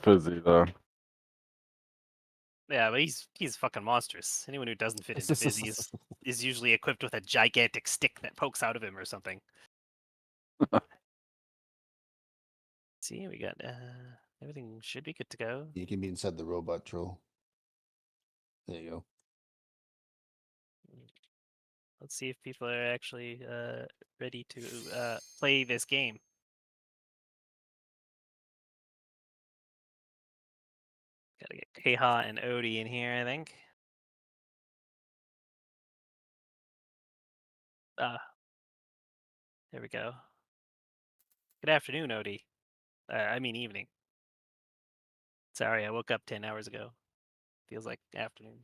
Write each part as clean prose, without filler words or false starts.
Fizzy though. Yeah, but he's fucking monstrous. Anyone who doesn't fit into Fizzy is usually equipped with a gigantic stick that pokes out of him or something. See, we got everything should be good to go. You can be inside the robot troll. There you go. Let's see if people are actually ready to play this game. Gotta get Keha and Odie in here, I think. There we go. Good afternoon, Odie. I mean evening. Sorry, I woke up 10 hours ago. Feels like afternoon.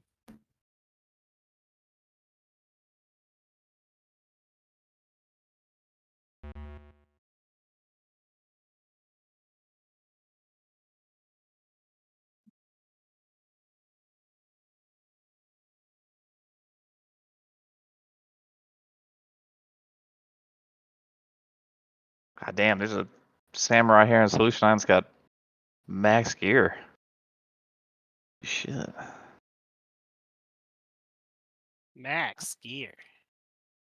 God damn, there's a samurai here in Solution Line's got max gear. Shit. Max gear.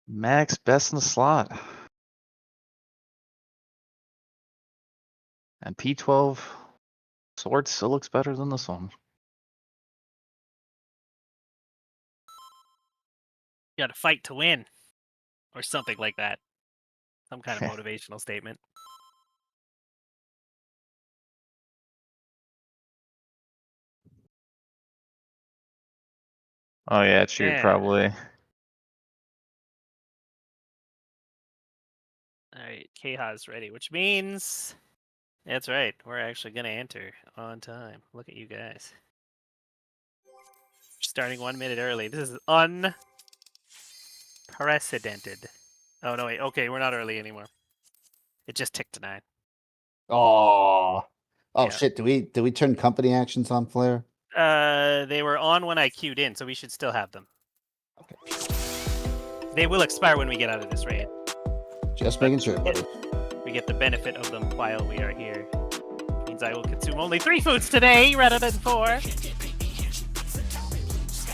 Max best in the slot. And P12 sword still looks better than this one. You gotta fight to win. Or something like that. Some kind of motivational statement. Oh yeah, true, Yeah. probably. Alright, Keha's ready, which means that's right, we're actually gonna enter on time. Look at you guys. Starting 1 minute early. This is unprecedented. Oh no, wait, okay, we're not early anymore. It just ticked to 9. Oh Yeah. shit! Do we turn company actions on Flare? They were on when I queued in, so we should still have them. Okay. They will expire when we get out of this raid. Just making sure, buddy. We get the benefit of them while we are here. Means I will consume only 3 foods today rather than 4.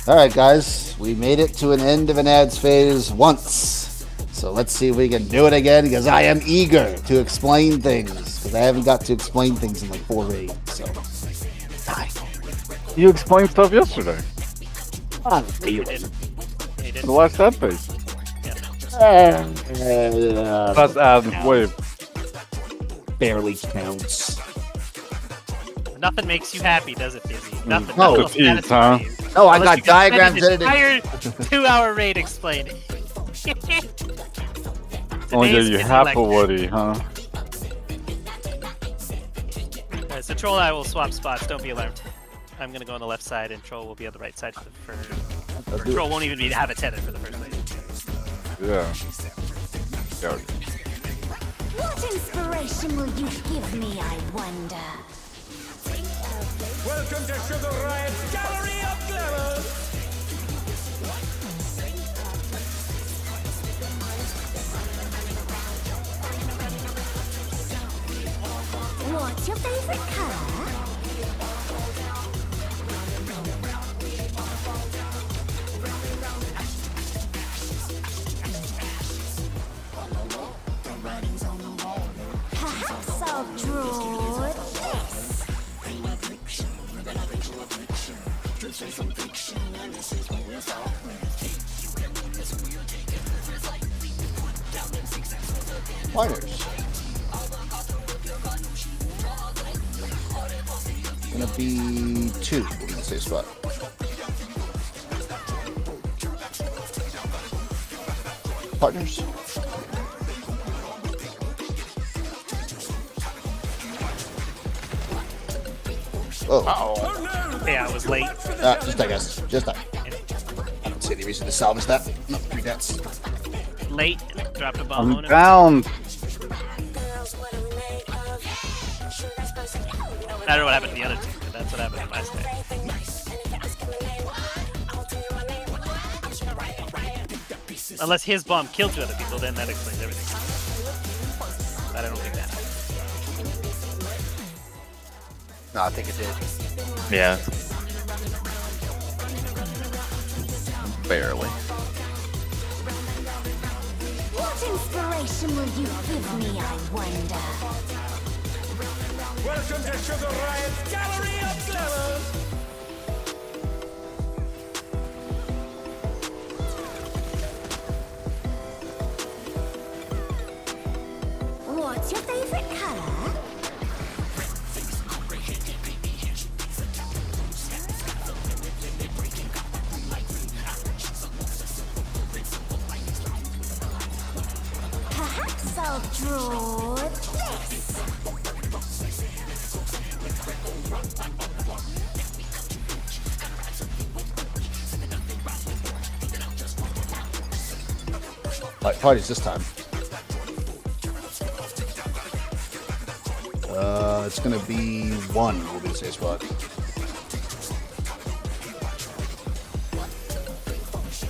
All right, guys, we made it to an end of an ads phase once. So let's see if we can do it again, because I am eager to explain things, because I haven't got to explain things in like 4 raids. So, time. You explained stuff yesterday. I'm You feeling. did. You did. The last ad phase. That's ad wave. Barely counts. Nothing makes you happy, does it, Busy? Nothing. No. Nothing will It's easy, satisfy huh? you. No, I Unless got you can spend diagrams an edited. entire 2-hour raid explaining. Only Today's gave you busy half a lecture. Woody, huh? So Troll and I will swap spots, don't be alarmed. I'm gonna go on the left side and Troll will be on the right side for Troll won't even have a tether for the first place. Yeah. Yeah. What inspiration will you give me, I wonder? Welcome to Sugar Riot's Gallery of Glamour! What's your favorite color? Perhaps I'll draw this. Pointers. Gonna be 2 in the same spot. Partners. Oh, Yeah, I was late. just that, guys. Just that. I don't see any reason to salvage that. No, 3 deaths. Late. Dropped a bomb on I'm him. down. I don't know what happened to the other 2, but that's what happened in my state. Unless his bomb killed 2 other people, then that explains everything. But I don't think that happened. No, I think it did. Yeah. Barely. What inspiration will you give me, I wonder? Welcome to Sugar Riot's Gallery of Glamour. What's your favorite color? Perhaps I'll draw this. Like parties this time. It's gonna be 1 will be the safe spot.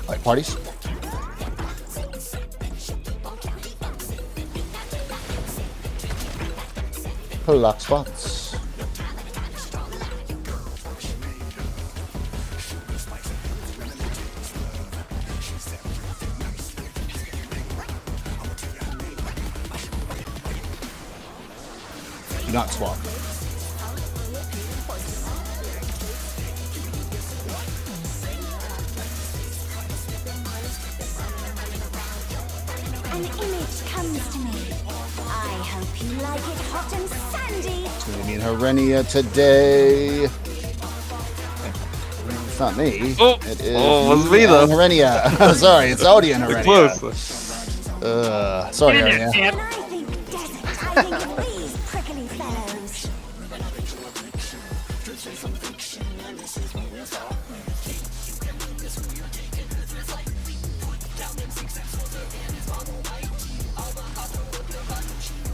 Like parties? Lock spots. Do not swap. An image comes to me. I hope you like it hot and sandy. It's gonna be in Herenia today. It's not me. Oh, it is oh, it was you me, though. and Herenia. Sorry, it's Odie and Herenia. Close. Sorry, Get in Herenia. there, When I think desert, I think of these prickly fellows.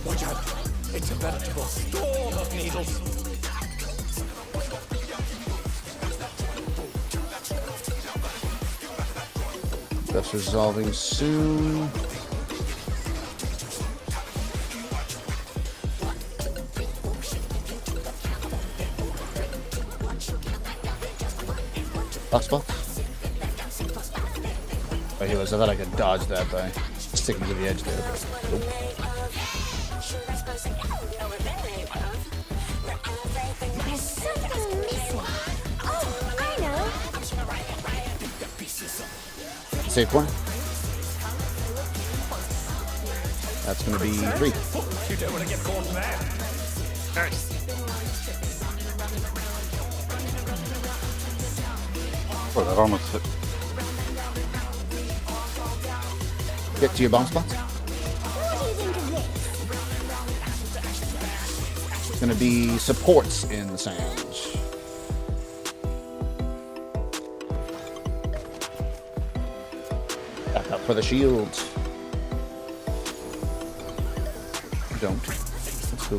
Watch out. It's a veritable storm of needles. That's resolving soon. Lock spots? Oh, he was. I thought I could dodge that by sticking to the edge there. But nope. There's something missing. Oh, I know. Safe corner. That's going to be 3. You don't want to get caught there. First. Oh, that almost hit. Get to your bomb spots. What do you think of this? It's going to be supports in the sands. Back up for the shield. Don't. Let's go.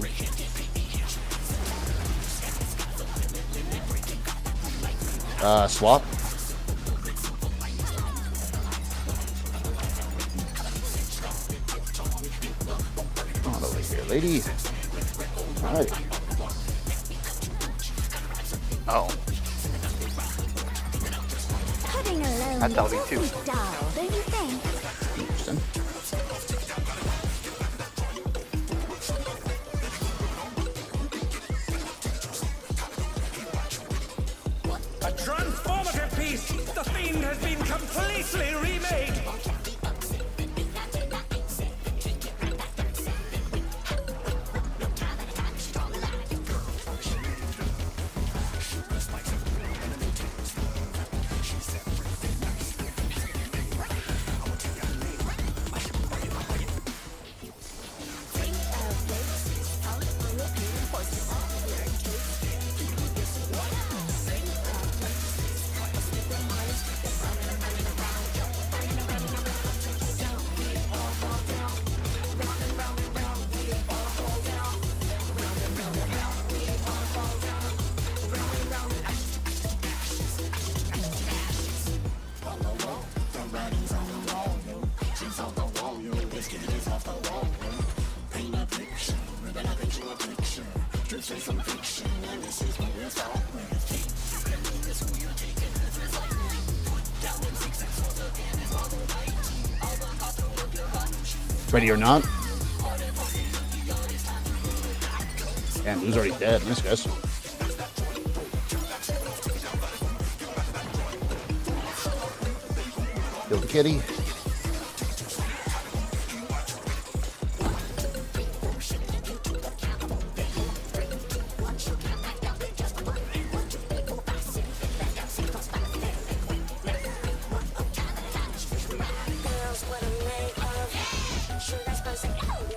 Swap. On over here, lady. Alright. Oh, Putting alone I thought is we too. awfully dull, don't you think? Interesting. A transformative piece. The Fiend has been completely remade. Ready or not. Damn, who's already dead? Nice guys. Kill the kitty.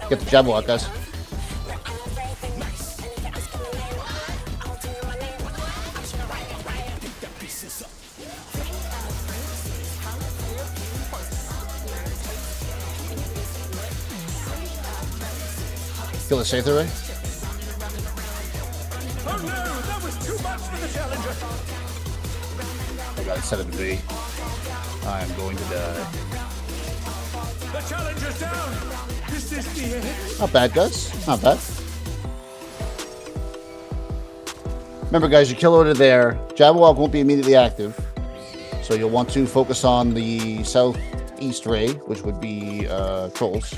Get the Jabberwock, guys. Kill the Saither Ray. Oh no, that was too much for the challenger. I got it set up to be. I am going to die. The challenger's down. Is this the end? Not bad, guys. Not bad. Remember, guys, you kill order there. Jabberwock won't be immediately active. So you'll want to focus on the southeast ray, which would be trolls.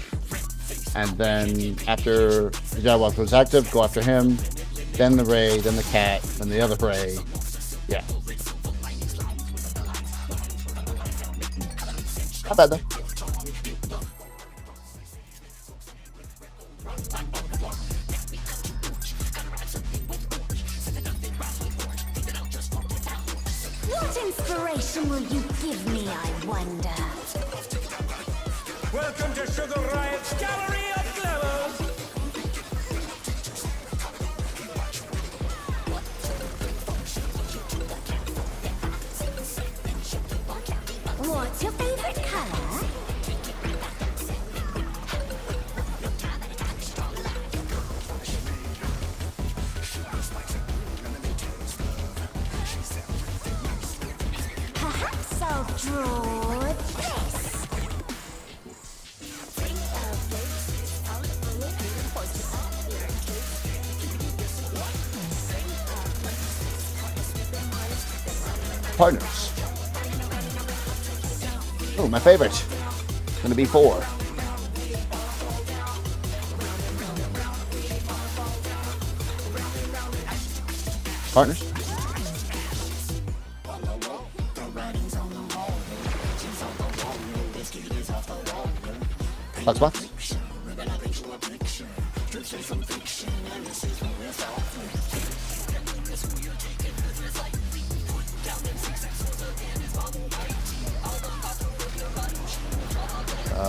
And then after the Jabberwock goes active, go after him. Then the ray, then the cat, then the other ray. Yeah. Not bad, though. What inspiration will you give me, I wonder? Welcome to Sugar Riot's Gallery of Glamours. What's your favorite color? Perhaps I'll draw this. Partners. Oh, my favorite. Gonna be 4. Partners. Hotspots.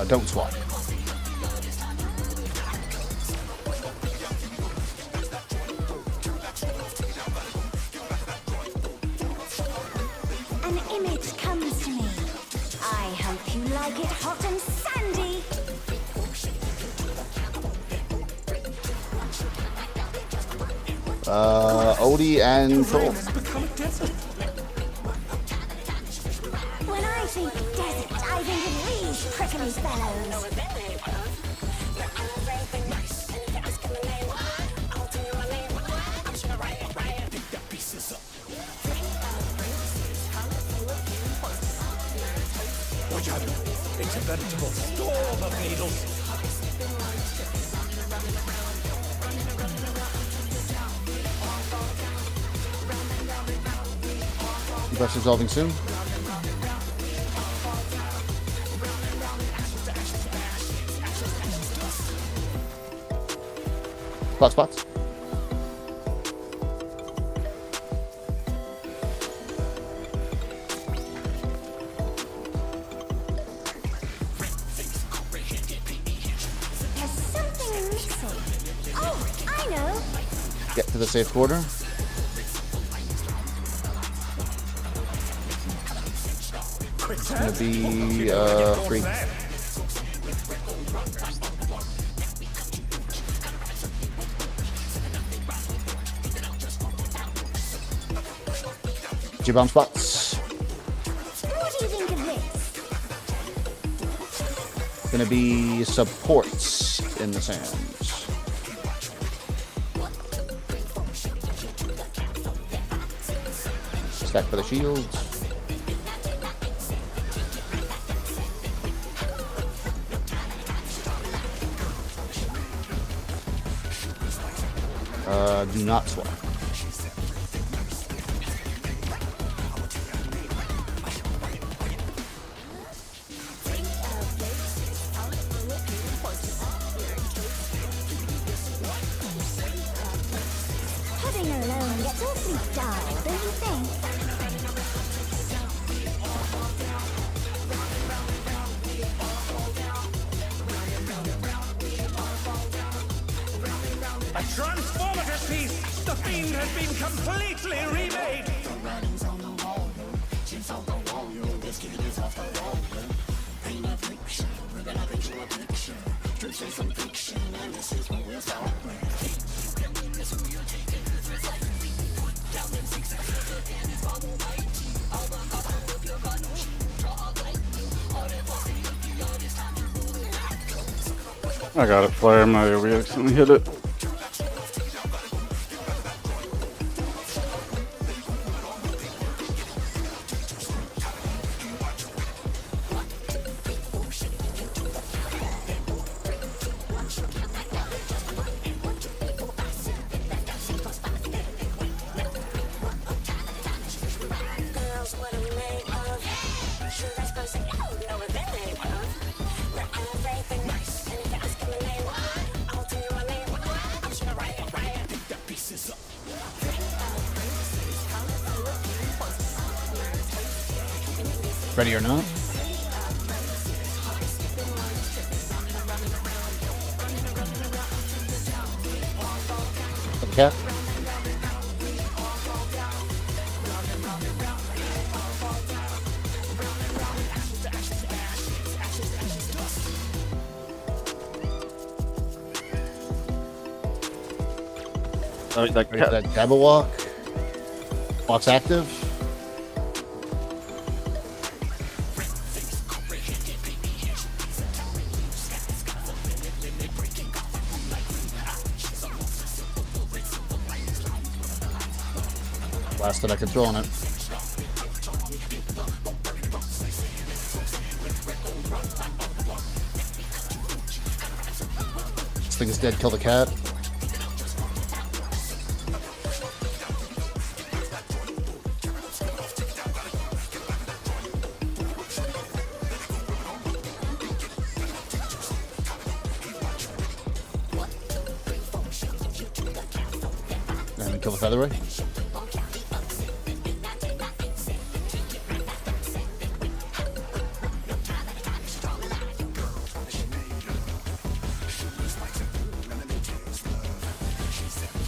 Don't swap. An image comes to me. I hope you like it hot and sandy. Odie and Troll. When I think desert, I think of these prickly fellows. Watch out. It's a veritable storm of needles. Brush resolving soon. Spots. There's something missing. Oh, I know. Get to the safe quarter. It's gonna be 3. G-bomb spots. What do you think of this? Gonna be supports in the sands. Stack for the shields. Do not swap. Pudding alone gets awfully dull, don't you think? A transformative piece! The fiend has been completely remade! I got it, flare. We accidentally hit it. Girls, what are we made of? Sure, I suppose you know what they're made of. We're everything nice, and if you ask me my name, I'll tell you my name. I'm sure Ryan. Pick that pieces up. Ready or not? Okay. That Ready for cat. that double walk. Walk's active. Last that I could throw on it. This thing is dead. Kill the cat. And kill the featherweight.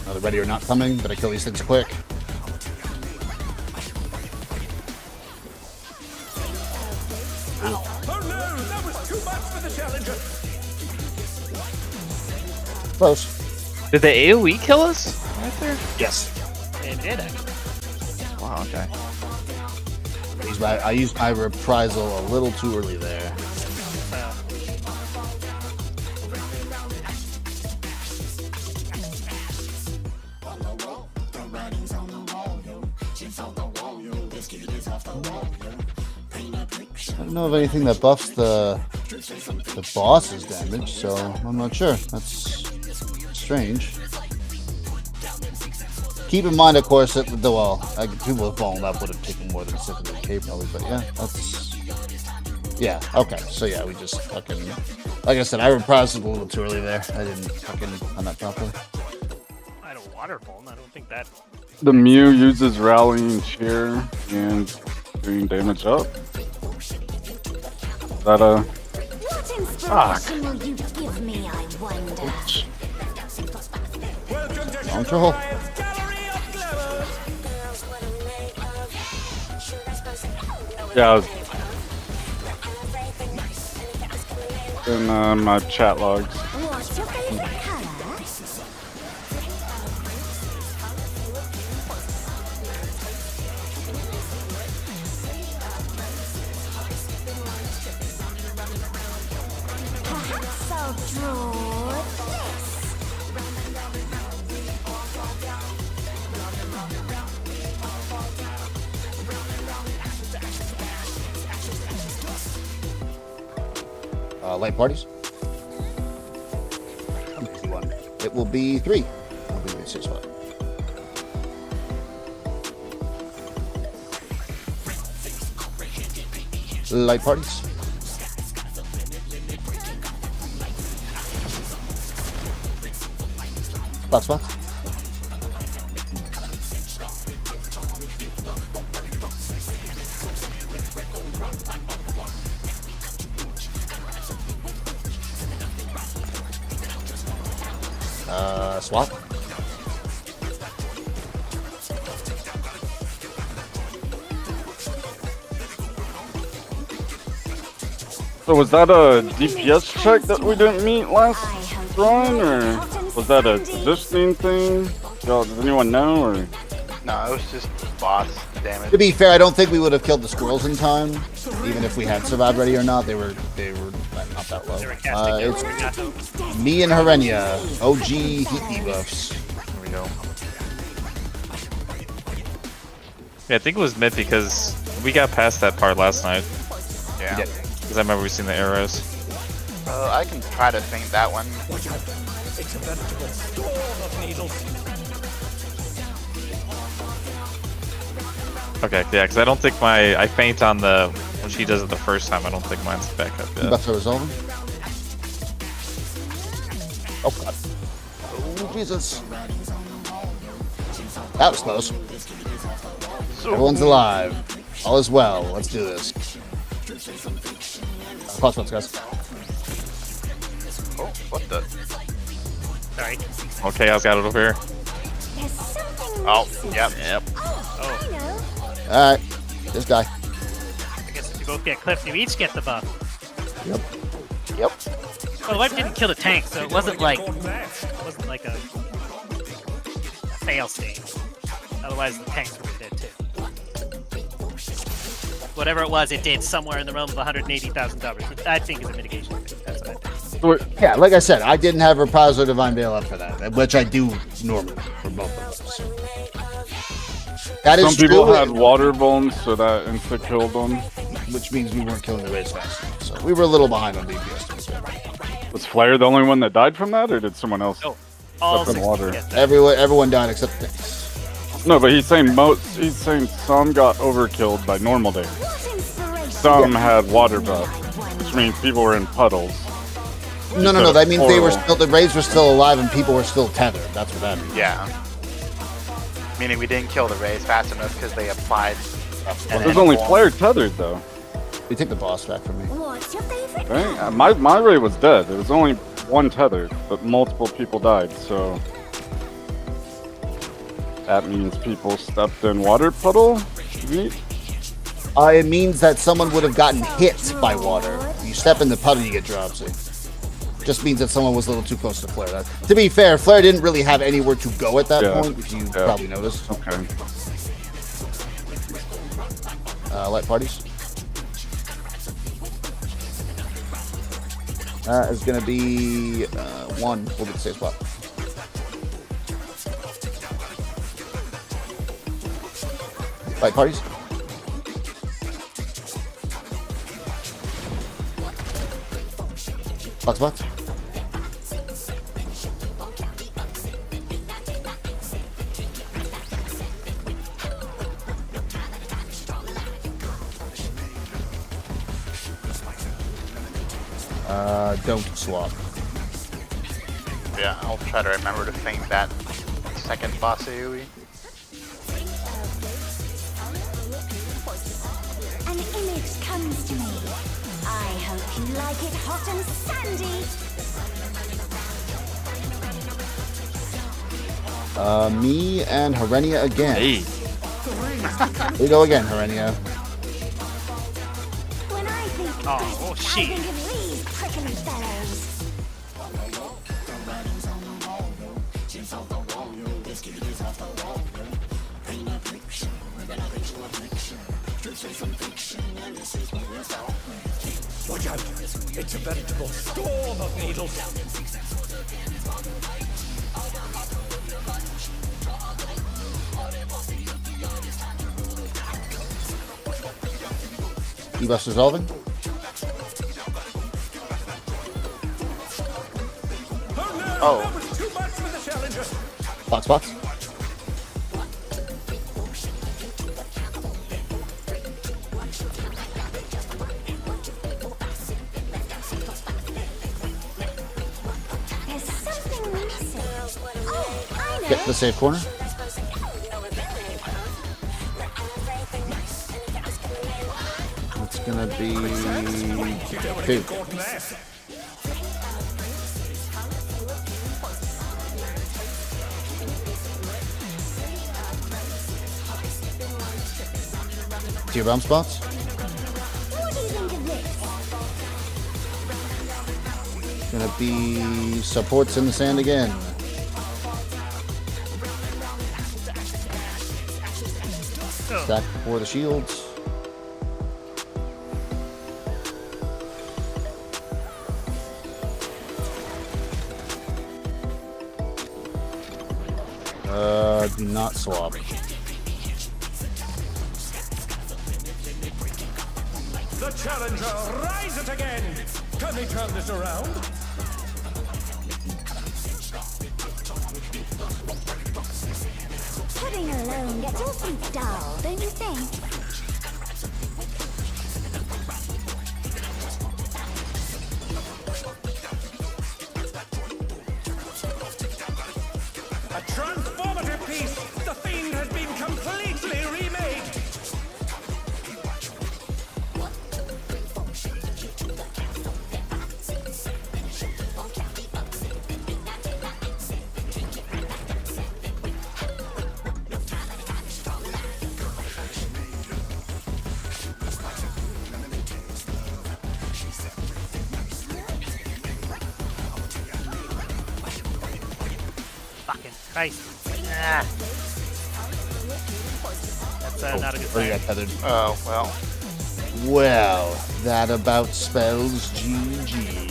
The ready or not coming, but I kill these things quick. Oh no, that was too much for the challenger! Close. Did the AoE kill us? Right there? Yes. It did actually. Wow, okay. I used my reprisal a little too early there. I don't know of anything that buffs the boss's damage, so I'm not sure. That's strange. Keep in mind, of course, that people have fallen up would have taken more than 700k probably, but yeah, that's okay. So yeah, we just fucking, like I said, I reprised a little too early there. I didn't fucking on that properly. I had a waterfall, and I don't think that. The Mew uses rallying cheer and doing damage up. Is that What inspiration will you give me, I wonder? Welcome to Control. Ryan's Gallery of Glamours! Girls, what are we made of? Sure, I suppose you know what Yeah, I was they're made of. We're everything nice, and if you ask me my name, in my chat logs. what's your favorite color? Perhaps I'll draw this. Light parties. Easy one. It will be 3. I'll be the safe spot. Light parties. Spot spot. Swap. So was that a DPS check that we didn't meet last run, or was that a positioning thing? Yo, does anyone know, or? No, it was just boss damage. To be fair, I don't think we would have killed the squirrels in time, even if we had survived ready or not. They were not that low. They were casting It's Arigato. me and Harenia, OG heat debuffs. Here we go. Yeah, I think it was mid because we got past that part last night. Yeah. Because I remember we seen the arrows. I can try to feint that one. It's a veritable storm of needles. Okay, yeah, because I don't think I faint on the when she does it the first time. I don't think mine's back up yet. Debuffs are resolving. Oh god. Oh Jesus. That was close. Everyone's alive. All is well. Let's do this. Pause once, guys. Oh, what the? Sorry. Okay, I've got it over here. Oh, yep. Alright. This guy. I guess if you both get clipped, you each get the buff. Yep. Yep. Well, the wipe didn't kill the tank, so it wasn't like a fail state. Otherwise, the tanks would have dead too. Whatever it was, it did somewhere in the realm of $180,000, which I think is a mitigation. That's what I think. Yeah, like I said, I didn't have Repository Divine Veil up for that, which I do normally for both of those. That is Some people true, had water bones, so that insta killed them. which means we weren't killing the race fast enough. So we were a little behind on DPS. Was Flare the only one that died from that, or did someone else? Oh, all Up in 6 water. get that. Everyone died except Thanks. No, but he's saying He's saying some got overkilled by normal damage. Some had water buff, which means people were in puddles. No. That means they were Horrible. still, the raids were still alive and people were still tethered. That's what that means. Yeah. Meaning we didn't kill the rays fast enough because they applied. There's only Flare tethered though. They take the boss back from me. What's your favorite? Right? My ray was dead. There was only one tethered, but multiple people died. So that means people stepped in water puddle. Neat. It means that someone would have gotten hit by water. You step in the puddle, you get dropsy. Just means that someone was a little too close to Flare. To be fair, Flare didn't really have anywhere to go at that Yeah. point, if you probably noticed. Okay. Light parties. Is going to be 1. We'll get the safe spot. Light parties. Spots. Don't swap. Yeah, I'll try to remember to feint that second boss AoE. An image comes to me. I hope you like it hot and sandy. Me and Harenia again. Hey, Here we go again, Harenia. When I think Oh, I shit. think of these prickly fellows. Watch out. It's a veritable storm of needles. Debuffs resolving. Oh no! Oh. That was too much for the challenger. Box spots. There's something missing. Oh, I know. Get to the safe corner. It's gonna be 2. To your bomb spots. What do you think of this? Gonna be supports in the sand again. Stack before the shields. Do not swap. The challenger, rise it again! Can they turn this around? Pudding alone gets awfully dull, don't you think? A transformative piece! The fiend has been completely remade! Fucking Christ. Ah. That's not a good Oh, you sign. got tethered. Oh, well. Well, that about spells GG.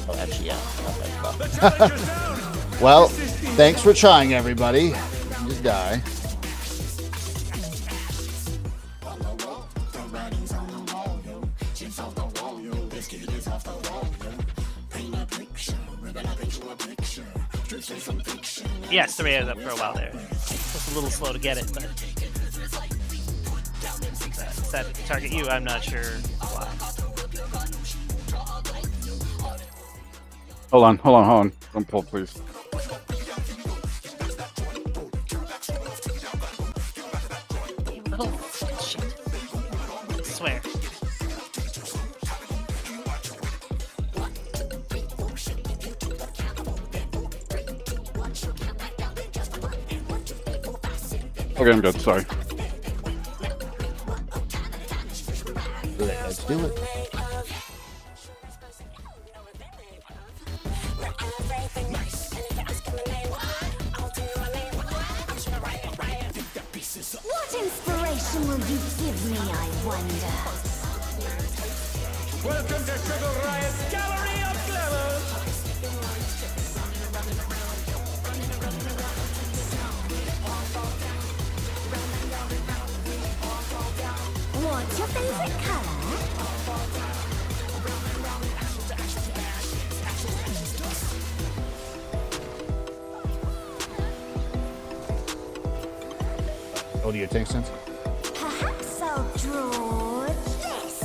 Oh, actually, yeah. Okay, The challenger's down! well, thanks for trying, everybody. You can just die. Yes, 3 was up for a while there. Just a little slow to get it, but decided to target you. I'm not sure why. Hold on. Don't pull, please. You little shit. I swear. Okay, I'm good. Sorry. Let's do it. What inspiration will you give me, I wonder? Welcome to Triple Riot's Gallery of Glamour! What's your favorite color? Oh, do your tank sense? Perhaps I'll draw this.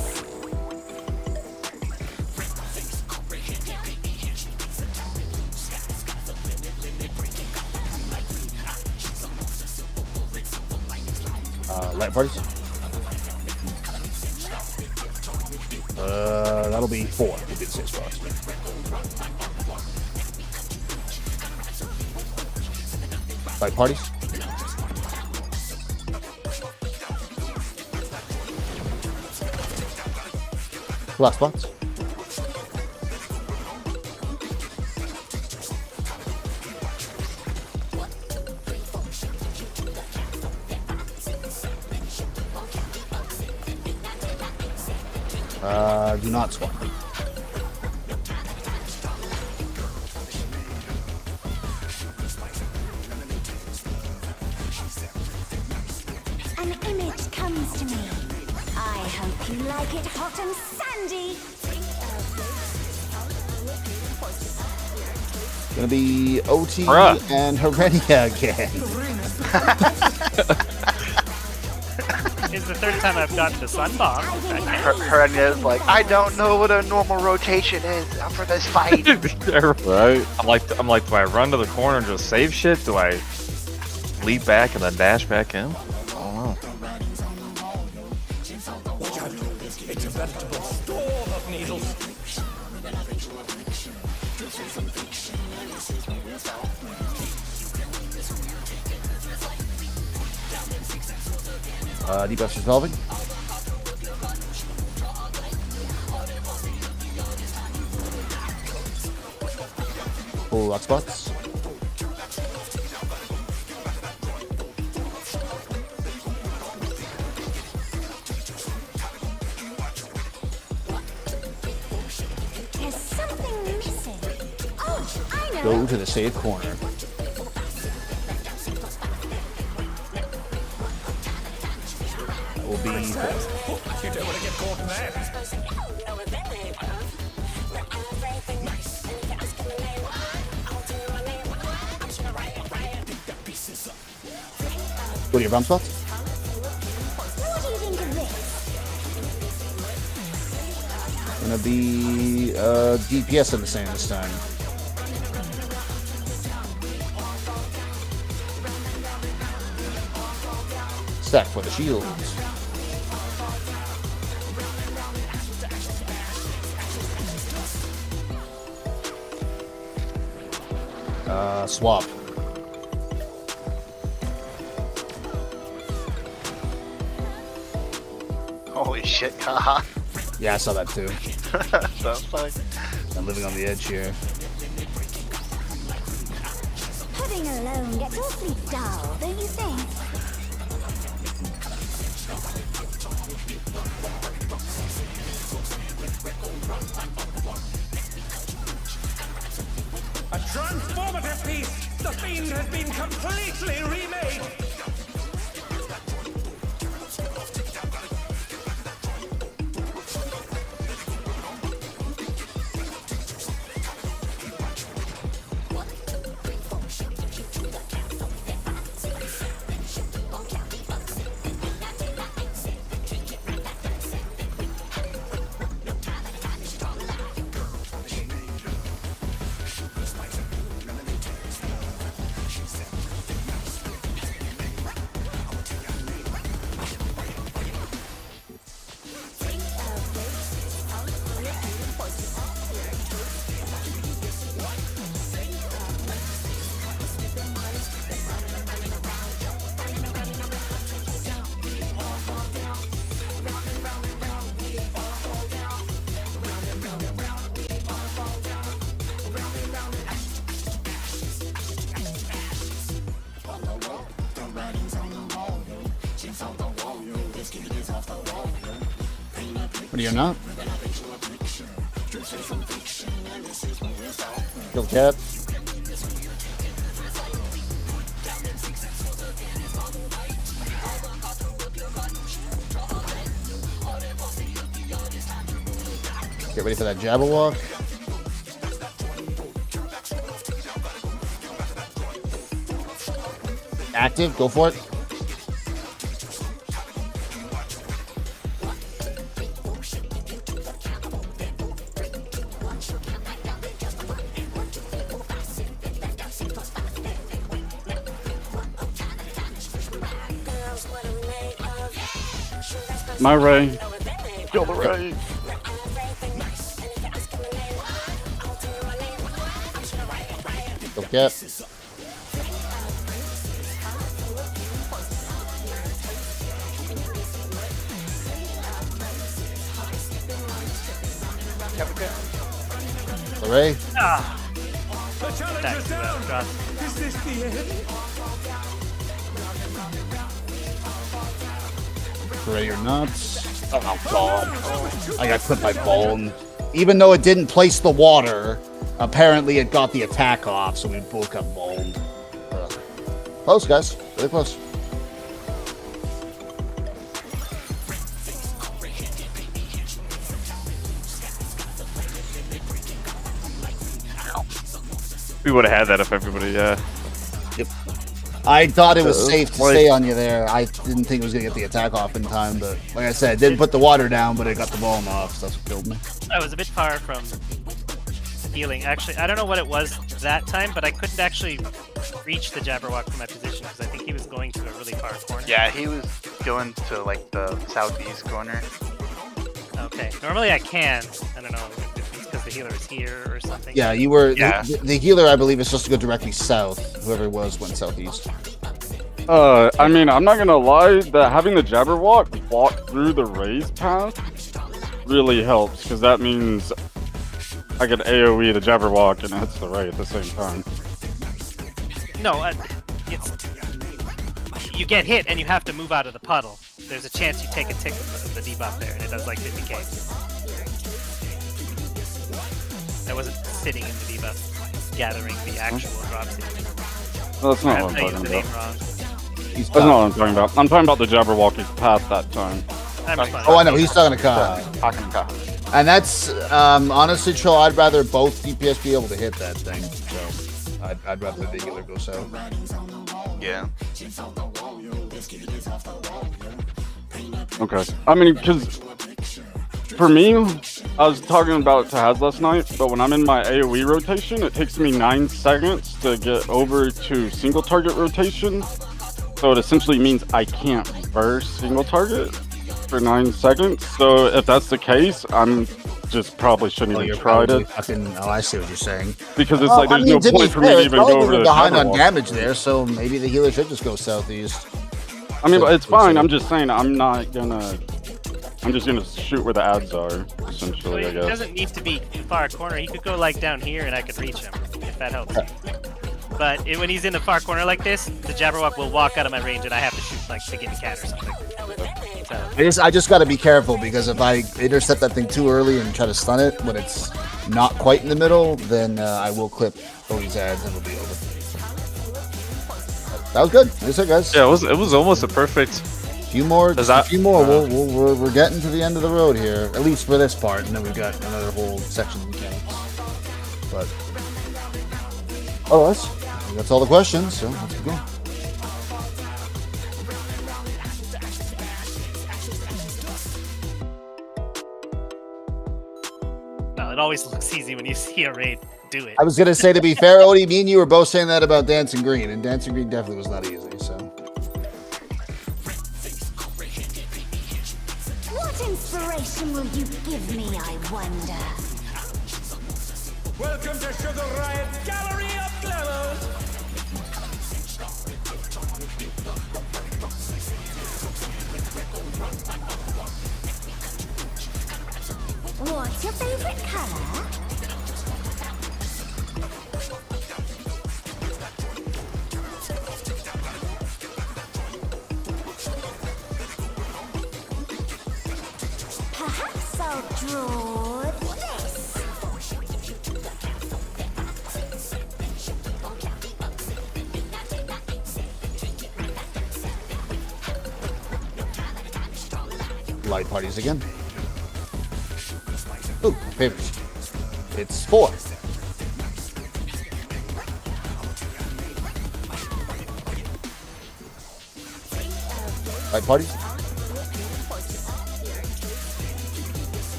Light parties? That'll be 4. We'll be the 6 spots. Light parties? Black spots? Do not swap. An image comes to me. I hope you like it hot and sandy. Gonna be OT Bruh. and Herenia again. It's the third time I've gotten the sunbomb. Hernia is like, I don't know what a normal rotation is for this fight. Right? I'm like, do I run to the corner and just save shit? Do I leap back and then dash back in? I don't know. Watch out. It's a veritable store of needles. Debuffs resolving. Full lock spots. There's something missing. Oh, I know. Go to the safe corner. That will be You don't want to get caught in that. go to your bomb spots. What do you think of this? Gonna be DPS in the same this time. Stack for the shields. Swap. Holy shit, haha. Yeah, I saw that too. Sounds like. I'm living on the edge here. Living alone gets awfully dull, don't you think? A transformative piece! The Fiend has been completely remade! What are you not? Kill cat. Get ready for that Jabberwock. Active, go for it. My Ray. Kill the Ray. Go cat. Ray. Ah, The challenge back is to down! drop. Is this the end? Ready or not? Oh god. I got clipped by bone. Even though it didn't place the water, apparently it got the attack off, so we both got boned. Close, guys. Really close. We would have had that if everybody, yeah. I thought it was safe to like- stay on you there. I didn't think it was gonna get the attack off in time, but like I said, it didn't put the water down, but it got the volume off, so that's what killed me. I was a bit far from healing. Actually, I don't know what it was that time, but I couldn't actually reach the Jabberwock from my position because I think he was going to a really far corner. Yeah, he was going to like the southeast corner. Okay. Normally I can. I don't know if it's because the healer is here or something. Yeah, you were. Yeah. The healer, I believe, is supposed to go directly south. Whoever it was went southeast. I mean, I'm not gonna lie, that having the Jabberwock walk through the raised path really helps, because that means I can AoE the Jabberwock and it hits the Ray at the same time. No, it's you get hit and you have to move out of the puddle. There's a chance you take a tick of the debuff there, and it does like 50k. I wasn't sitting in the debuff, gathering the actual drop seed. No, that's not I'm what I'm saying talking the name about. wrong. He's That's not what I'm talking about. I'm talking about the Jabberwocking path that time. I'm responding. Oh, I know. He's talking to Kyle. Talking to Kyle. And that's honestly, Troll. I'd rather both DPS be able to hit that thing. So I'd rather the healer go south. Yeah. Okay. I mean, because for me, I was talking about Tahaz last night, but when I'm in my AoE rotation, it takes me 9 seconds to get over to single target rotation. So it essentially means I can't burst single target for 9 seconds. So if that's the case, I'm just probably shouldn't even tried it. Oh, I see what you're saying. Because it's like there's no to be point for me fair, to it's even go probably over to the behind on Jabberwock. damage there, so maybe the healer should just go southeast. I mean, but it's fine. So- I'm just saying I'm not gonna. I'm just gonna shoot where the ads are, Well, essentially. I he guess. doesn't need to be far corner. He could go like down here, and I could reach him if that helps. But when he's in the far corner like this, the Jabberwock will walk out of my range, and I have to shoot like the Gimme Cat or something. So, I just got to be careful because if I intercept that thing too early and try to stun it when it's not quite in the middle, then I will clip Odie's ads and it'll be over. That was good. That's it, guys. Yeah, it was almost a perfect. A few more. Does that- A few more. We're getting to the end of the road here, at least for this part, and then we've got another whole section of mechanics. But otherwise, that's all the questions. So let's begin. well, it always looks easy when you see a raid do it. I was gonna say, to be fair, Odie, me and you were both saying that about Dancing Green, and Dancing Green definitely was not easy. So What inspiration will you give me, I wonder? Welcome to Sugar Riot's Gallery of Glamours! What's your favorite color? Perhaps I'll draw this. light parties again. Ooh, favorites. It's 4. Light parties.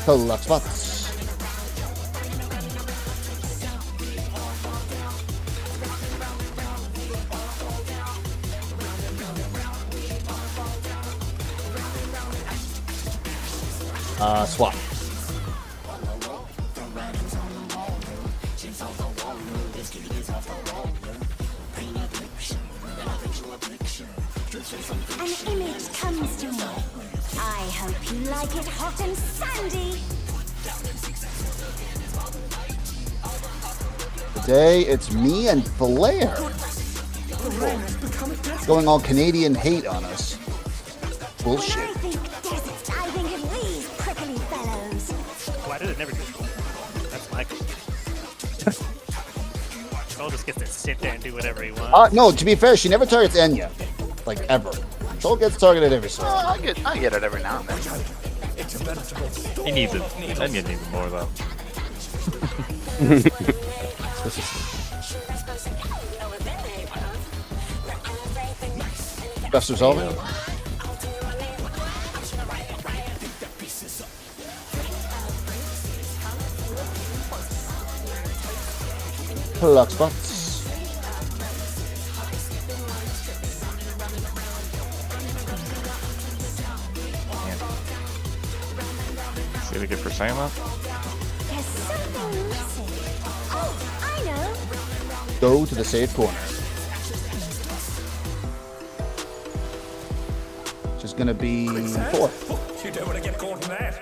Collect spots. Swap. An image comes to me. I hope you like it hot and sandy. Today it's me and Flair going all Canadian hate on us. When Bullshit. I think deserts, I think of these prickly fellows. Why did it never do? That's my. Troll just gets to sit there and do whatever he wants. No, to be fair, she never targets Enya. Like, ever. Troll gets targeted every so often. I get it every now and then. He needs it. Onion needs it more though. Best resolving. Lock spots. See what you get for saying that? There's something missing. Oh, I know. Go to the safe corner. Which is gonna be 4. You don't want to get caught in that.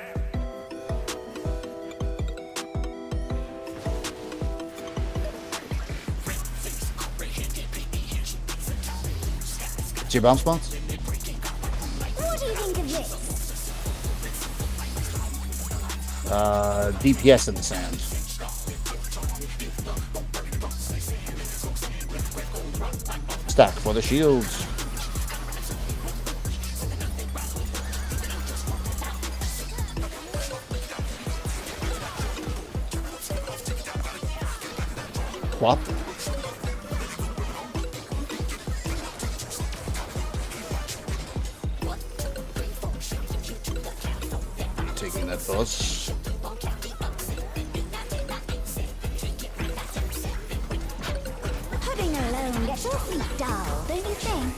It's your bomb spawns? What do you think of this? DPS in the sand. Stack for the shields. Swap. Taking that bus. Pudding alone gets awfully dull, don't you think?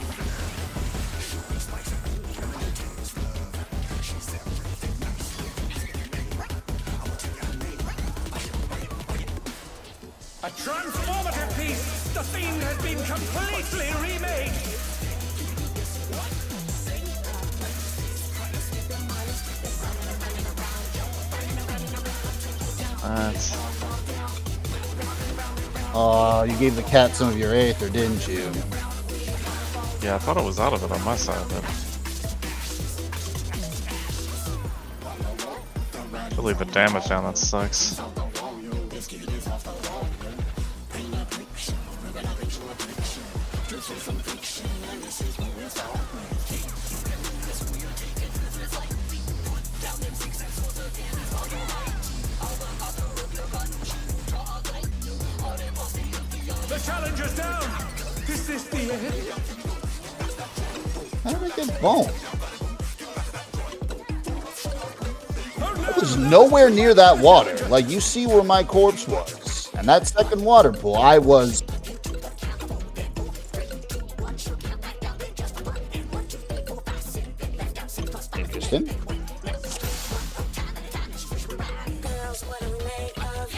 A transformative piece! The Fiend has been completely remade! That's You gave the cat some of your Aether, didn't you? yeah. I thought it was out of it on my side, but to leave the damage down. That sucks. The challenger's down! Is this the end? How did I get boned? I was nowhere near that water. Like, you see where my corpse was. And that second water pool, I was... Interesting. Girls, what are we made of?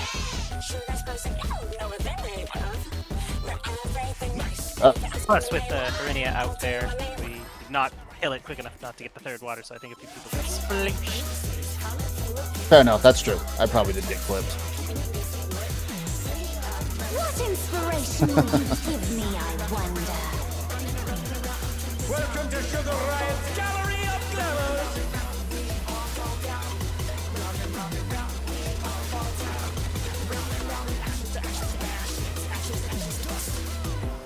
Sure, that's supposed to know what they're made of. We're everything nice. Plus, with Verinia out there, we did not kill it quick enough not to get the third water, so I think a few people got splashed. Fair enough, that's true. I probably did get clipped. What inspiration will you give me, I wonder? Welcome to Sugar Riot's Gallery of Glamours!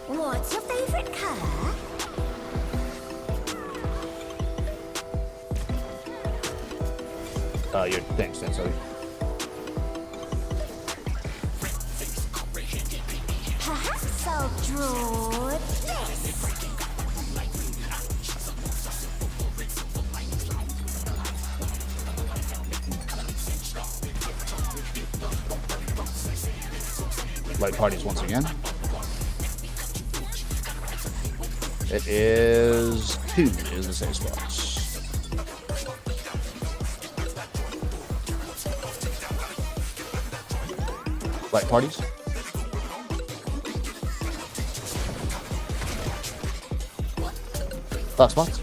What's your favorite color? Your thanks, sorry. Perhaps I'll draw this. Light parties once again. It is 2 is the safe spots. Light parties. Dark spots.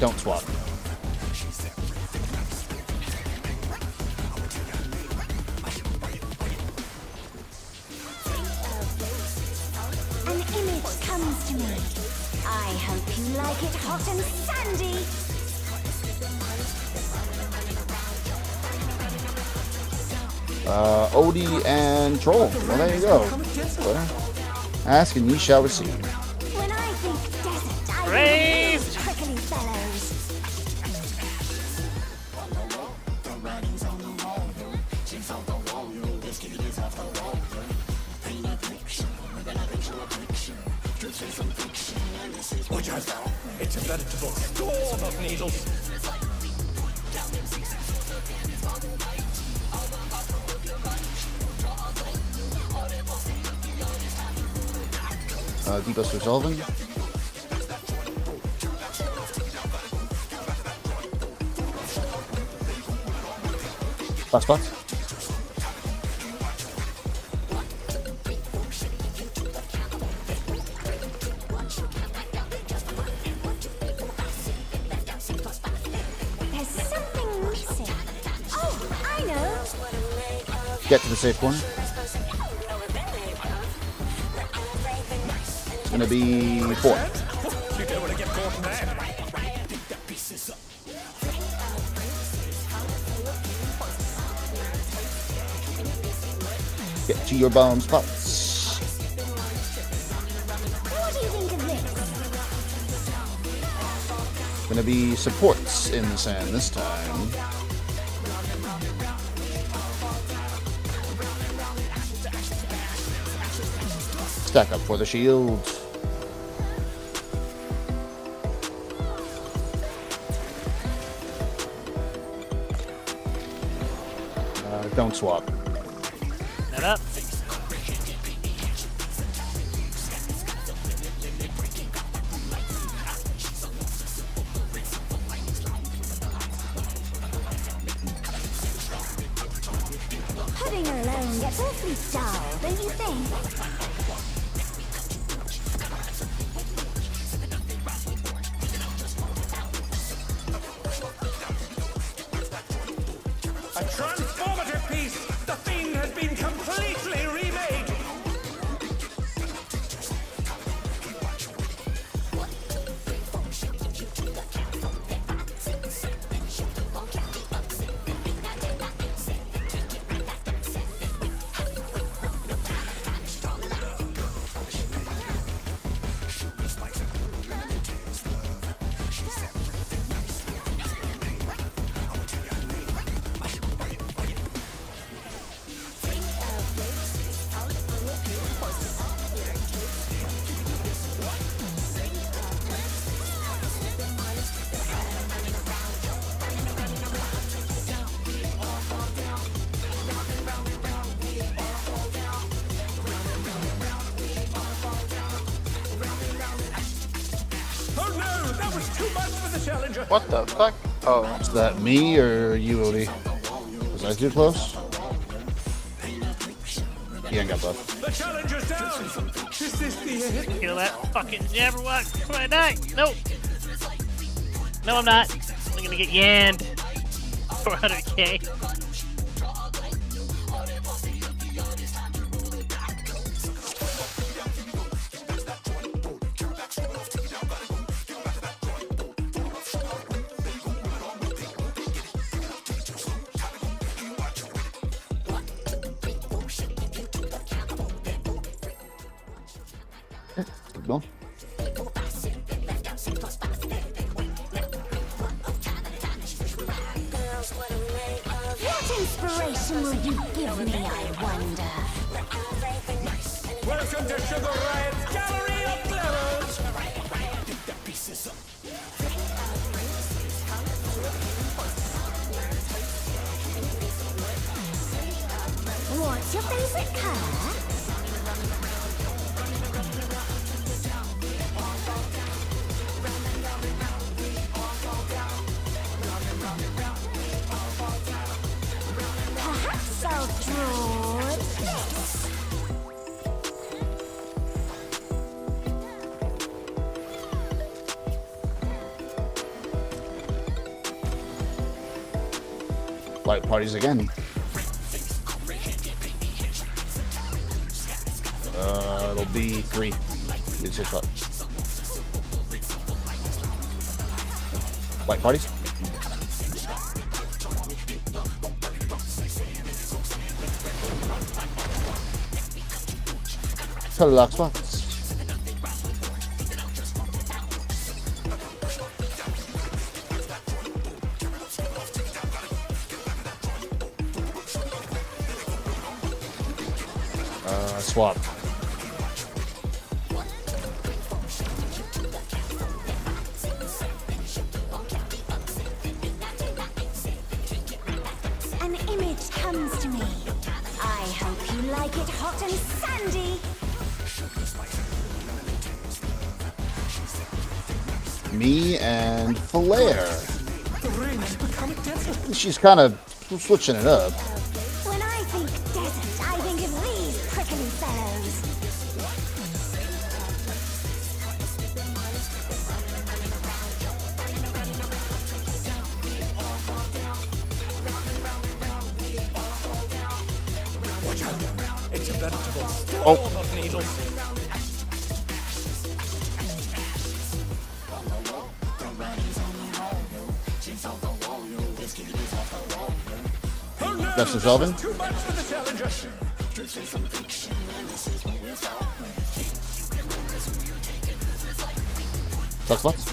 Don't swap. An image comes to me. I hope you like it hot and sandy. Odie and Troll. Well, there you go. Ask and ye shall receive. When I think desert, I Brave! think prickly fellows. It's a veritable storm of needles. Deepest resolving. Last spot. There's something missing. Oh, I know. Get to the safe corner. It's gonna be 4. You don't want to get caught now. Get to your bomb spots. What do you think of this? Gonna be supports in the sand this time. Stack up for the shield. Don't swap. That up. Pudding alone gets awfully dull, don't you think? A transformative piece! The Fiend has been completely remade! Oh no! That was too much for the challenger! What the fuck? Oh, Is that me or you, Odie? Was I too close? You ain't got both. The challenger's down! Is this the end? Kill that fucking Jabberwock before I die. No. No, I'm not. I'm gonna get yanned. 400k. Keep going. What inspiration will you give me, I wonder? Welcome to Sugar Riot's Gallery of Clevers! What's your favorite color? Perhaps I'll draw this. Light parties again. It'll be 3. It's 6 o'clock. Light parties. Flux spots. Swap. An image comes to me. I hope you like it hot and sandy. Me and Flair. The rain has become desert. She's kind of switching it up. When I think desert, I think of these prickly fellows. Watch out. It's a vegetable storm Oh. of needles. Oh no! That's resolving. Too much for the challenger. Flux spots.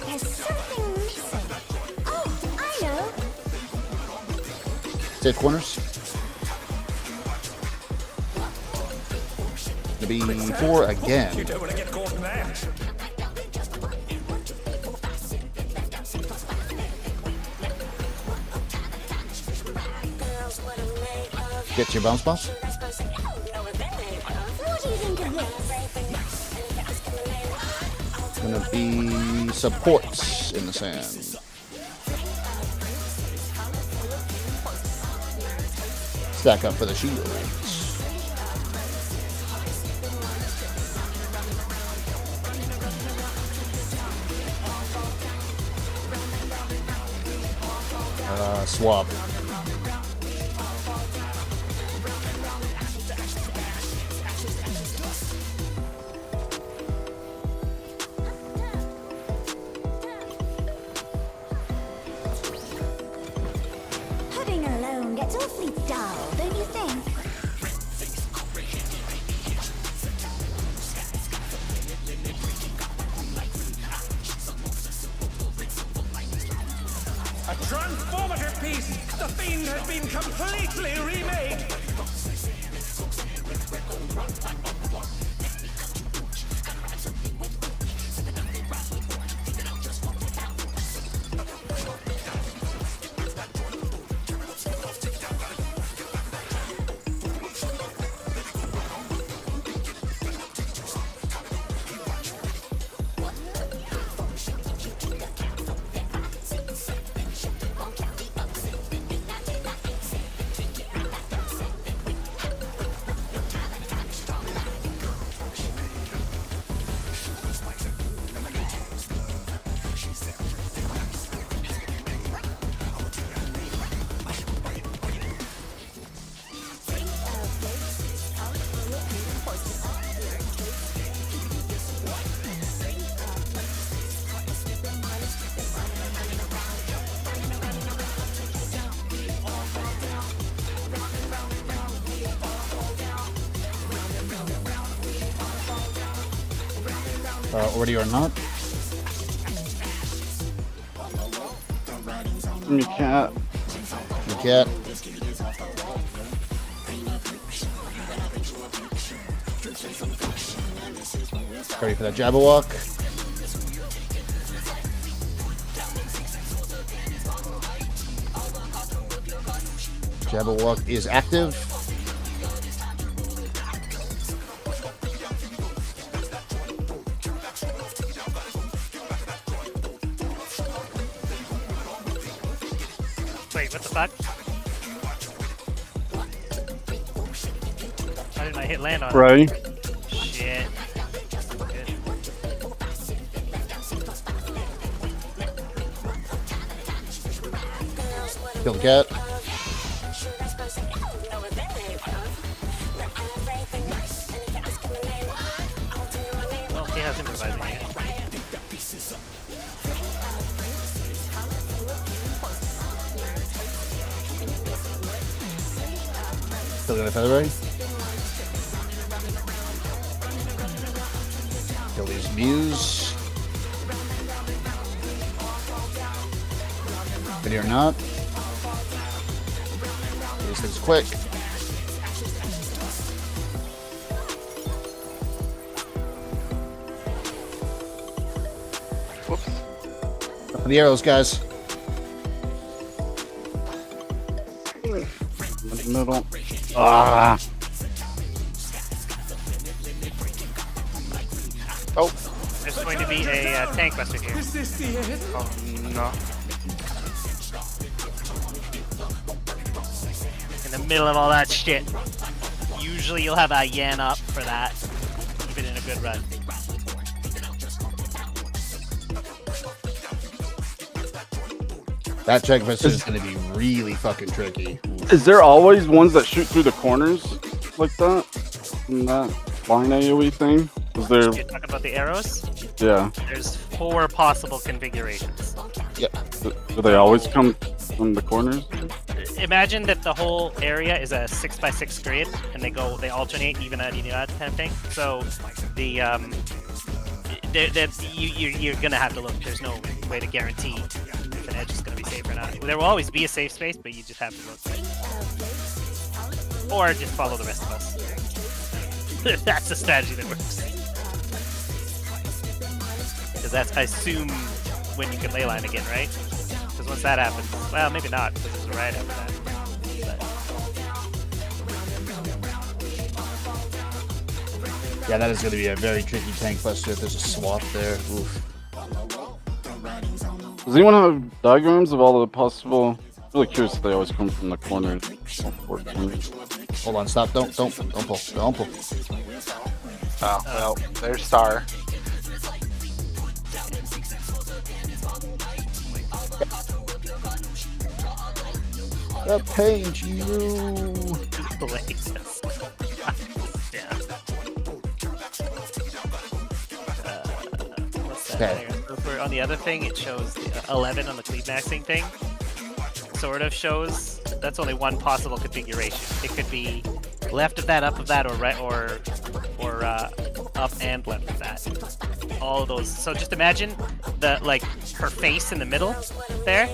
There's something missing. Oh, I know. Save corners. To be 4 You again. don't want to get caught in that. Get your bounce boss. What do you think of this? Gonna be supports in the sand. Stack up for the shields. Swap. Pudding alone gets awfully dull, don't you think? A transformative piece! The fiend has been completely remade! Already or not. You can't. You can't. Ready for that Jabberwock. Jabberwock is active. Wait, what the fuck? Why didn't I hit land on it? Ray. Shit. Good. Kill the cat. Well, he has improvising again. Still gonna feather ray. Kill these Muse. Ready or not. These things quick. Whoops. Up for the arrows, guys. Middle. Ah. Oh, There's going to be a tank buster here. Is this the end? oh no. In the middle of all that shit. Usually you'll have a Yan up for that, even in a good run. That check vessel is gonna be really fucking tricky. Is there always ones that shoot through the corners like that? In that line AoE thing? Is there? You're talking about the arrows? Yeah. There's 4 possible configurations. Yep. Do they always come from the corners? Imagine that the whole area is a 6x6 grid, and they alternate even out kind of thing. So the you're gonna have to look. There's no way to guarantee if an edge is gonna be safe or not. There will always be a safe space, but you just have to look. Or just follow the rest of us. That's the strategy that works. Because that's, I assume, when you can leyline again, right? Because once that happens, well, maybe not, because there's a riot after that. Yeah, that is going to be a very tricky tank buster if there's a swap there. Oof. Does anyone have diagrams of all the possible? I'm really curious if they always come from the corners. All 4 corners. Hold on, stop. Don't pull. Don't pull. Oh, well, there's Star. The paint you. Blazes. Yeah. What's that Okay. there? So for, on the other thing, it shows the 11 on the cleave maxing thing. Sort of shows that's only one possible configuration. It could be left of that, up of that, or right, or up and left of that. All of those. So just imagine her face in the middle there.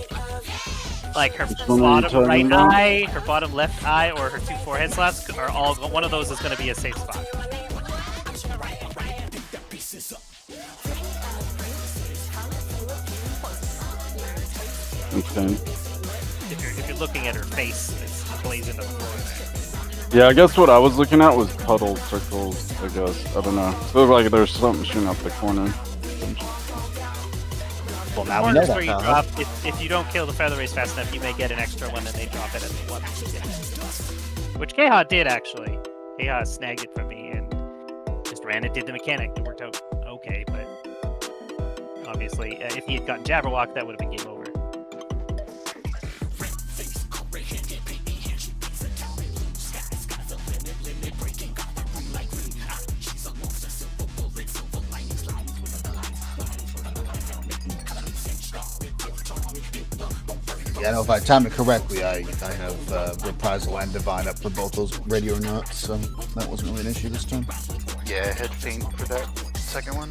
Like her one are you bottom talking right about? eye, her bottom left eye, or her 2 forehead slots are all. One of those is going to be a safe spot. Okay. If you're looking at her face, it's blazing on the floor there. Yeah, I guess what I was looking at was puddle circles. I guess I don't know. It looks like there's something shooting up the corner. Well, now we know Corners that. where you Huh? drop, if you don't kill the feather race fast enough, you may get an extra one, and they drop it at the one. Which Keha did actually. Keha snagged it from me and just ran and did the mechanic. It worked out okay, but obviously, if he had gotten Jabberwock, that would have been game over. Yeah, I know if I timed it correctly, I have Reprisal and Divine up for both those ready or not, so that wasn't really an issue this time. Yeah, head feint for that second one.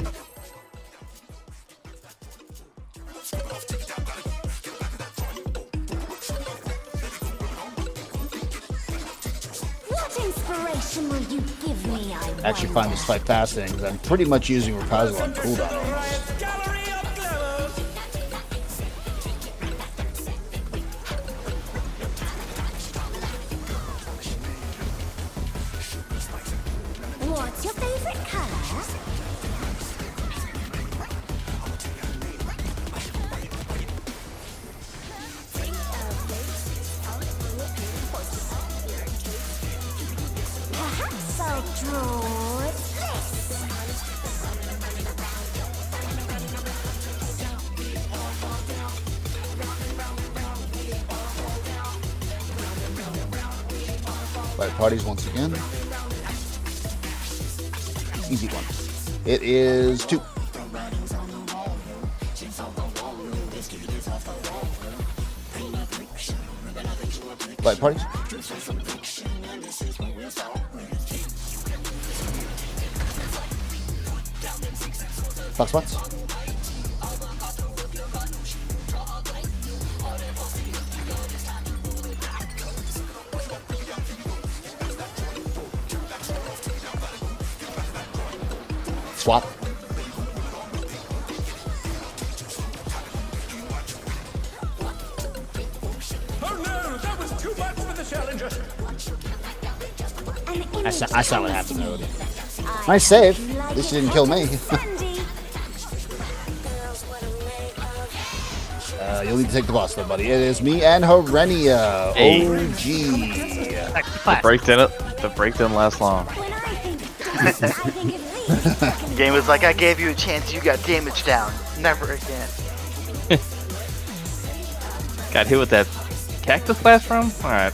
What inspiration will you give me? I Actually find this fight fascinating because I'm pretty much using Reprisal on cooldown almost. Gallery of glamours. What's your favorite color? Perhaps I'll draw this. Fight parties once again. Easy one. It is 2. Fight parties. Box spots. Swap. Oh no, that was too much for the challenger. I saw what happened there. Nice save. At least you didn't kill me. You'll need to take the boss though, buddy. It is me and Herenia. Hey. OG. Back to class. The break didn't last long. Game was like, I gave you a chance, you got damage down. Never again. Got hit with that cactus blast from? Alright.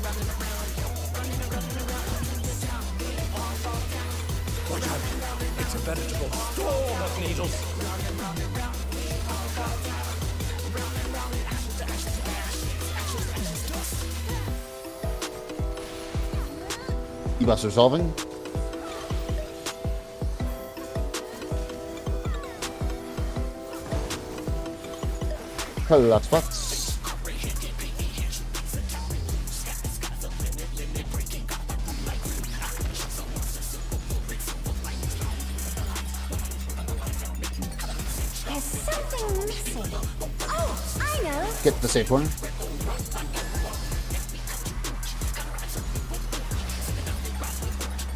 It's a veritable storm of needles. E-Buster resolving. Lock spots. There's something missing. Oh, I know. Get the safe corner.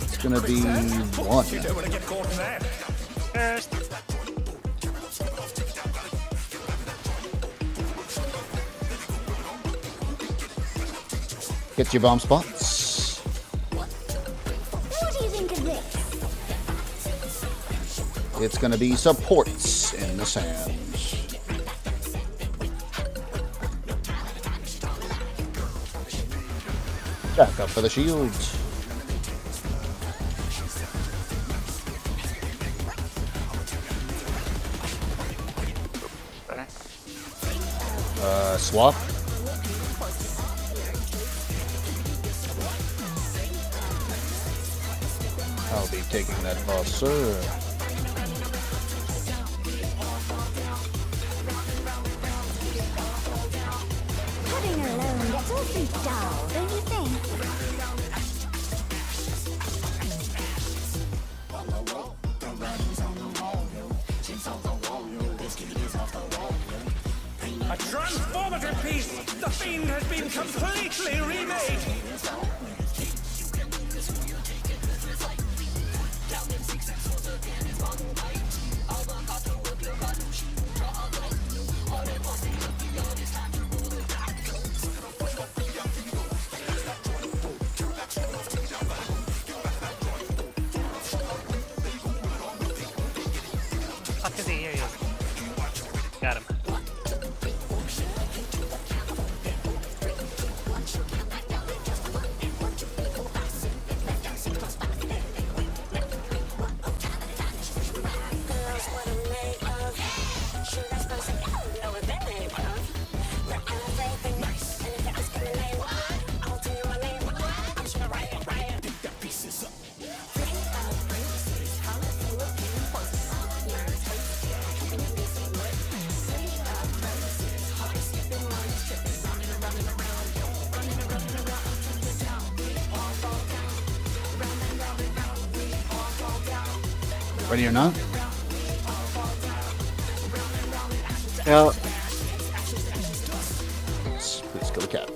It's gonna be one. You don't want to get caught in that. First. Get your bomb spots. What do you think of this? It's gonna be supports in the sands. Back up for the shields. Swap. I'll be taking that boss, sir. Heading alone gets awfully dull, don't you think? A transformative piece! The fiend has been completely remade! Fuck is he? Here he is. Got him. Ready or not? Yeah. Please kill the cat.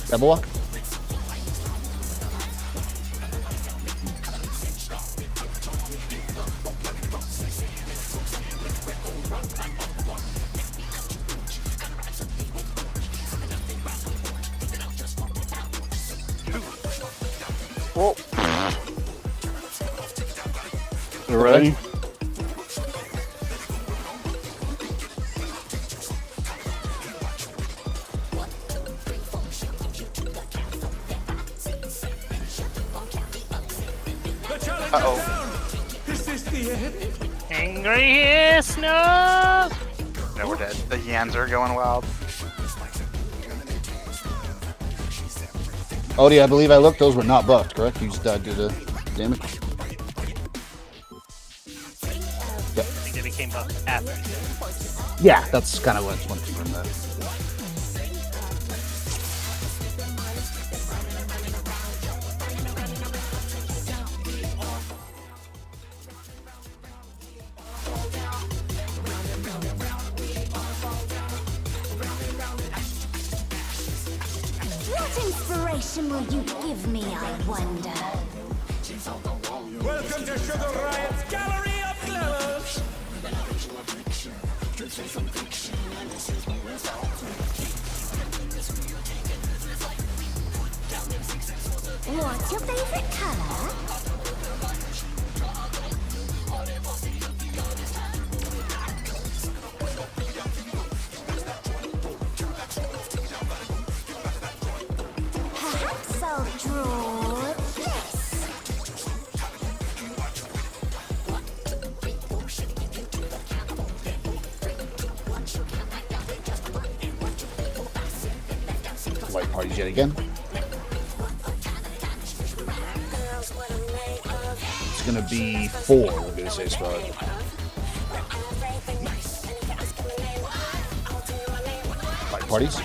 Double walk. Whoa. You ready? The challenger Uh-oh. down! This is the end. Angry Snow! No, we're dead. The Yans are going wild. Odie, I believe I looked. Those were not buffed, correct? You just died due to damage. I think they became buffed after. Yeah, that's kind of what I just wanted to confirm that. What inspiration will you give me, I wonder? Welcome to Sugar Riot's Gallery of Clothes. What's your favorite color? Perhaps I'll draw this. White parties yet again. It's gonna be 4. We're gonna say spot. White parties.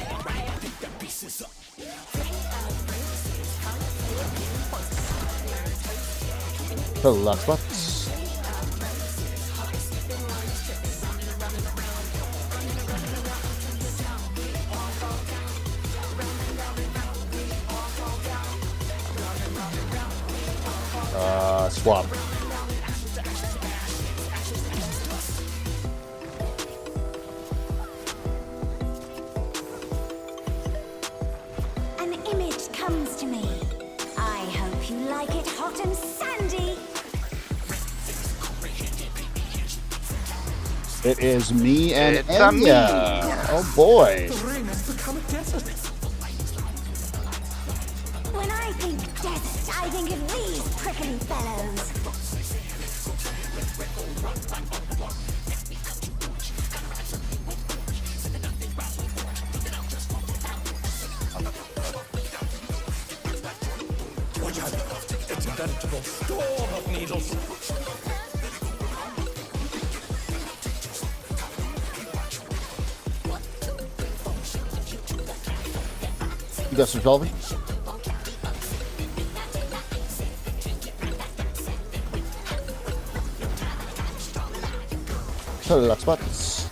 The luck spots. Swap. An image comes to me. I hope you like it hot and sandy. It is me and It's Enya. Oh boy. The rain has become a desert. When I think desert, I think of these prickly fellows. Watch out. It's a veritable storm of needles. You got some solving? So luck spots.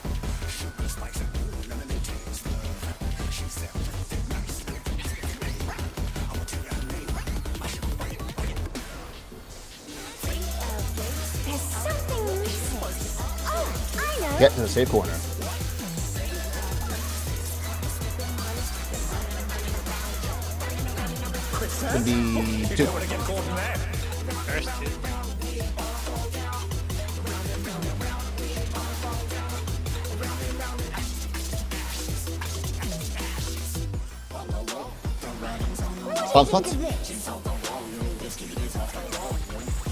There's something missing. Oh, I know. Get to the safe corner. Could be 2. Don't want to get caught in that. First two. Spot spots.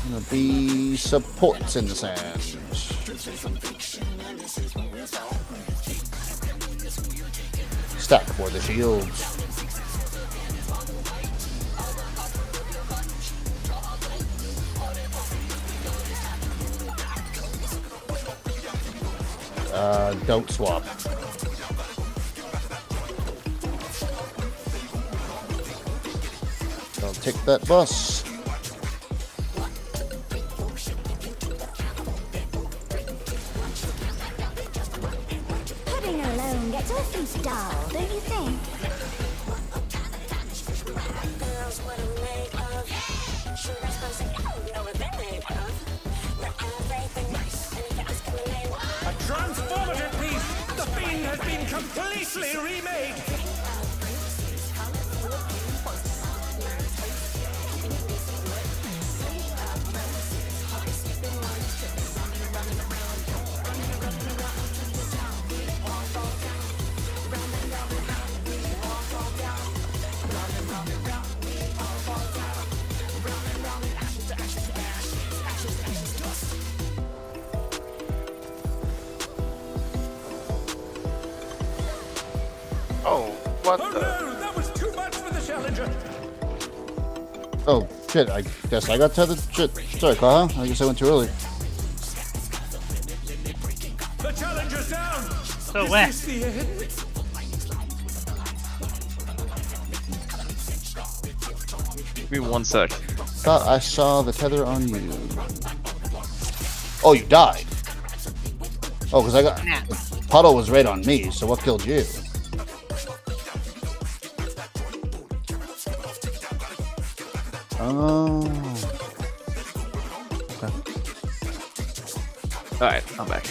Gonna be supports in the sand. Stack for the shields. Don't swap. I'll take that bus. Pudding alone gets awfully dull, don't you think? A transformative piece. The fiend has been completely remade. Oh, what Oh the? no, that was too much for the challenger. Oh, shit. I guess I got tethered. Shit. Sorry, Kaha. I guess I went too early. The challenger's down. So Is wet. this the end? Give me 1 sec. Thought I saw the tether on you. Oh, you died. Oh, because I got... Nah. Puddle was right on me, so what killed you? Oh. Okay. Alright, I'm back.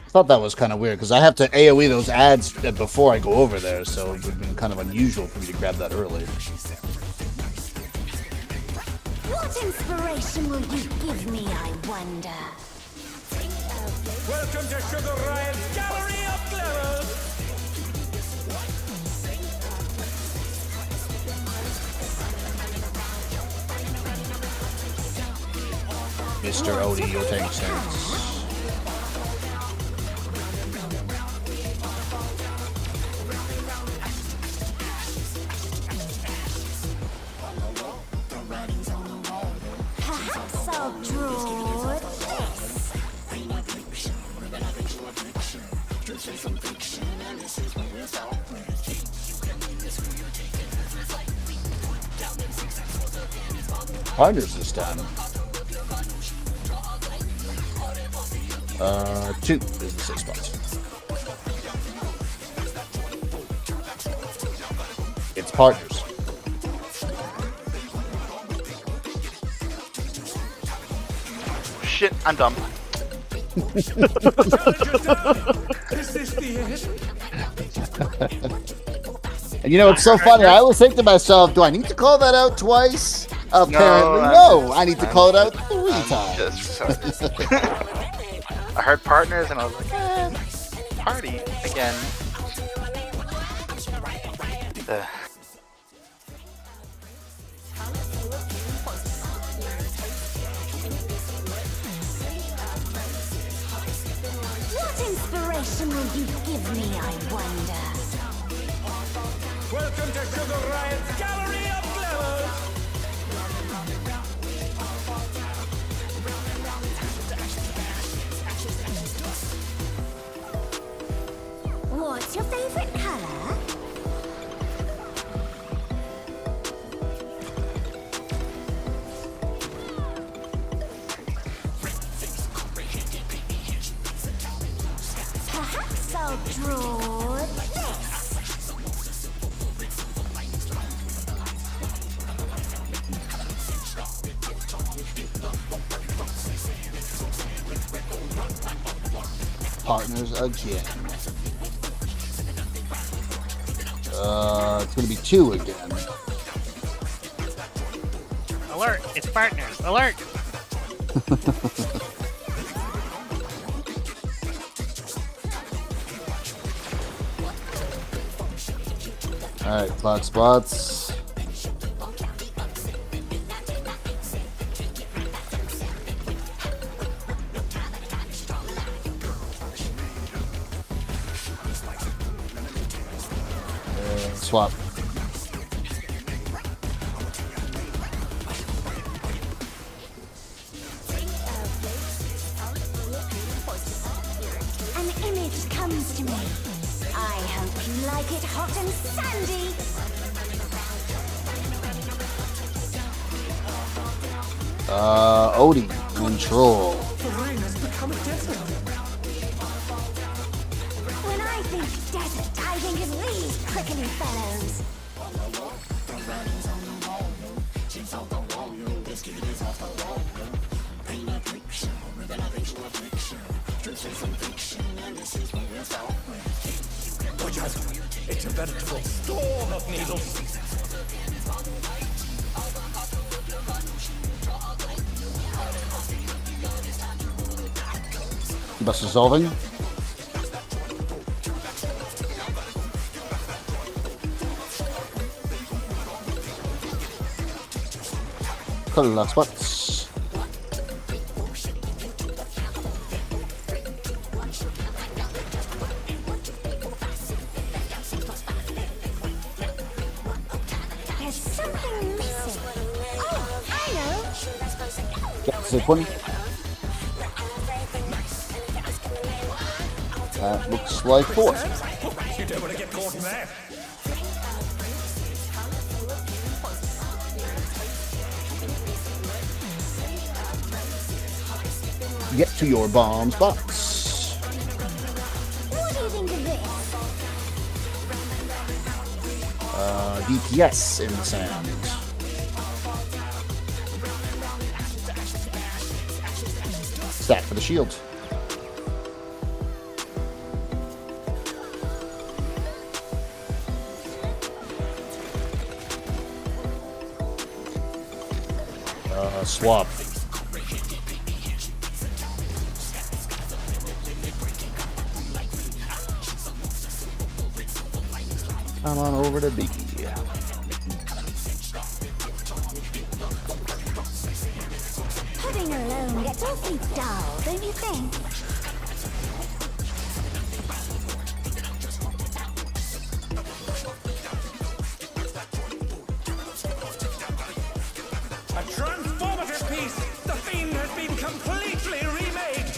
Thought that was kind of weird because I have to AoE those ads before I go over there, so it would have been kind of unusual for me to grab that early. What inspiration will you give me, I wonder? Welcome to Sugar Riot's Gallery of Clevers. Mr. Odie, your thanks. Perhaps I'll draw Partners this time. 2 is the 6 spots. It's partners. Shit, I'm dumb. Challenger's down. Is this the end? And you know, it's so funny. I always think to myself, do I need to call that out twice? Apparently, no. I need to call it out 3 times. Just I heard partners and I was like, party again. What inspiration will you give me, I wonder? Welcome to Sugar Riot's Gallery of Clevers. What's your favorite color? Perhaps I'll draw this. Partners again. It's gonna be 2 again. Alert! It's partners. Alert! Alright, clock spots. Swap. An image comes to me. I hope you like it hot and sandy. Odie, control. The rain has become a desert. When I think desert, I think of these prickly fellows. It's a veritable storm of needles. Bust dissolving. Color spots. There's something missing. Oh, I know. Get zip one. That looks like 4. You don't want to get caught in that. Get to your bomb spots. What do you think of this? DPS in the sand. Stat for the shield. Swap. Come on over to B. Pudding alone gets awfully dull, don't you think? A transformative piece! The fiend has been completely remade!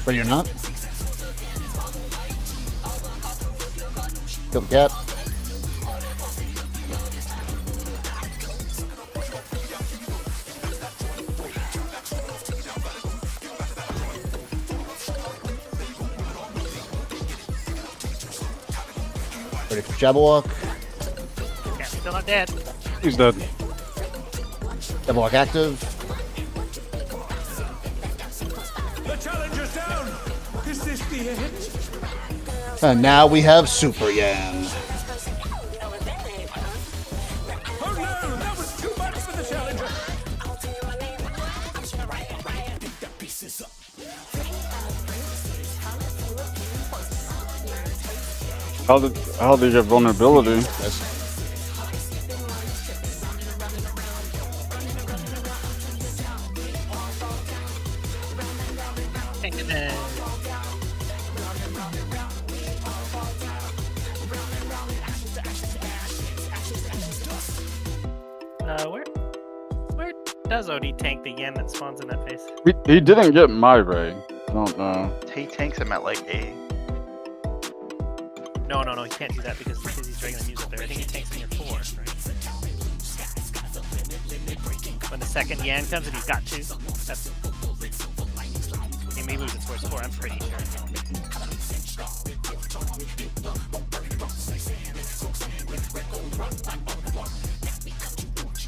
But you're not. Kill the cat. Ready for Jabberwock. Yeah, still not dead. He's dead. Jabberwock active. The challenger's down! Is this the end? And now we have Super Yan. Oh no! That was too much for the challenger! How did he get vulnerability? Yes. Where does OD tank the yen that spawns in that face? He didn't get my ray. I don't know. He tanks him at like A. No, he can't do that because he's dragging the news up there. I think he tanks in your 4, right? When the second yen comes and he's got 2, that's... He may lose it towards 4, I'm pretty sure.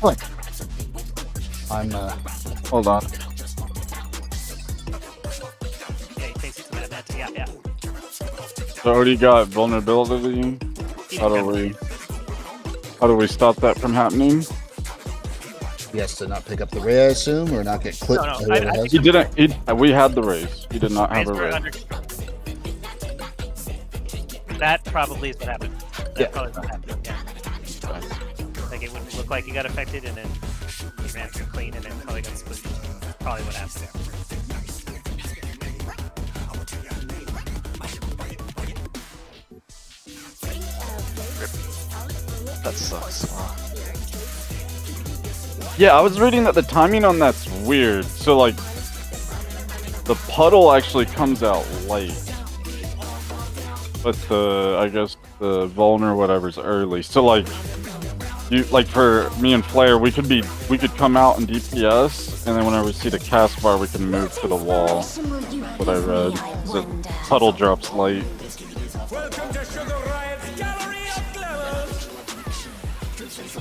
What? I'm Hold on. Yeah, he takes it to that net. Yeah. So already got vulnerability. How do we stop that from happening? he has to not pick up the ray, I assume, or not get clipped. No, by whoever I has He it. didn't. We had the raise. He did not have a Raise were raise. under control. That probably is what happened. That probably is what happened. Yeah. Like it wouldn't look like he got affected, and then he ran through clean, and then probably got split. Probably what happened. That sucks. Yeah, I was reading that the timing on that's weird. So like, the puddle actually comes out late, but I guess the vulner whatever's early. So like, like for me and Flare, we could come out in DPS, and then whenever we see the cast bar, we can move to the wall. What I read, so puddle drops late. Welcome to Sugar Riot's Gallery of Glowers.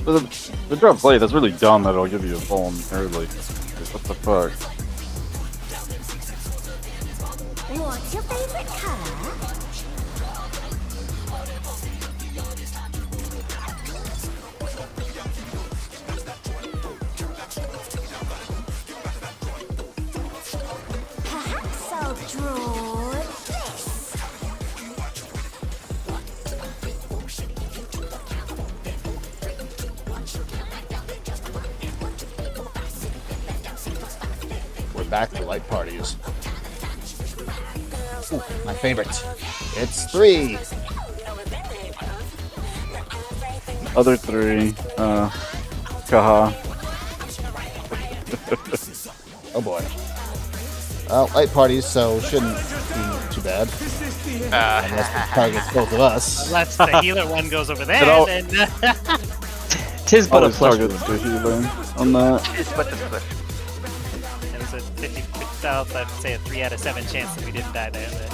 But if it drops late, that's really dumb that it'll give you a vuln early. What the fuck? What's your favorite color? Perhaps I'll draw this. We're back to light parties. Ooh, my favorite. It's 3. Other 3, Kaha. Oh boy. Well, light parties, so shouldn't be too bad. Unless it targets both of us. Unless the healer one goes over there, all- then Tis but a Always flush. targets the healer on that. It's but the split. and it's a 50, I'd say a 3 out of 7 chance that we didn't die there. But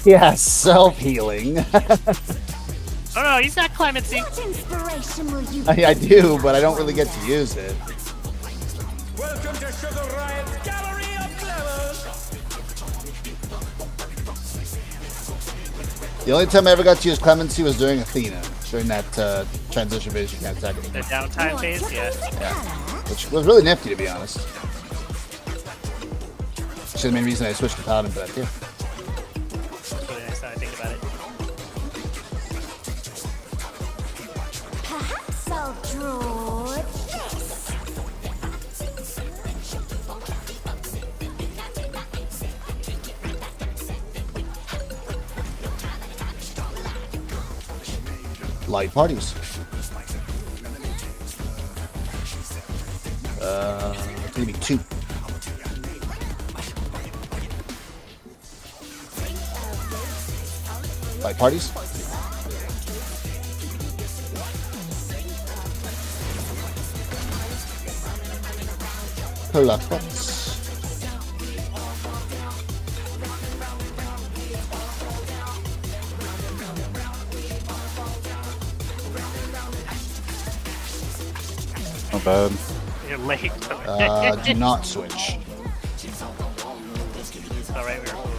Yeah, self-healing. oh no, he's not clemency. What inspiration will you I do, but I don't really get to use it. Welcome to Sugar Riot's Gallery of Glowers. The only time I ever got to use clemency was during Athena, during that transition phase you can't attack The anymore, downtime phase, yeah. which was really nifty to be honest. Actually, the main reason I switched to Paladin, but yeah. Really nice now I think about it. Perhaps I'll draw this. Light parties. It's gonna be 2. Light parties. Collections. Not bad. You're late. Do not switch. Alright, we were cool.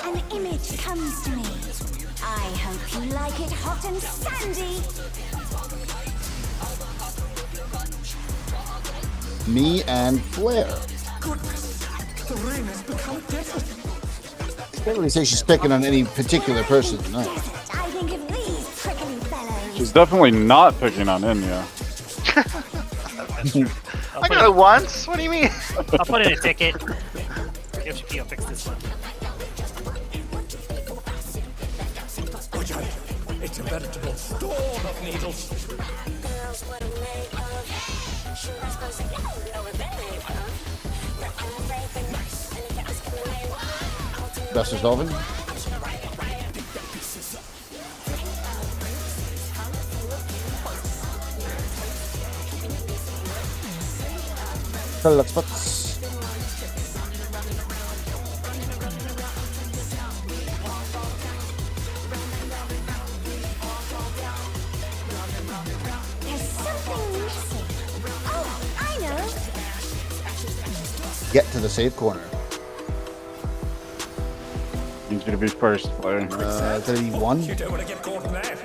An image comes to me. I hope you like it hot and sandy. Me and Flare. The rain has become desert. Can't really say she's picking on any particular person tonight. I think of these prickly fellows. She's definitely not picking on Inya. I got it once. What do you mean? I'll put in a ticket. Give Shakio fix this one. It's a veritable storm of needles. Buster's Dolphin. Collections. There's something missing. Oh, I know. Get to the safe corner. Needs you to be first, player. It's gonna be 1. You don't want to get caught in that.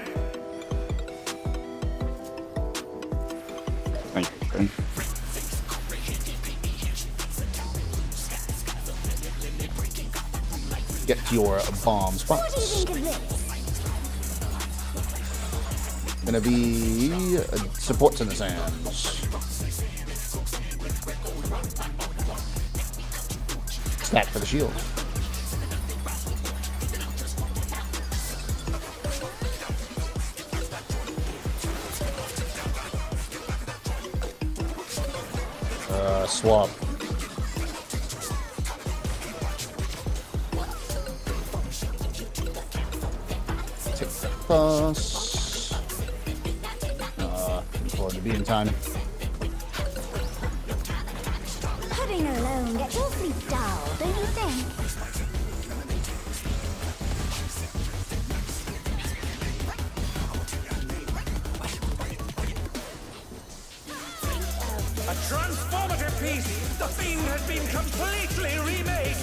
Thank you. Ben. get to your bomb spots. What do you think of this? Gonna be supports in the sands. Stack for the shield. Swap. Take the bus. Looking forward to being time. Pudding alone gets awfully dull, don't you think? A transformative piece! The Fiend has been completely remade!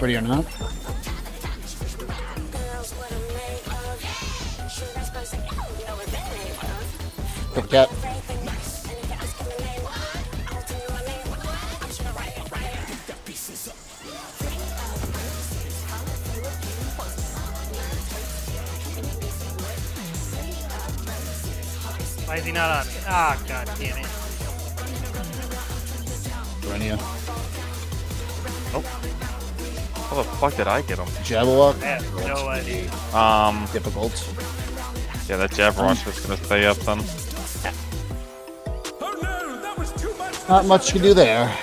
Ready or not? Quick cat. Why is he not on me? Ah, god damn it. Renia. How the fuck did I get him? Jabberwock. I have no idea. Difficult. Yeah, that Jabberwock's just gonna stay up then. Oh no, that was too much! Not much you can do there.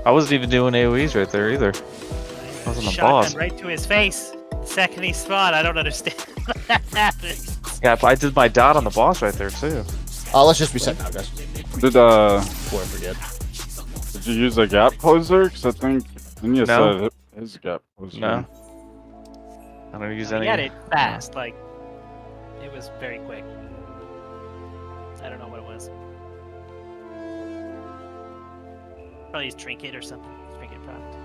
I wasn't even doing AoEs right there either. I wasn't a Shotgun boss. right to his face. The second he spawned, I don't understand what that happened. Yeah, but I did my dot on the boss right there too. Let's just reset now, guys. Did Before I forget. you use a gap poser? Because I think then you No. said his gap poser. No. I don't use any. He had it fast, like it was very quick. I don't know what it was. Probably his trinket or something. Trinket product.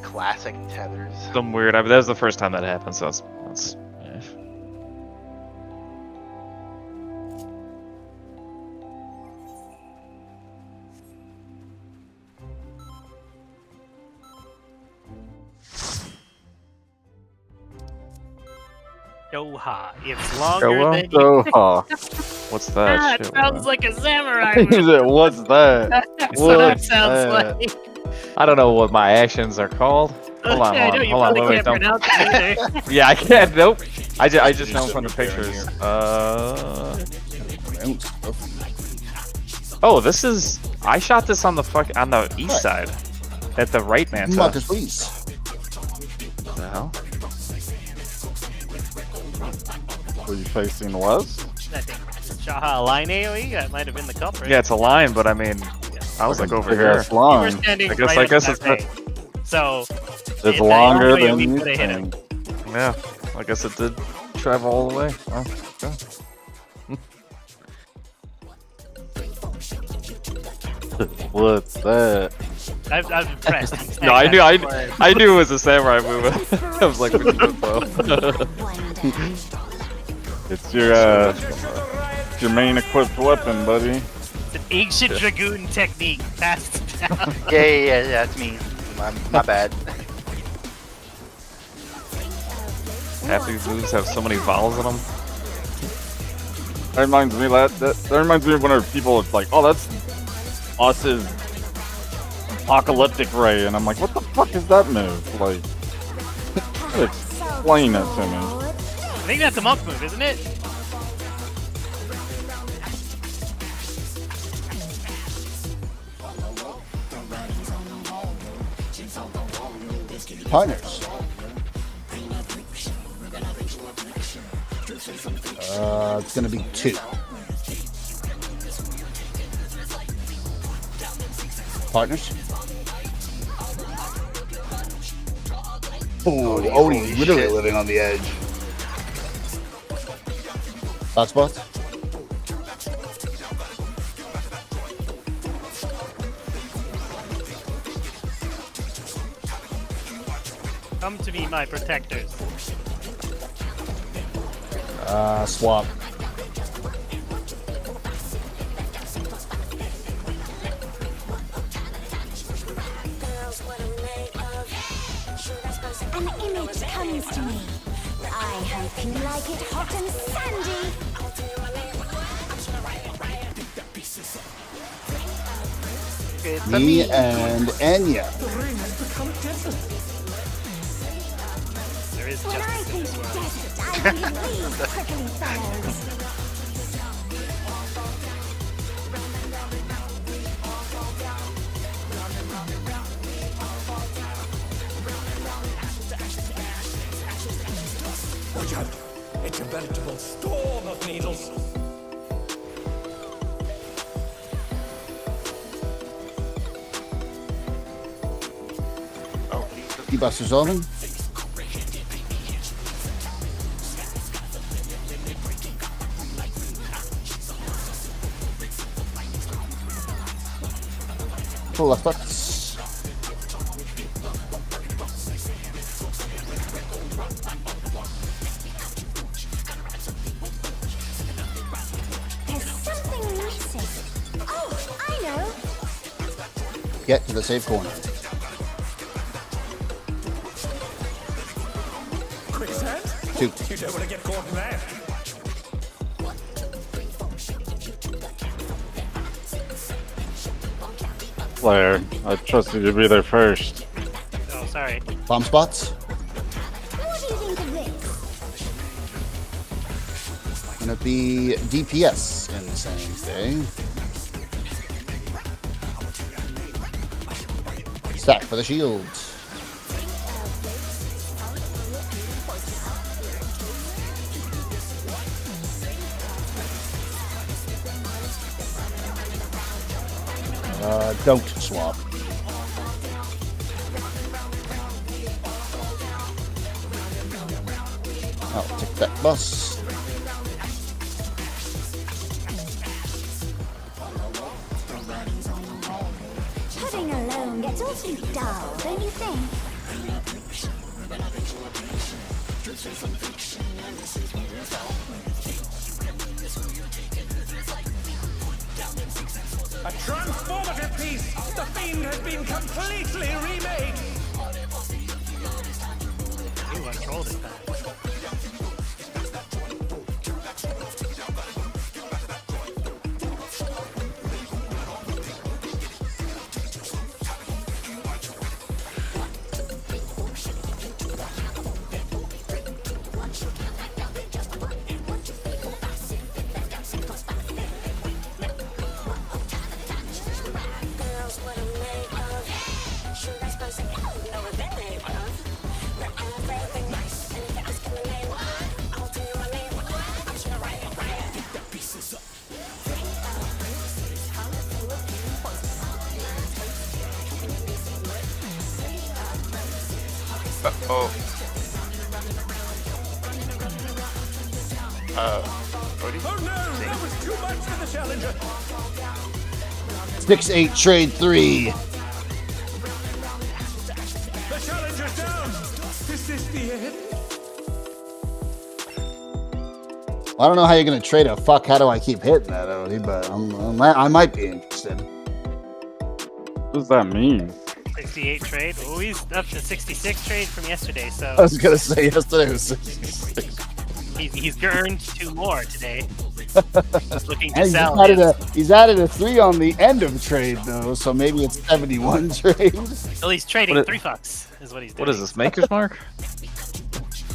Classic tethers. Some weird. That was the first time that happened, so that's yeah. Doha. It's longer Doha? than you. So, What's that? Ah, shit? it sounds like a samurai. move. is it? What's that? That's what that What's sounds that? like. I don't know what my actions are called. Hold on, I know you probably can't don't. pronounce it either. Yeah, I can't. Nope. I just know from the pictures. Oh, this is. I shot this on the east side, at the right manta. Marcus, please. What the hell? Were you facing west? I think Shaha line AoE, that might have been the culprit. Yeah, it's a line, but I mean, I was like over Big here. ass You were line. standing I guess- right I up guess that it's the- way. So It's that longer AoE than you would've hit him. think. Yeah, I guess it did travel all the way. Oh, okay. What's that? I'm impressed. No, I knew it was a samurai move. I was like, look at this though. It's your main equipped weapon, buddy. It's an ancient dragoon technique. Passed down. Yeah, that's me. My bad. Half these moves have so many vowels in them. That reminds me that reminds me of whenever people it's like, oh, that's Boss's apocalyptic ray, and I'm like, what the fuck is that move? Like, explain it to me. I think that's a monk move, isn't it? Partners. It's gonna be 2. Partners. Oh, Odie's literally living on the edge. Hot spots. Come to be my protectors. Swap. An image comes to me. I hope you like it hot and sandy. It's a Me me. and Enya. There is When I justice in think this world. desert, I think of these prickly fellows. Watch out. It's a veritable storm of needles. Oh, Debusters on. Full left butts. There's something missing. Oh, I know. Get to the safe corner. Quicksand? 2. You don't want to get caught in that. Claire, I trusted you to be there first. Oh, sorry. Bomb spots. What do you think of this? Gonna be DPS in the same thing. Stack for the shield. Don't swap. I'll take that bus. Pudding alone gets awfully dull, don't you think? A transformative piece! The Fiend has been completely remade! Ooh, I trolled it back. Girls, what I'm made of. Should I suppose I know what they're made of? But I'm afraid nice, and if it's coming in, I'll do you a name. I'm just gonna write it. Get the pieces up. oh. Odie? Oh no! That was too much for the challenger! 6-8 trade 3. The challenger's down! Is this the end? I don't know how you're gonna trade a fuck. How do I keep hitting that, Odie? But I might be interested. What does that mean? 68 trade. Oh, he's up to 66 trade from yesterday, I so was gonna say yesterday was 66. He's earned 2 more today. Looking to And sell. His. he's added a 3 on the end of trade though, so maybe it's 71 trade. Well, he's trading What 3 fucks. Is what he's doing. What is this, Maker's Mark?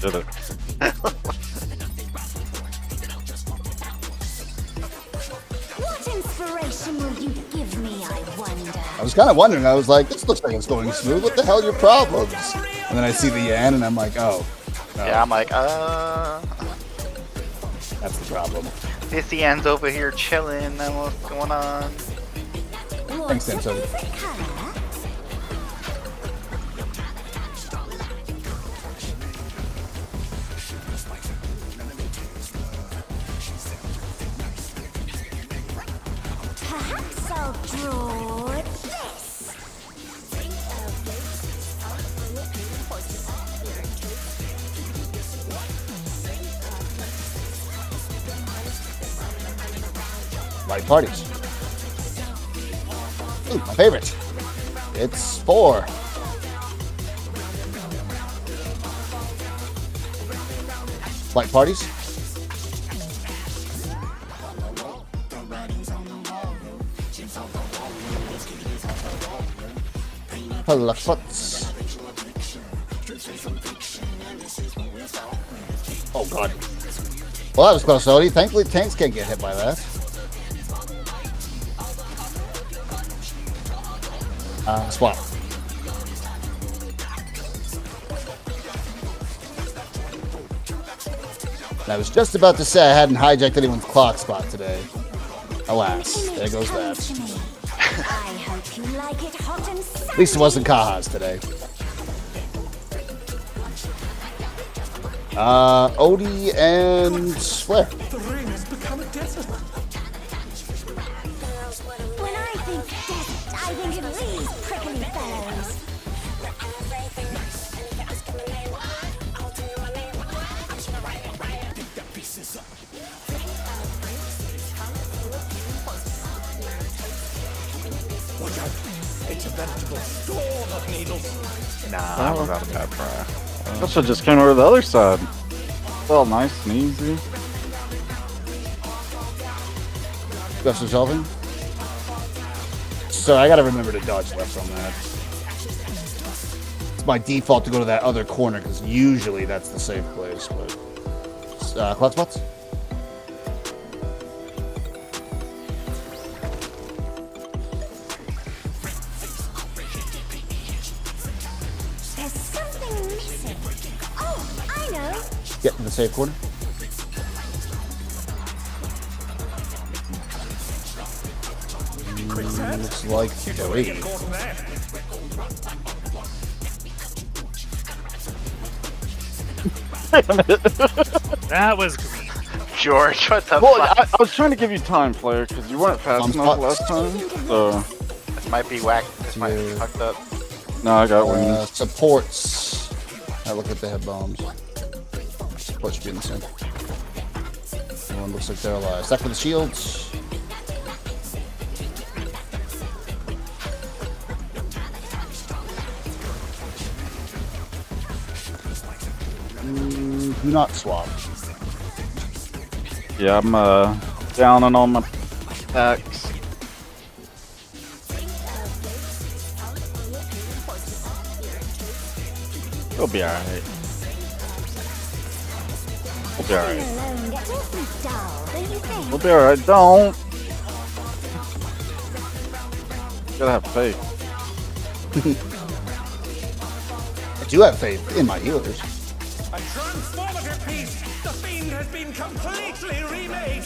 Did it. What inspiration will you give me, I wonder? I was kind of wondering. I was like, this looks like it's going smooth. What the hell are your problems? And then I see the yen, and I'm like, oh, no, Yeah, I'm like, that's the problem. this Ian's over here chilling. What's going on? Thanks, Dan. So Favorite color? Perhaps I'll draw this. light parties. Ooh, my favorite. It's 4. Light parties. Palafots. Oh god. Well, that was close, Odie. Thankfully, tanks can't get hit by that. Swap. I was just about to say I hadn't hijacked anyone's clock spot today. Alas, there goes that. I hope you like it hot and sunny. At least it wasn't Kaha's today. Odie and Flair. The ring has become a desert. When I think desert, I think of these prickly fellows. Watch out. It's a veritable storm of needles. Nah, I was out of bad try. That shit just came over the other side. Felt nice and easy. Special shelving. So I gotta remember to dodge left on that. It's my default to go to that other corner because usually that's the safe place. But clock spots. There's something missing. Oh, I know. Get to the safe corner. Looks like 3. That was green. George, what the Well, fuck? I was trying to give you time, Flair, because you weren't fast enough last time. So, This might be whack. This might be fucked up. no, I got wings. Supports. I look at the head bombs. Support should be in the center. One looks like they're alive. Stack for the shields. Do not swap. Yeah, I'm down on all my packs. It'll be alright. We'll be alright. Alone gets awfully dull, don't you think? We'll be alright. Don't. Gotta have faith. I do have faith in my healers. A transformative piece! The fiend has been completely remade!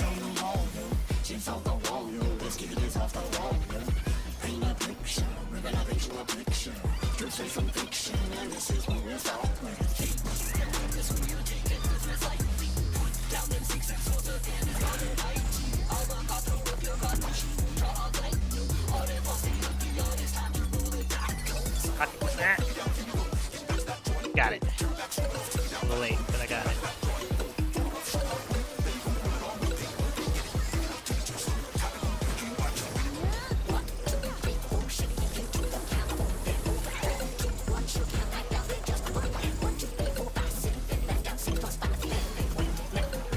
Got it. A little late, but I got it.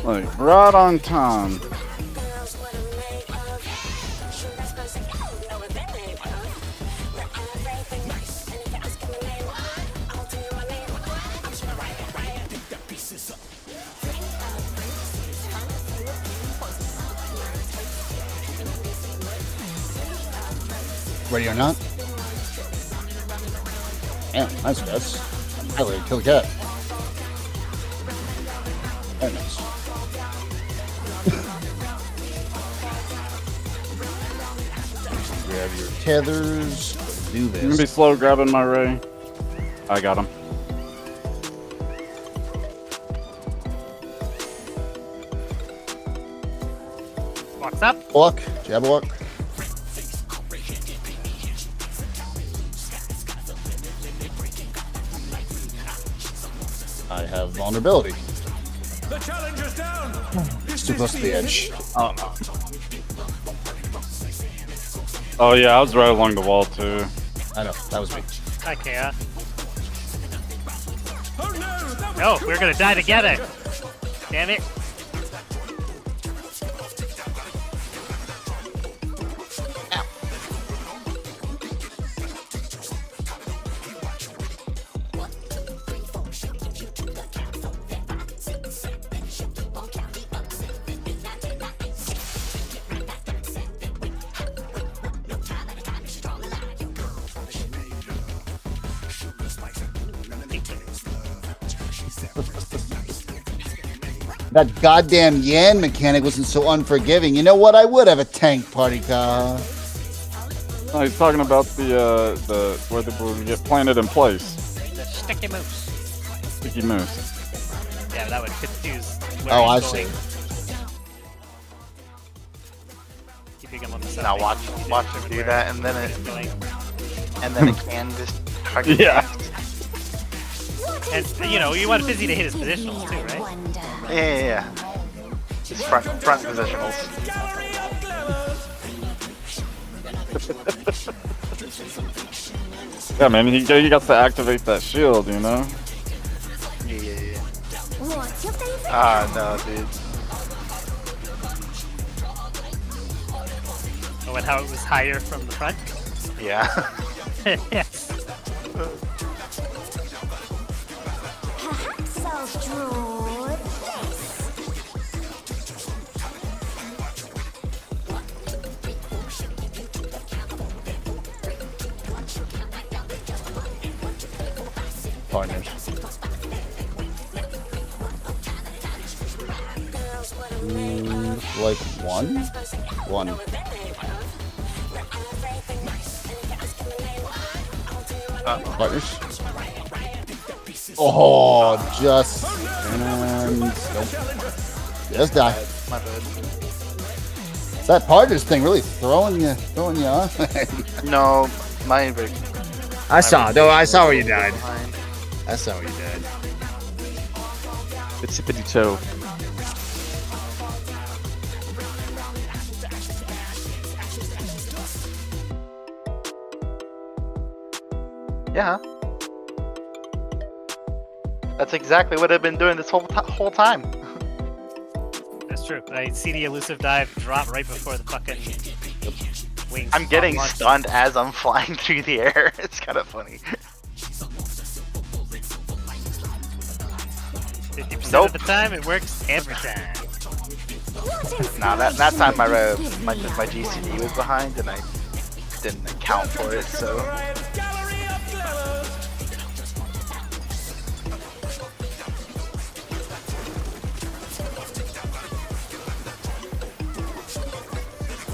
Like, right on time. Ready or not? Yeah, nice guess. I would kill the cat. Very nice. Grab your tethers. Do I'm gonna be this. slow grabbing my ray. I got him. Walks up. Block. Jab block. I have vulnerability. The challenger's down. It's too close to the edge. Oh no. Oh yeah, I was right along the wall too. I know. That was me. Hi, Kea. Oh no! That was No, we're gonna die together. Damn it. That goddamn Yan mechanic wasn't so unforgiving. You know what? I would have a tank party car. No, he's talking about the where the will get planted in place. The sticky moose. Sticky moose. Yeah, that would confuse. Where Oh, I he's see. going. Keeping him on the side. Now watch him do that, and then it can just target. Yeah. And you know, you want Fizzy to hit his positionals too, right? Yeah. Just front positionals. gallery of glimmers. Yeah, man, he got to activate that shield, you know. Yeah. What's your favorite? Ah, no, dude. Oh, and how it was higher from the front? Yeah. Yes. Perhaps I'll draw this. Partners. Like one? One. Partners. Oh, just and nope. Just die. My bad. Is that partners thing really throwing you on? No, my I saw. No, I saw where you died. behind. I saw where you died. It's hippity toe. Yeah. That's exactly what I've been doing this whole time. That's true. I see the elusive dive drop right before the fucking wings. I'm getting launch. stunned as I'm flying through the air. It's kind of funny. 50% Nope. of the time, it works every time. Nah, that time my GCD was behind and I didn't account for it, so Gallery of glimmers.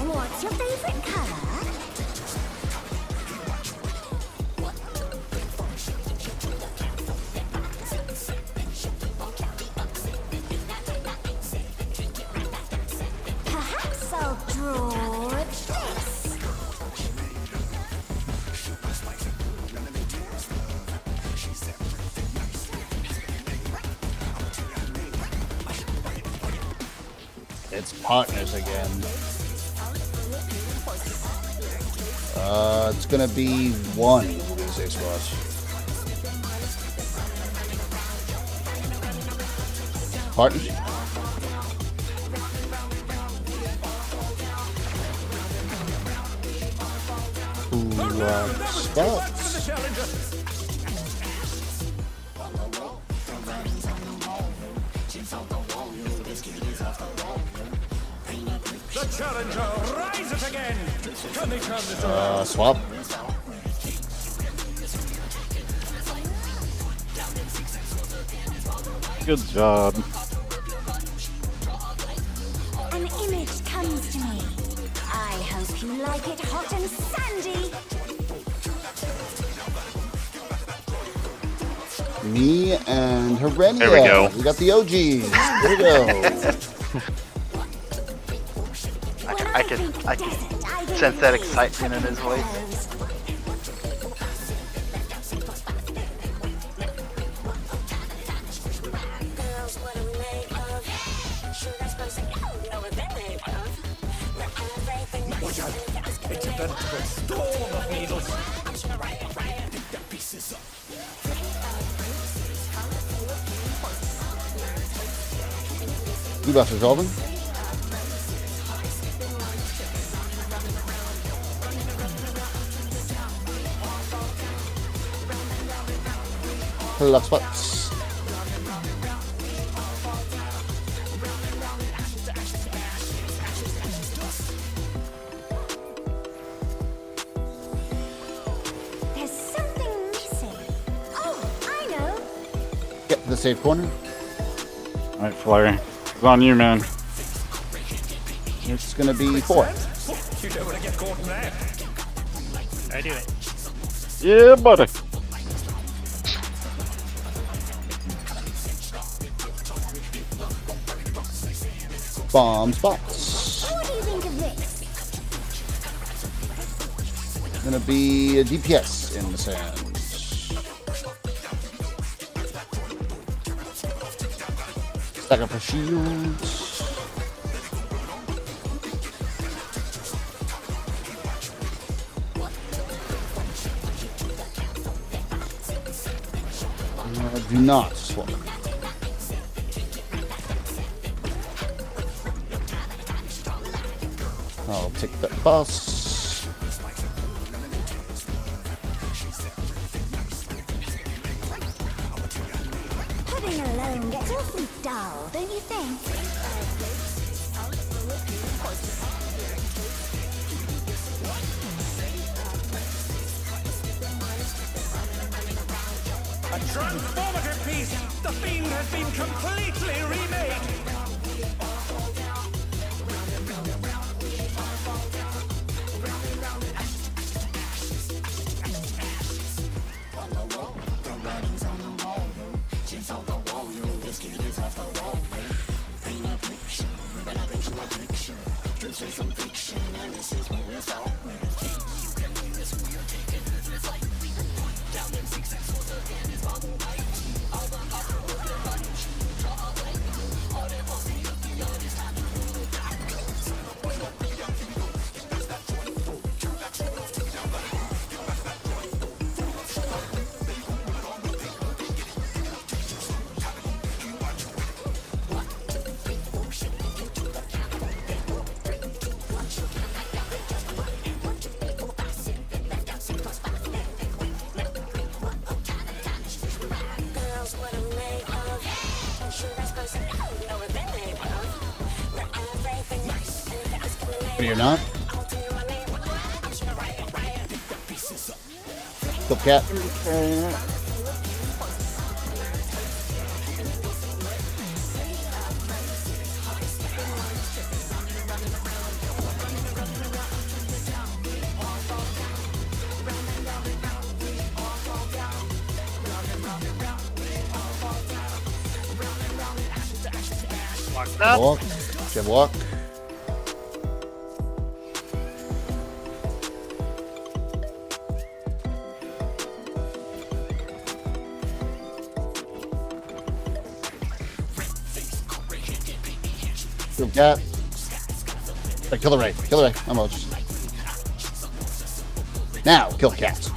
What's your favorite color? Perhaps I'll draw this. It's partners again. It's gonna be one. Lose X watch. Partners. Spots. The challenger rises again. Can they turn this around? Swap. Good job. An image comes to me. I hope you like it hot and sandy. Me and Herenia. There we go. We got the OGs. There we go. I can sense that excitement in his voice. Girls, what are we made of? Sure, that's supposed to know what they're made of. Not everything Watch out. It's a veritable storm of needles. Debuff is open. Love spots. There's something missing. Oh, I know. Get to the safe corner. Alright, Flurry. It's on you, man. It's gonna be 4. You don't want to get caught in that. I do it. Yeah, buddy. Bomb spots. What do you think of this? Gonna be a DPS in the sand. Stack up for shields. Do not swap. I'll take that bus. Pudding alone gets awfully dull, don't you think? A transformative piece. The fiend has been completely remade. Girls, what are we made of? Sure, that's supposed to know what they're made of. Not everything. And if you're asking me But you're not. I'll tell you my name. I'm sure right. Go cat. Walked up. Walk. Jab walk. Go cat. Hey, kill the ray. Kill the ray. I'm out. Now, kill the cat.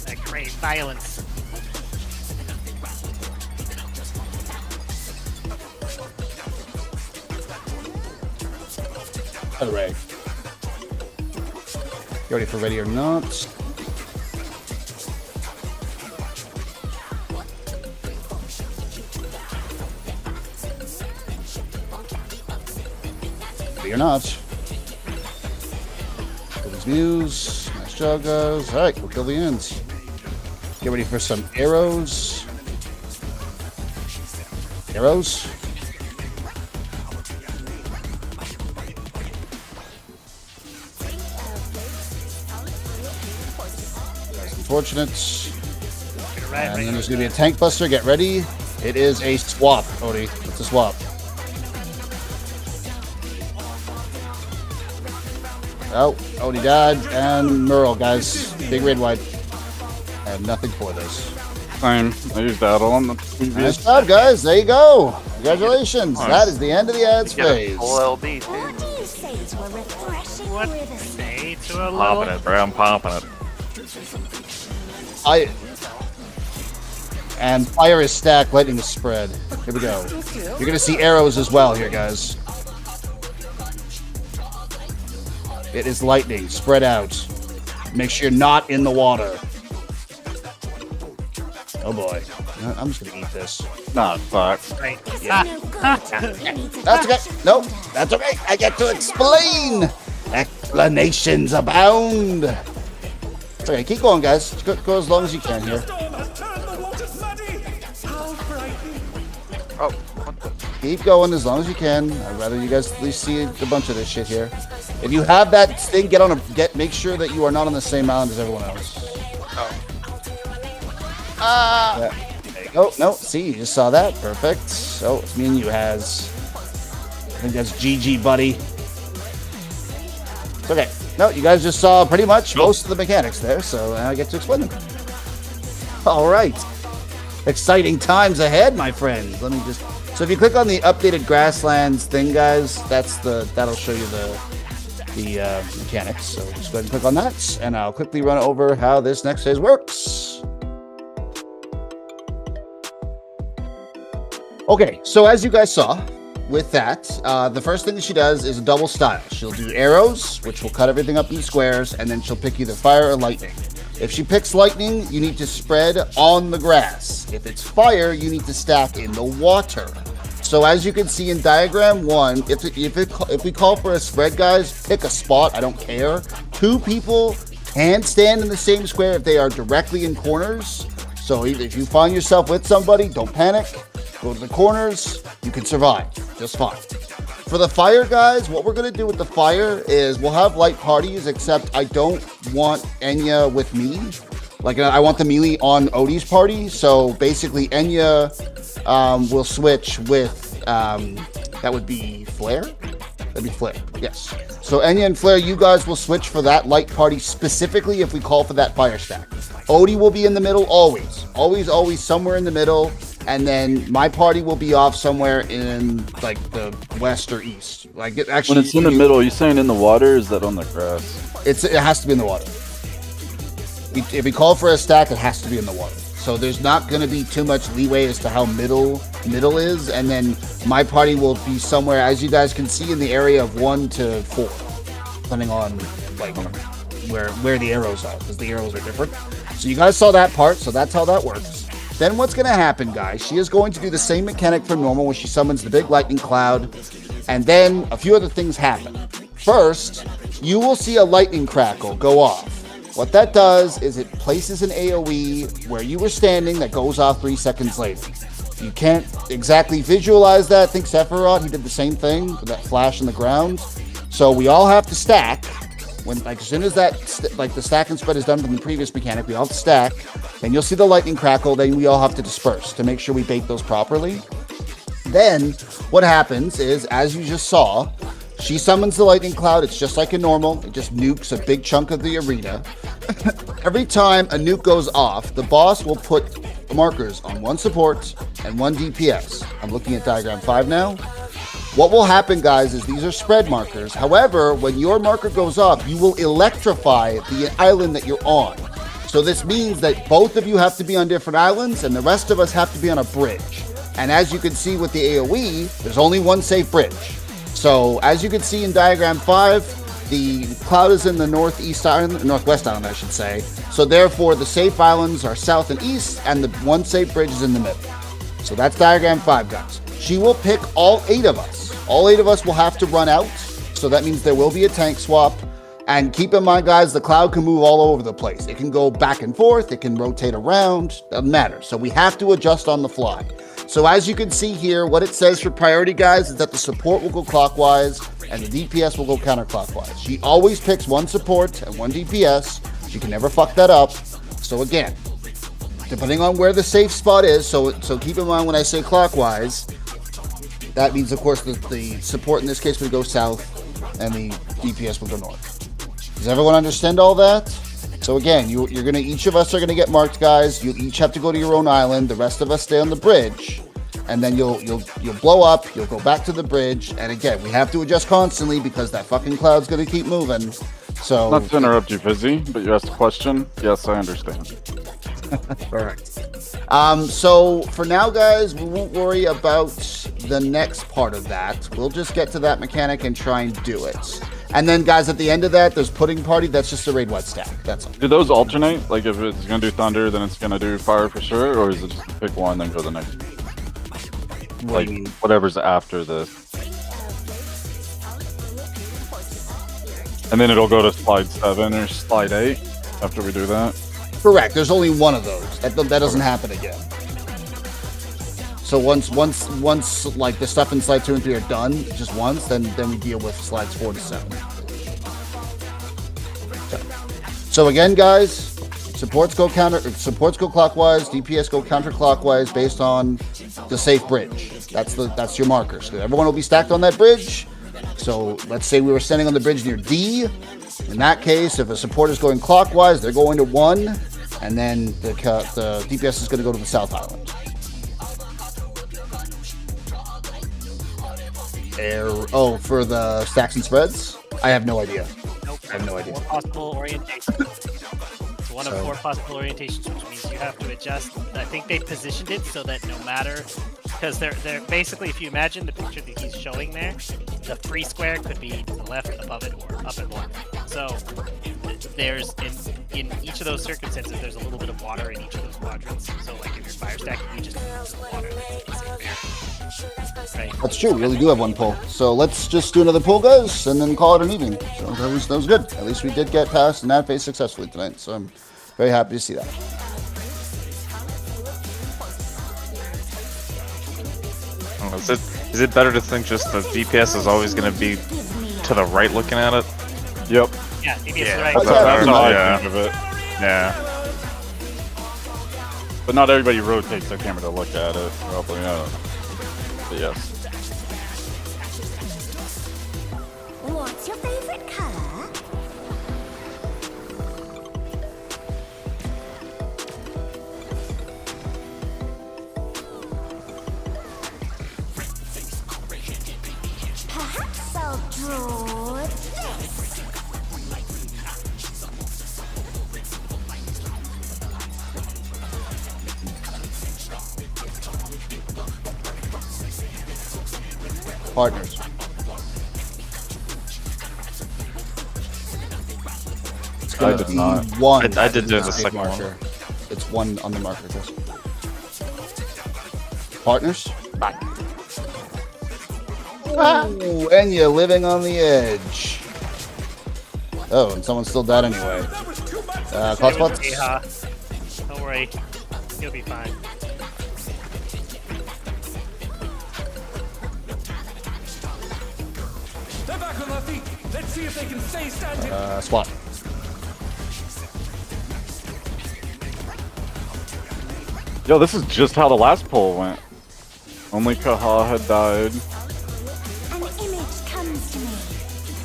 That great violence. By the way. You ready for ready or not? Ready or not? Kill these views. Nice job, guys. Alright, we'll kill the ends. Get ready for some arrows. Arrows. Unfortunate. And then there's going to be a tank buster. Get ready. It is a swap, Odie. It's a swap. Oh, Odie died. And Merle, guys. Big red white. I have nothing for this. Same. I used that on the previous. Nice job, guys. There you go. Congratulations. That is the end of the ads Get a phase. full LB, too. What do you say to a refreshing What rhythm? say to a Popping little? it, bro. I'm popping it. And fire is stacked, lightning is spread. Here we go. You're gonna see arrows as well here, guys. It is lightning, spread out. Make sure you're not in the water. Oh boy. I'm just gonna eat this. Nah, fuck. Right. Yeah. No good. You need to That's okay. Nope, that's okay. I get to explain. Explanations abound. It's okay, keep going, guys. Go as long as you can here. Storm has turned the waters muddy. How frightening. Oh, what the? Keep going as long as you can. I'd rather you guys at least see a bunch of this shit here. If you have that thing, make sure that you are not on the same island as everyone else. Oh. Yeah. There you go. No, see, you just saw that. Perfect. So it's me and you has. I think that's GG, buddy. It's okay. No, you guys just saw pretty much most of the mechanics there, so I get to explain them. All right. Exciting times ahead, my friends. Let me just. So if you click on the updated grasslands thing, guys, that'll show you the mechanics. So just go ahead and click on that, and I'll quickly run over how this next phase works. Okay, so as you guys saw, with that, the first thing that she does is a double style. She'll do arrows, which will cut everything up into squares, and then she'll pick either fire or lightning. If she picks lightning, you need to spread on the grass. If it's fire, you need to stack in the water. So as you can see in diagram 1, if we call for a spread, guys, pick a spot. I don't care. 2 people can stand in the same square if they are directly in corners. So if you find yourself with somebody, don't panic. Go to the corners. You can survive just fine. For the fire, guys, what we're going to do with the fire is we'll have light parties, except I don't want Enya with me. Like, I want the melee on Odie's party. So basically, Enya will switch with, that would be Flare? That'd be Flare, yes. So Enya and Flare, you guys will switch for that light party specifically if we call for that fire stack. Odie will be in the middle always. Always somewhere in the middle. And then my party will be off somewhere in like the west or east. Like it actually. When it's in the middle, you saying in the water? Or is that on the grass? It has to be in the water. If we call for a stack, it has to be in the water. So there's not going to be too much leeway as to how middle is. And then my party will be somewhere, as you guys can see, in the area of 1 to 4, depending on like where the arrows are, because the arrows are different. So you guys saw that part. So that's how that works. Then what's going to happen, guys, she is going to do the same mechanic from normal when she summons the big lightning cloud, and then a few other things happen. First, you will see a lightning crackle go off. What that does is it places an AoE where you were standing that goes off 3 seconds later. You can't exactly visualize that. I think Sephiroth, he did the same thing with that flash in the ground. So we all have to stack. When, like, as soon as that, the stack and spread is done from the previous mechanic, we all have to stack. Then you'll see the lightning crackle. Then we all have to disperse to make sure we bait those properly. Then what happens is, as you just saw, she summons the lightning cloud. It's just like a normal. It just nukes a big chunk of the arena. Every time a nuke goes off, the boss will put markers on 1 support and 1 DPS. I'm looking at diagram 5 now. What will happen, guys, is these are spread markers. However, when your marker goes off, you will electrify the island that you're on. So this means that both of you have to be on different islands, and the rest of us have to be on a bridge. And as you can see with the AoE, there's only 1 safe bridge. So as you can see in diagram 5, the cloud is in the northwest island, I should say. So therefore, the safe islands are south and east, and the one safe bridge is in the middle. So that's diagram 5, guys. She will pick all 8 of us. All 8 of us will have to run out. So that means there will be a tank swap. And keep in mind, guys, the cloud can move all over the place. It can go back and forth. It can rotate around. Doesn't matter. So we have to adjust on the fly. So as you can see here, what it says for priority, guys, is that the support will go clockwise and the DPS will go counterclockwise. She always picks one support and one DPS. She can never fuck that up. So again, depending on where the safe spot is, so keep in mind when I say clockwise, that means, of course, the support in this case would go south and the DPS would go north. Does everyone understand all that? So again, each of us are gonna get marked, guys. You each have to go to your own island. The rest of us stay on the bridge, and then you'll blow up. You'll go back to the bridge, and again, we have to adjust constantly because that fucking cloud's gonna keep moving. So Not to interrupt you, Fizzy, but you asked a question. Yes, I understand. correct. So for now, guys, we won't worry about the next part of that. We'll just get to that mechanic and try and do it. And then, guys, at the end of that, there's Pudding Party. That's just a raid wide stack. That's all. Do those alternate? Like, if it's gonna do thunder, then it's gonna do fire for sure, or is it just pick one then go the next? Like, whatever's after this. And then it'll go to slide 7 or slide 8 after we do that. Correct. There's only one of those. That doesn't happen again. So once like the stuff in slide 2 and 3 are done, just once, then we deal with slides 4 to 7. So again, guys, supports go clockwise, DPS go counterclockwise based on the safe bridge. That's your marker. So everyone will be stacked on that bridge. So let's say we were standing on the bridge near D. In that case, if a support is going clockwise, they're going to 1, and then the DPS is going to go to the South Island. For the stacks and spreads? I have no idea. Nope. I have no idea. 4 possible orientations. It's one of 4 possible orientations, which means you have to adjust. I think they positioned it so that no matter, because they're basically, if you imagine the picture that he's showing there, the free square could be to the left, above it, or up and one. So there's in each of those circumstances, there's a little bit of water in each of those quadrants. So like if you're fire stacking, you just use the water that's in there. Right. That's true. We really do have one pull. So let's just do another pull, guys, and then call it an evening. So that was good. At least we did get past an ad phase successfully tonight. So I'm very happy to see that. Is it better to think just the DPS is always going to be to the right looking at it? Yep. Yeah, DPS is right. That's how I Yeah. think of it. Yeah. But not everybody rotates their camera to look at it. Probably, I don't know. But yes. What's your favorite color? Perhaps I'll draw this. Partners. It's I gonna did be not. 1. I did do on the second one. marker. It's 1 on the marker, Chris. Partners. Ooh, and you're living on the edge. Oh, and someone still died anyway. Cost It was spots? Yeehaw. Don't worry, you'll be fine. They're back on their feet. Let's see if they can stay standing. Swap. Yo, this is just how the last poll went. Only Kaha had died. An image comes to me.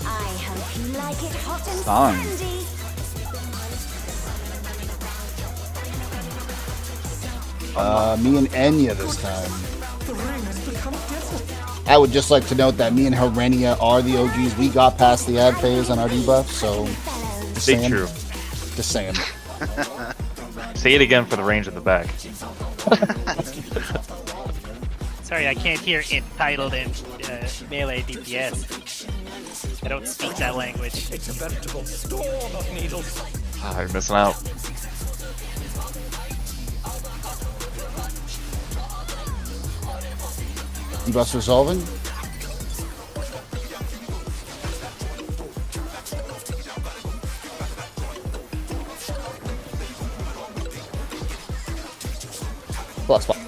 I hope you like it hot and Fine. sandy. Me and Enya this time. The ring has become desert. I would just like to note that me and Herenia are the OGs. We got past the ad phase on our debuff, so just Big saying. true. Just saying. Say it again for the range at the back. So Sorry, I can't hear entitled and melee DPS. I don't speak that language. It's a veritable storm of needles. Ah, you're missing out. Debuffs resolving. Plus spots.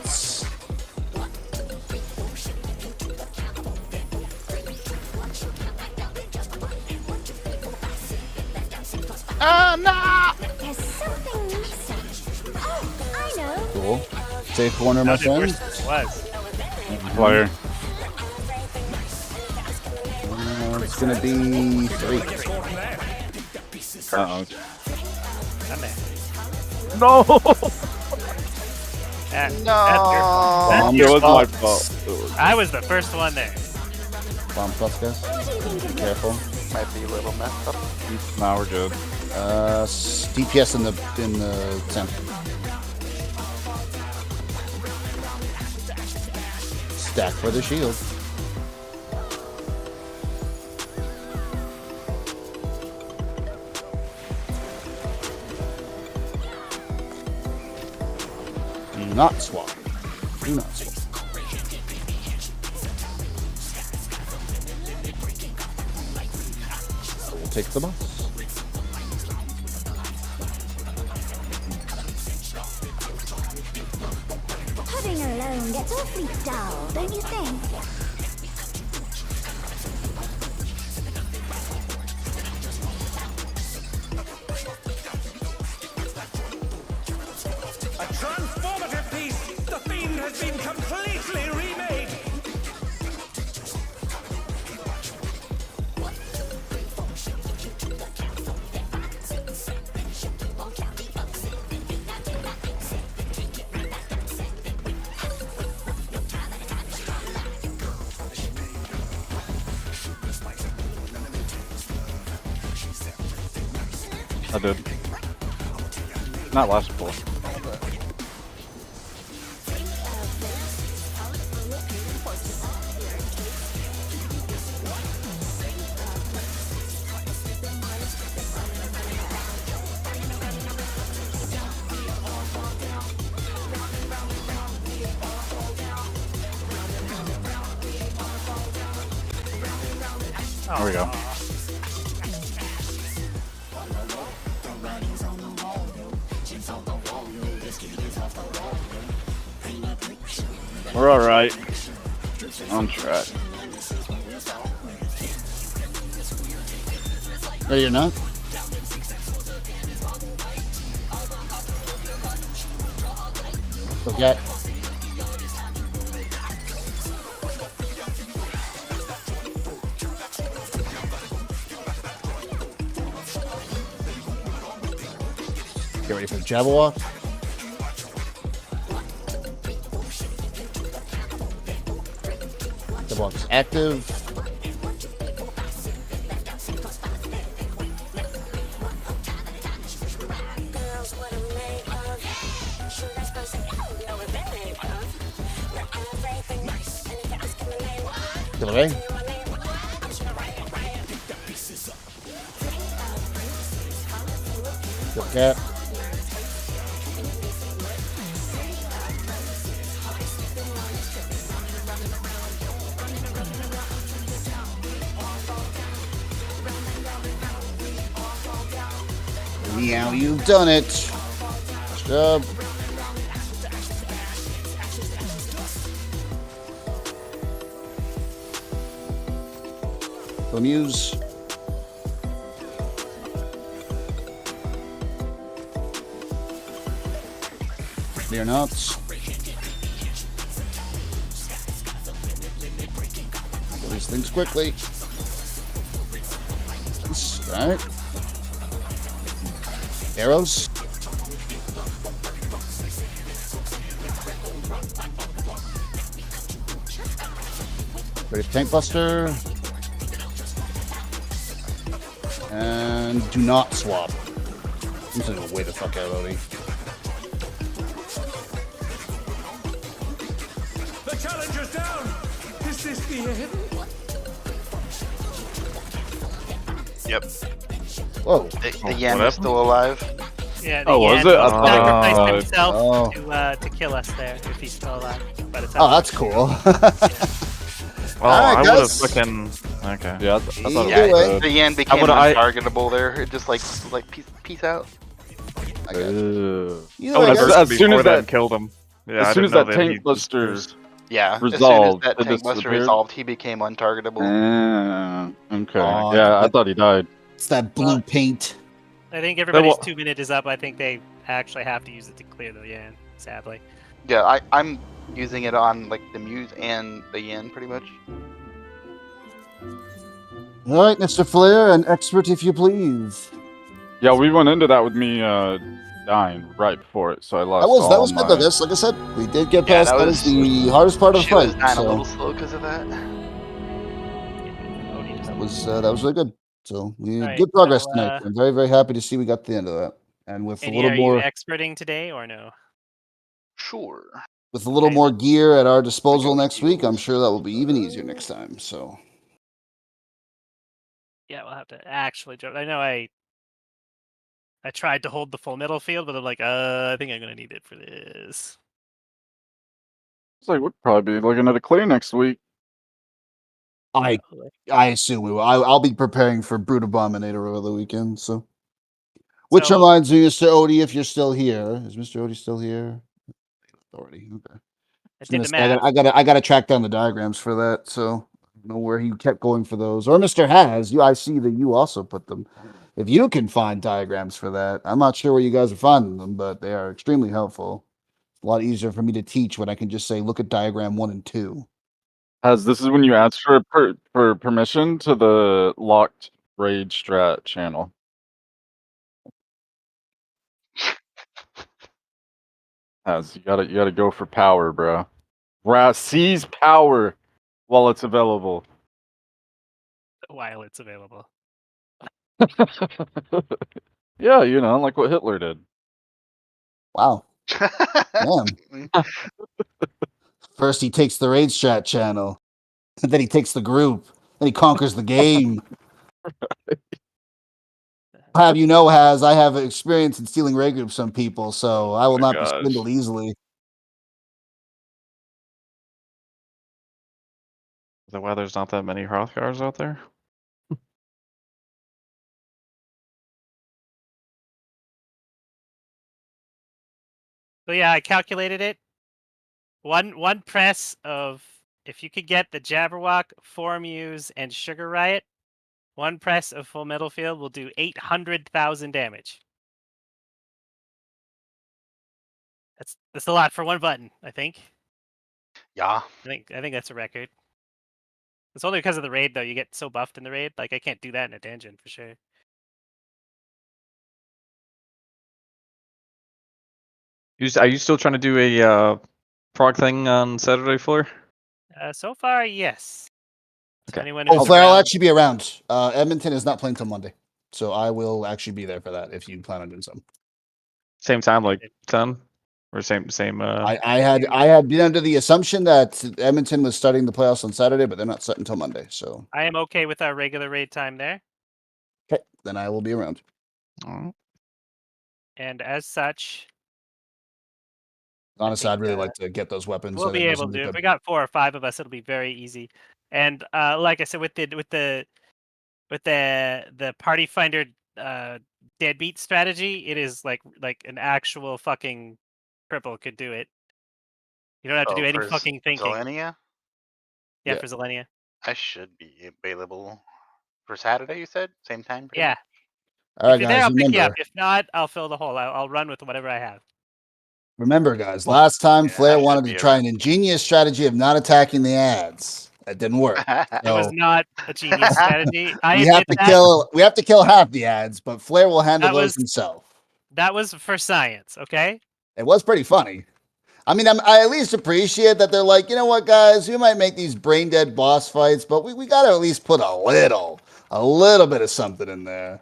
There's something missing. Oh, I know. Cool. Safe corner, my Sounded friend. worse than it was. Player. It's gonna be 3. Uh-oh. I'm there. No! That's your No. fault. That's Bomb It your was fault. my fault. It was- I was the first one there. Bomb plus, guys. Careful. Might be a little messed up. Now we're good. DPS in the temp. Stack for the shield. Do not swap. Do not swap. We'll take the boss. Pudding alone gets awfully dull, don't you think? A transformative piece! The fiend has been completely remade! I did. Not last pull. There we go. We're alright. On track. No, you're not. Okay. Get ready for the Jabberwock. Jabberwock's active. Girls, what I'm made of. Sure, that's person you know what they're made of. We're everything nice, and if you're asking the name, Kill away. your name, I'm sure right. Kill cat. Meow, you've done it. Good job. The muse. They're not. Kill these things quickly. Alright. Arrows. Ready for Tank Buster. And do not swap. I'm just gonna go way the fuck out, Odie. The challenger's down. Is this the end? Yep. Whoa. The Yen what is still alive. Yeah, the Oh, was Yan it? I thought sacrificed it himself Oh. to kill us there if he's still alive. But it's Oh, that's cool. Oh, Alright, I would have guys. fucking. Okay. Yeah, I thought it Either was way. dead. The Yen became would've- I- untargetable there. It just like peace out. I got you. Ugh. Either I way, would have As- guys. as soon as that- killed him. Yeah, as I soon didn't as know that that he tank buster was- Yeah. resolved, as soon as that it tank buster disappeared. resolved, he became untargetable. Okay. Oh, Yeah, I that- thought he died. It's that blue paint. I think everybody's wa- 2 minutes is up. I think they actually have to use it to clear the Yan, sadly. Yeah, I'm using it on like the Muse and the Yen pretty much. All right, Mr. Flair, an expert if you please. Yeah, we went into that with me dying right before it, so I lost That was all good though, my... guys. Like I said, we did get Yeah, past. that That was- is the hardest part of the She was fight. dying a So little slow because of that. that was really good. So we Alright, good progress so, tonight. I'm very very happy to see we got to the end of that, and with a Eddie, little are more you experting today or no? Sure. with a little Okay. more gear at our disposal Like next week, I'm heals. sure that will be even easier next time. So Yeah, we'll have to actually jump. I know I tried to hold the full middle field, but I'm like, I think I'm gonna need it for this. It's like, we'll probably be looking at a clear next week. I assume we will. I'll be preparing for Brute Abominator over the weekend. So, which So- reminds me, Mr. Odie, if you're still here, is Mr. Odie still here? Already, okay. I did the Say, I math. gotta track down the diagrams for that. So I don't know where he kept going for those. Or Mr. Has, I see that you also put them. If you can find diagrams for that, I'm not sure where you guys are finding them, but they are extremely helpful. It's a lot easier for me to teach when I can just say, look at diagram 1 and 2. As this is when you ask for permission to the locked raid strat channel. As you gotta go for power, bro. Seize power while it's available. While it's available. Yeah, like what Hitler did. Wow. Damn. First he takes the raid strat channel, then he takes the group, then he conquers the game. I'll have you know, Has, I have experience in stealing raid groups from people, so I will my not be gosh. swindled easily. Is that why there's not that many Hrothgars out there? So yeah, I calculated it. One press of, if you could get the Jabberwock, Formuse, and Sugar Riot, one press of Full Metal Field will do 800,000 damage. That's a lot for one button, I think. Yeah. I think that's a record. It's only because of the raid though. You get so buffed in the raid. Like I can't do that in a dungeon for sure. Are you still trying to do a prog thing on Saturday, Fleur? So far, yes. So Okay. anyone Oh, who's Flair, I'll around- actually be around. Edmonton is not playing till Monday, so I will actually be there for that if you plan on doing something. Same time, like 10? Or same. I had been under the assumption that Edmonton was starting the playoffs on Saturday, but they're not starting until Monday. So I am okay with our regular raid time there. okay, then I will be around. Alright. And as such, Honestly, think, I'd really like to get those weapons. we'll I think be those able would to. If good. we got 4 or 5 of us, it'll be very easy. And like I said, with the party finder deadbeat strategy, it is like an actual fucking cripple could do it. You don't have to do any for fucking thinking. Zelenia? Yeah, Yeah. for Zelenia. I should be available for Saturday. You said same time. pretty Yeah. much? All right, If you're there, guys. I'll pick you up. Remember, If not, I'll fill the hole. I'll run with whatever I have. guys. Last time Yeah, Flair I should wanted be to try around. an ingenious strategy of not attacking the ads. That didn't work. It was So not a genius strategy. I we have admit to that. we have to kill half the ads, but Flair will handle That those was- himself. That was for science, okay? It was pretty funny. I mean, I at least appreciate that they're like, you know what, guys, we might make these brain dead boss fights, but we got to at least put a little bit of something in there.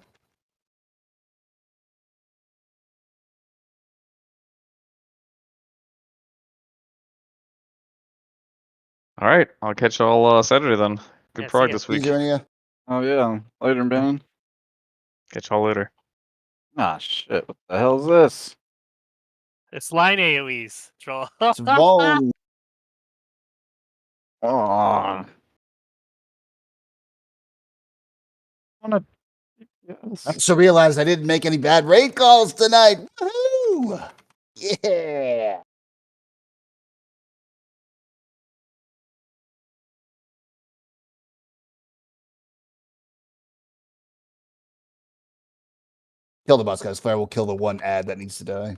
All right, I'll catch y'all Saturday then. Good Yeah, see prog ya. this week. Easier on you. Oh yeah. Later, man. Catch y'all later. Ah shit. What the hell is this? It's line AoEs, troll. It's Vaughn. Oh. Wanna I yes. also realized I didn't make any bad raid calls tonight. Woohoo! Yeah. Kill the boss, guys. Fire will kill the one ad that needs to die.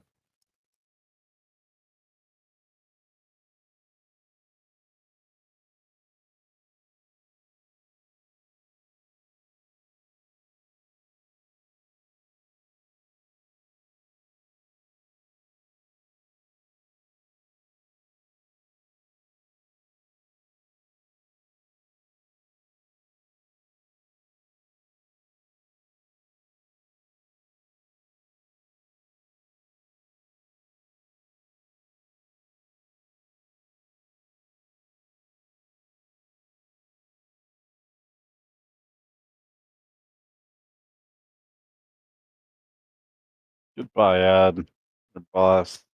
Goodbye, ad. Your boss.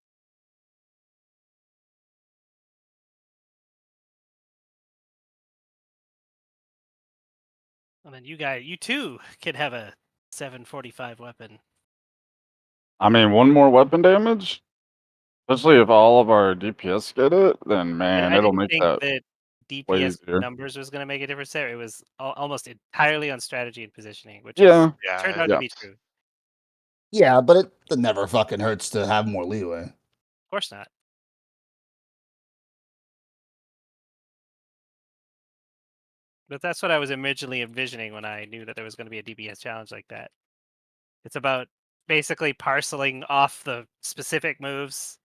And then you too can have a 745 weapon. I mean, one more weapon damage? Especially if all of our DPS get it, then man, I it'll didn't make think that that way DPS easier. numbers was going to make a difference there. It was almost entirely on strategy and positioning, which Yeah. is turned out Yeah. to be true. Yeah, but it never fucking hurts to have more leeway. Of course not. But that's what I was originally envisioning when I knew that there was going to be a DPS challenge like that. It's about basically parceling off the specific moves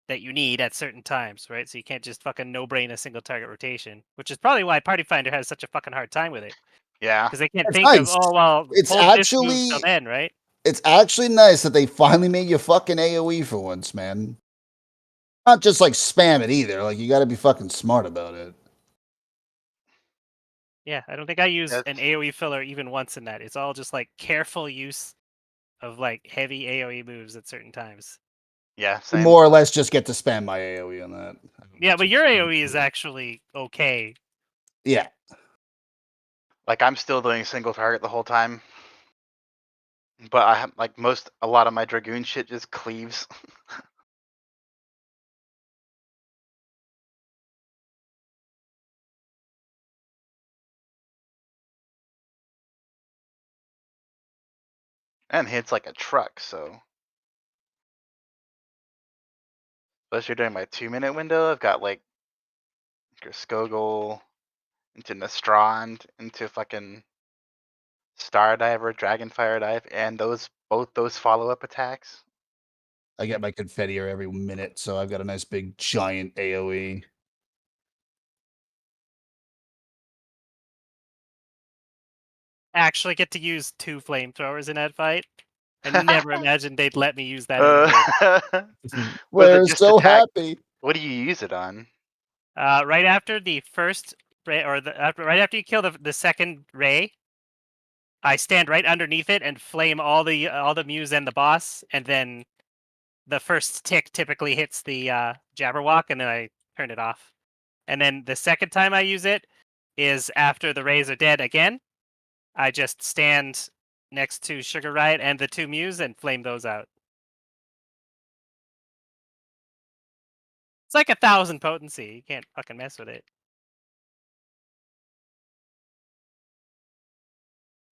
that you need at certain times, right? So you can't just fucking no-brain a single target rotation, which is probably why Party Finder has such a fucking hard time with it. Yeah. Because they can't It's think of, nice. oh, well, It's hold this move till actually then, right? it's actually nice that they finally made you fucking AoE for once, man. Not just like spam it either. Like you got to be fucking smart about it. Yeah, I don't think I used That's- an AoE filler even once in that. It's all just like careful use of like heavy AoE moves at certain times. Yeah, same. More or less just get to spam my AoE on that. Yeah, but your AoE is actually okay. Yeah. Like I'm still doing single target the whole time. But I have like a lot of my Dragoon shit just cleaves. And hits like a truck, so. Especially during my 2-minute window, I've got like Skogul into Nastrand, into fucking Star Diver, Dragonfire Dive, and both those follow-up attacks. I get my confetti every minute, so I've got a nice big giant AoE. Actually get to use 2 flamethrowers in that fight. I never imagined they'd let me use that in a raid. We're just so attack? happy. What do you use it on? Right after the first ray, or right after you kill the second ray, I stand right underneath it and flame all the Muse and the boss, and then the first tick typically hits the Jabberwock, and then I turn it off. And then the second time I use it is after the rays are dead again. I just stand next to Sugar Riot and the 2 Muse and flame those out. It's like 1,000 potency. You can't fucking mess with it.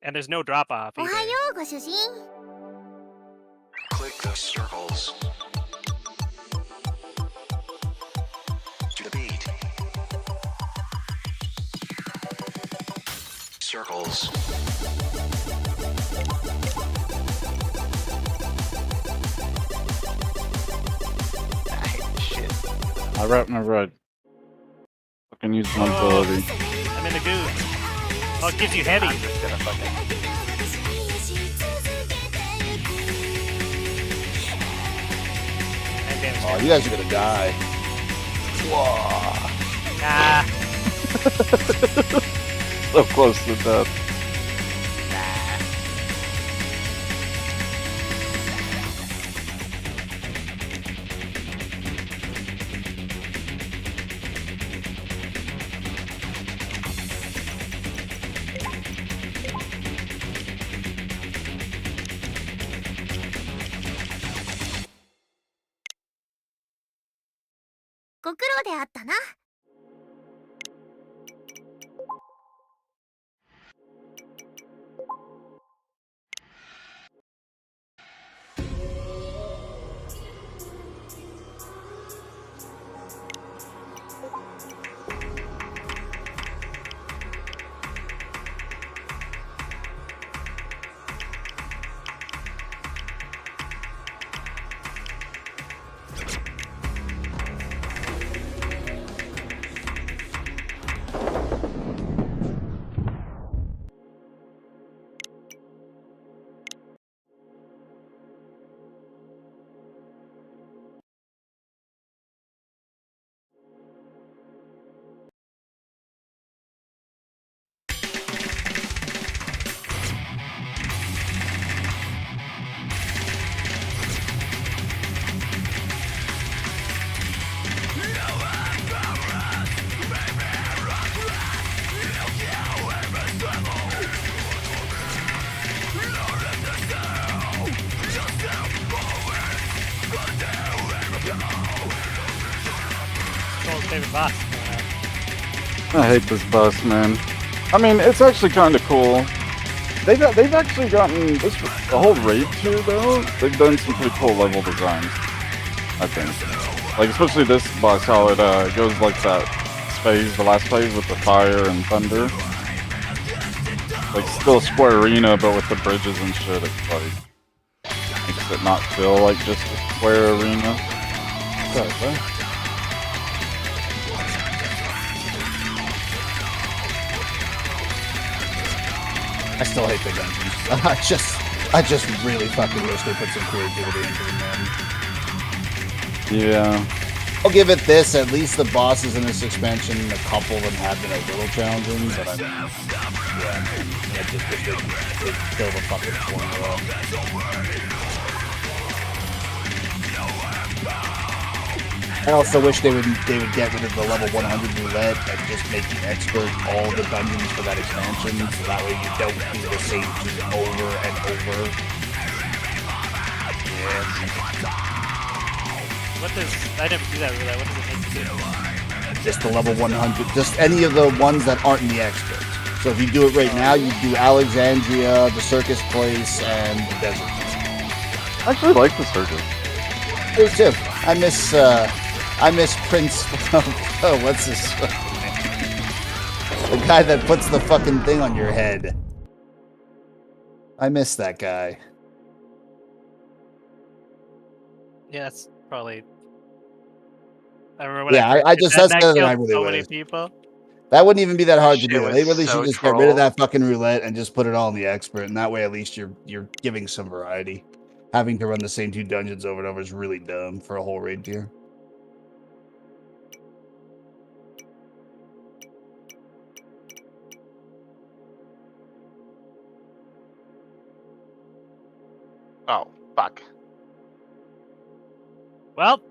And there's no drop off either. Click the circles. To the beat. Circles. I hate this shit. I wrap my red. Fucking use my ability. I'm in the goo. Oh, it gives you heavy. I'm just gonna fucking. And damage. Oh, you guys are gonna die. Ah, So close to death. Soul's favorite boss. I hate this boss, man. I mean, it's actually kind of cool. They've actually gotten this the whole raid too, though. They've done some pretty cool level designs, I think. Like especially this boss, how it goes like that phase, the last phase with the fire and thunder. Like still a square arena, but with the bridges and shit. It's like makes it not feel like just a square arena. Sorry, bro. I still hate the dungeons. I just really fucking wish they put some creativity into them, man. Yeah. I'll give it this. At least the bosses in this expansion, a couple of them have been a little challenging, but I mean, yeah, I just wish they'd kill the fucking formula. I also wish they would get rid of the level 100 roulette and just make you expert all the dungeons for that expansion, so that way you don't do the same thing over and over. What does... I never do that roulette. What does it make you do? Just the level 100, just any of the ones that aren't in the experts. So if you do it right now, you do Alexandria, the Circus Place, and the Desert. I actually like the circus. Me too. I miss Prince. Oh, what's his fucking name? The guy that puts the fucking thing on your head. I miss that guy. Yeah, that's probably... I remember when Yeah, I I just that's that better than killed I really so would. many people. That wouldn't even be that hard to Shit do. was They really so should just get rid of troll. that fucking roulette and just put it all in the expert, and that way at least you're giving some variety. Having to run the same 2 dungeons over and over is really dumb for a whole raid tier. Oh, fuck. Well,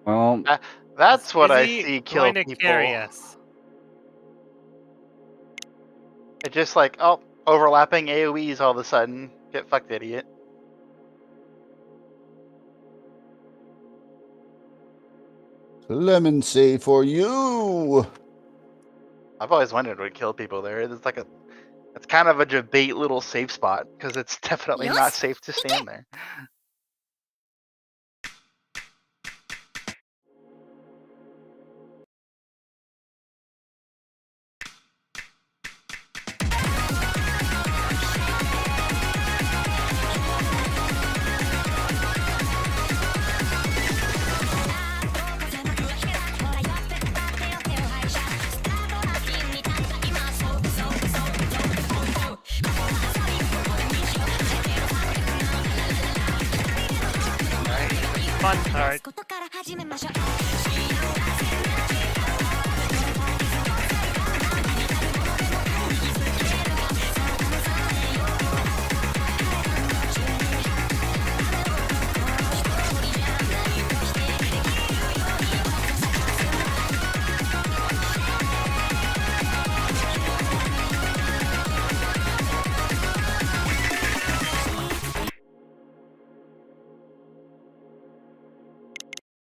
Well, That's what I busy see kill going to people. carry us. It's just like, oh, overlapping AoEs all of a sudden. Get fucked, idiot. Lemon say for you. I've always wondered what would kill people there. It's like it's kind of a debate little safe spot because it's definitely not safe to stand there. Fun card.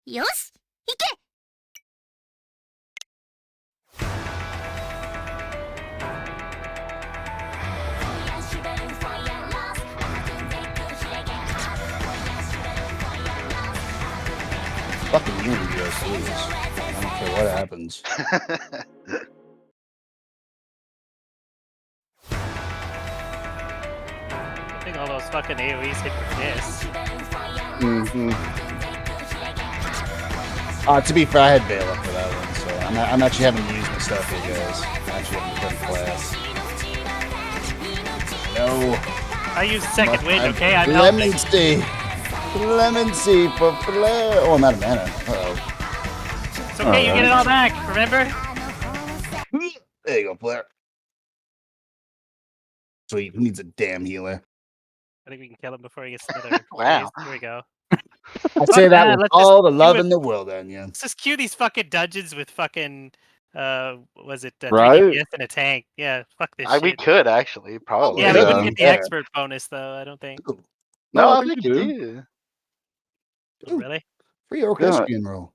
よし行け Fucking unity, guys, please. I don't care what happens. I think all those fucking AoEs hit for this. Mm-hmm. To be fair, I had Veil up for that one, so I'm actually having to use my stuff here, guys. I'm actually having to put class. No. I use second wind, I'm okay? I'm helping. Clemency. Clemency for Flair. Oh, I'm out of mana. Uh-oh. It's okay, you get it all back, remember? There you go, Flair. Sweet. Who needs a damn healer? I think we can kill him before he gets another. Wow. Here we go. I say that with let's all the just love do it. in the world, Anya. Let's just queue these fucking dungeons with fucking, was it 3 Right? DPS and a tank? Yeah, fuck this We shit. could actually, probably. Yeah, we Yeah. wouldn't get the Yeah. expert bonus though, I don't think. No, I I think you do. Oh, really? Free orchestrion roll.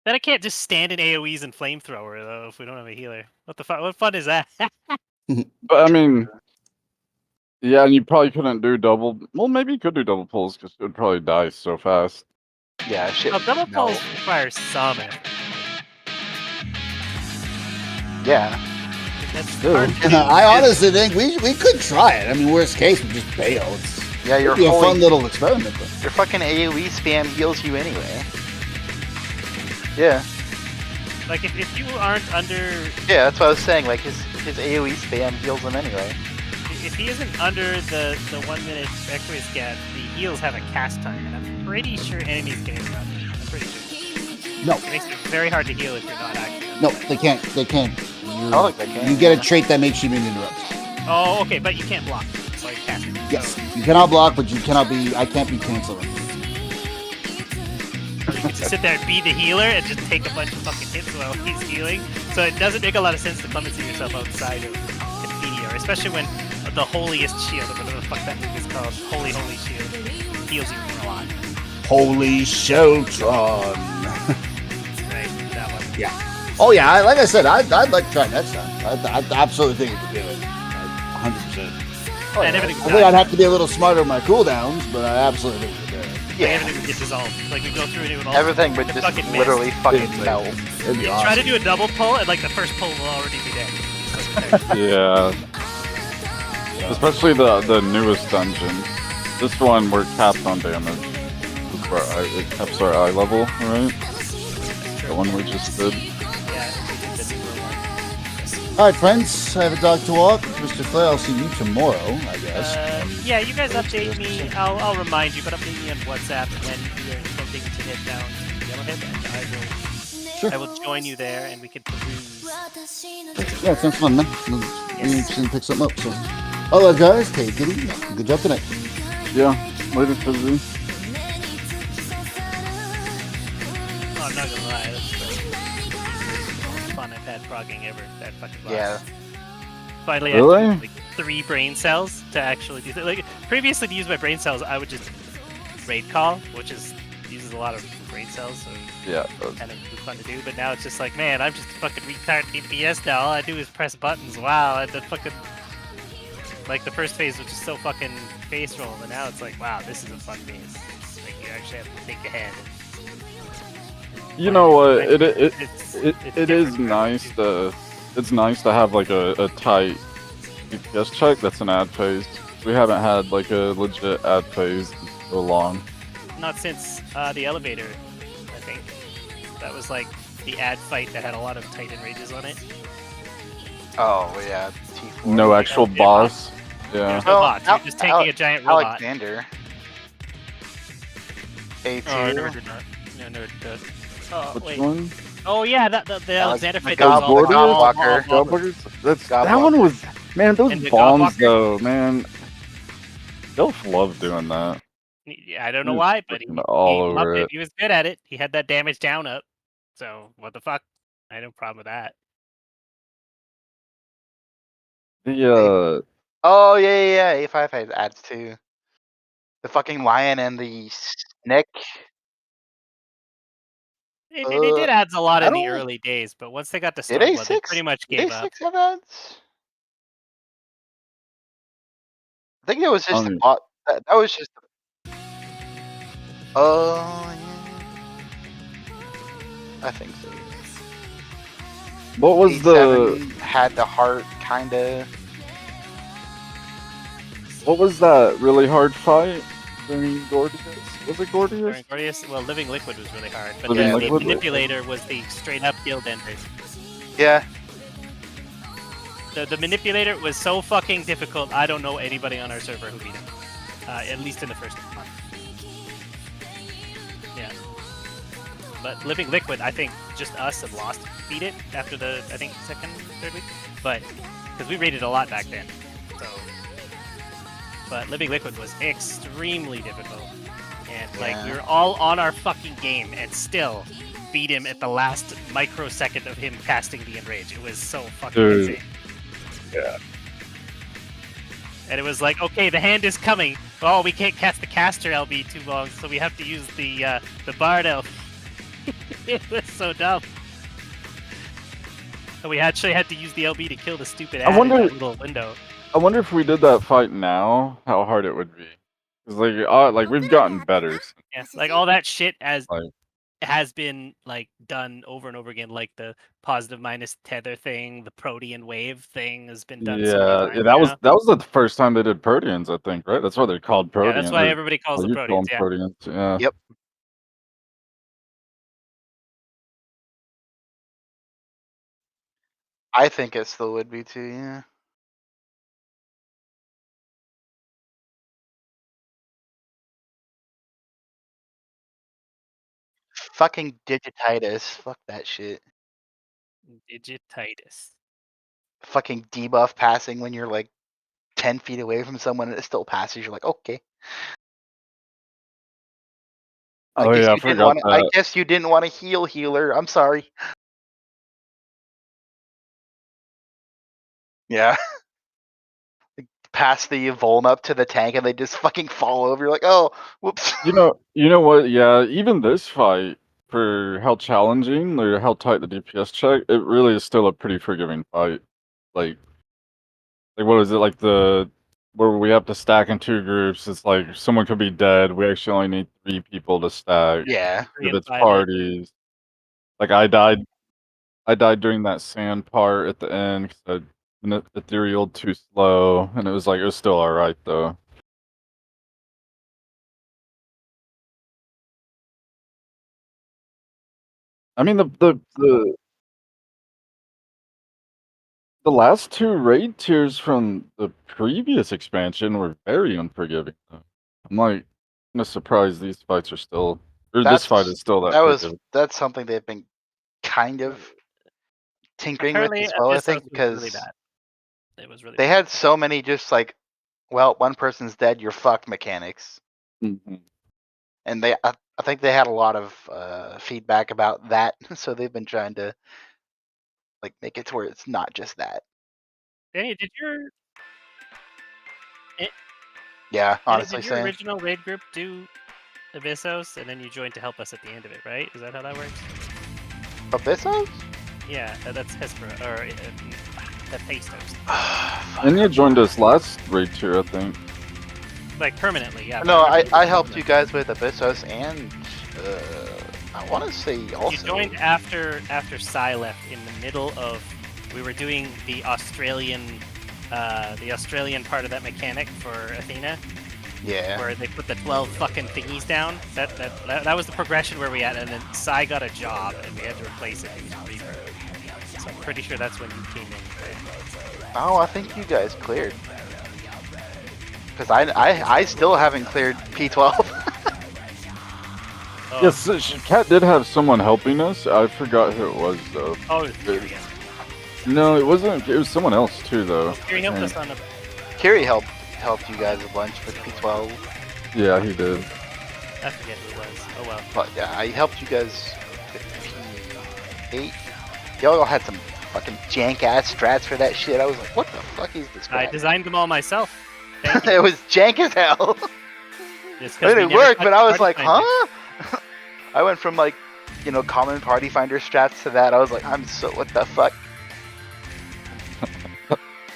Then I can't just stand in AoEs and flamethrower though if we don't have a healer. What the fuck? What fun is that? But I mean, yeah, and you probably couldn't do double. Well, maybe you could do double pulls because it would probably die so fast. Yeah, shit. Oh, double no. pulls require some effort. Yeah. That's Dude, hard to do. I honestly think we could try it. I mean, worst case, we just bail. Yeah, It'd your be a whole fun little experiment. But your fucking AoE spam heals you anyway. Yeah. Like if you aren't under, Yeah, that's what I was saying. Like his AoE spam heals him anyway. if he isn't under the 1 minute Equus gap, the heals have a cast time, and I'm pretty sure enemies can interrupt. I'm pretty sure. no, It makes it very hard to heal if you're not actually. no, they can't. They can't. Oh, look, they can. You get a trait that makes you immune to interrupts. Oh, okay, but you can't block. So you cast it. Yes, you cannot block, but you cannot be. I can't be canceling. So you can just sit there and be the healer and just take a bunch of fucking hits while he's healing. So it doesn't make a lot of sense to clemency yourself outside of Confidio, especially when the holiest shield, or whatever the fuck that thing is called, holy shield, heals you for a lot. Holy Sheltron. Right, that one. Yeah. Oh yeah. Like I said, I'd like to try next time. I absolutely think we could do it. 100%. Oh, And yeah. everything I think I'd have to be a little smarter with my cooldowns, but I absolutely think we could do it. Like, Yeah. everything would get dissolved. Like we go through and it would all Everything would the just fucking miss. literally fucking It's like- melt. It'd be You awesome. try to do a double pull and like the first pull will already be dead. So, Yeah. Especially the newest dungeon. This one we're capped on damage. This is where it caps our eye level, right? The one we just did. yeah, we did the newer one. All right, friends. I have a dog to walk. Mr. Flair, I'll see you tomorrow, I guess. Yeah, you guys update me. I'll remind you, but update me on WhatsApp when you're intending to head down to Yellowhead, and I will join you there, and we can peruse. Yeah, sounds fun, man. Be interesting to pick something up. So, all right, guys, take it easy. Good job tonight. Yeah, later, Fizzy. Oh, I'm not gonna lie, that's the most fun I've had frogging ever. That fucking boss. Yeah. Finally, Really? I had like 3 brain cells to actually do that. Like previously, to use my brain cells, I would just raid call, which uses a lot of brain cells, so Yeah. kind of fun to do. But now it's just like, man, I'm just a fucking retarded DPS now. All I do is press buttons. Wow, and the fucking like the first phase was just so fucking face roll, and now it's like, wow, this is a fun phase. It's like you actually have to think ahead. You know what? It It's is different. nice to. It's nice to have like a tight DPS check that's an ad phase. We haven't had like a legit ad phase in so long. Not since the elevator, I think. That was like the ad fight that had a lot of Titan rages on it. Oh yeah. T4. No actual Yeah, boss. Yeah. There's no bots. You're just tanking a giant robot. Alexander. A2. Oh, I never did that. No, never did that. Oh, Which wait. one? Oh yeah, the Alexander fight. God that was all- Godwalker. all- all- Godwalkers? That's God that one Walker. was man. Those And the bombs Godwalker? though, man. Elf loved doing that. Yeah, I don't know He was why, but he freaking all loved over it. it. He was good at it. He had that damage down up. So what the fuck? I had no problem with that. The Oh yeah. A5 has ads too. The fucking lion and the Nick, It did adds a lot I in the don't- early days, but once they got to did Stormblood, they A6 pretty much did gave up. A6 have ads? I think it was just Um, that was just. Oh, yeah. I think so. what was the A7 had the heart kinda. what was that really hard fight during Gordius? Was it Gordius? During Gordius, well, Living Liquid was really hard, but Living the Liquid? Manipulator was the straight up guild ender. Yeah, The Manipulator was so fucking difficult. I don't know anybody on our server who beat him, at least in the first month. Yeah, but Living Liquid, I think just us and Lost beat it after the second, third week, but because we rated a lot back then. So, but Living Liquid was extremely difficult, and like we were all on our fucking game and still beat him at the last microsecond of him casting the Enrage. It was so fucking insane. Yeah. And it was like, okay, the hand is coming. Oh, we can't cast the caster LB too long, so we have to use the Bard Elf. It was so dumb. And we actually had to use the LB to kill the stupid ad in that little window. I wonder if we did that fight now, how hard it would be. Cause like we've gotten better. Yeah, like all that shit Like, has been like done over and over again, like the positive minus tether thing, the Protean wave thing has been done so many times. that was the first time they did Proteans, I think, right? That's why they're called Proteans. Yeah, that's why everybody calls them You call Proteans. them Yeah. Proteans, yeah. Yep. I think it still would be too. Yeah. Fucking digititis. Fuck that shit. Digititis. Fucking debuff passing when you're like 10 feet away from someone and it still passes. You're like, okay. Oh yeah, I forgot I that. guess you didn't want to heal, healer. I'm sorry. Yeah. Pass the Voln up to the tank and they just fucking fall over. You're like, oh, whoops. You know what? Yeah, even this fight, for how challenging or how tight the DPS check, it really is still a pretty forgiving fight. Like what is it like where we have to stack in 2 groups? It's like someone could be dead. We actually only need 3 people to stack. Yeah. If it's parties, like I died during that sand part at the end because ethereal too slow, and it was still all right though. I mean the last 2 raid tiers from the previous expansion were very unforgiving. Though. I'm kind of surprised these fights are still, or this fight is still that. That's something they've been kind of tinkering Apparently, with as well. I think Abyssos was because really bad. It was really they bad. had so many just like, well, one person's dead, you're fucked mechanics. Mm-hmm. And I think they had a lot of feedback about that, so they've been trying to like make it to where it's not just that. Danny, did your Yeah, Danny, honestly, did your same. original raid group do Abyssos, and then you joined to help us at the end of it, right? Is that how that works? Abyssos? Yeah, that's Hespera or Hephaestus. And you joined us last raid tier, I think. Like permanently, yeah. No, but I helped you guys with Abyssos and I want to say also. You joined after Psy left in the middle of. We were doing the Australian part of that mechanic for Athena. Yeah. Where they put the 12 fucking thingies down. That was the progression where we at, and then Psy got a job and we had to replace it. So I'm pretty sure that's when you came in. Oh, I think you guys cleared. Because I still haven't cleared P12. Yes, Kat did have someone helping us. I forgot who it was though. Oh, it was Kiri. No, it wasn't. It was someone else too, though. Kiri helped us on the. Kiri helped you guys a bunch with P12. Yeah, he did. I forget who it was. Oh well. But yeah, I helped you guys with P8. Y'all had some fucking jank ass strats for that shit. I was like, what the fuck is this crap? I designed them all myself. It was jank as hell. It's It 'cause we didn't never work, touched but I was party like, finder. huh? I went from like, common party finder strats to that. I was like, what the fuck?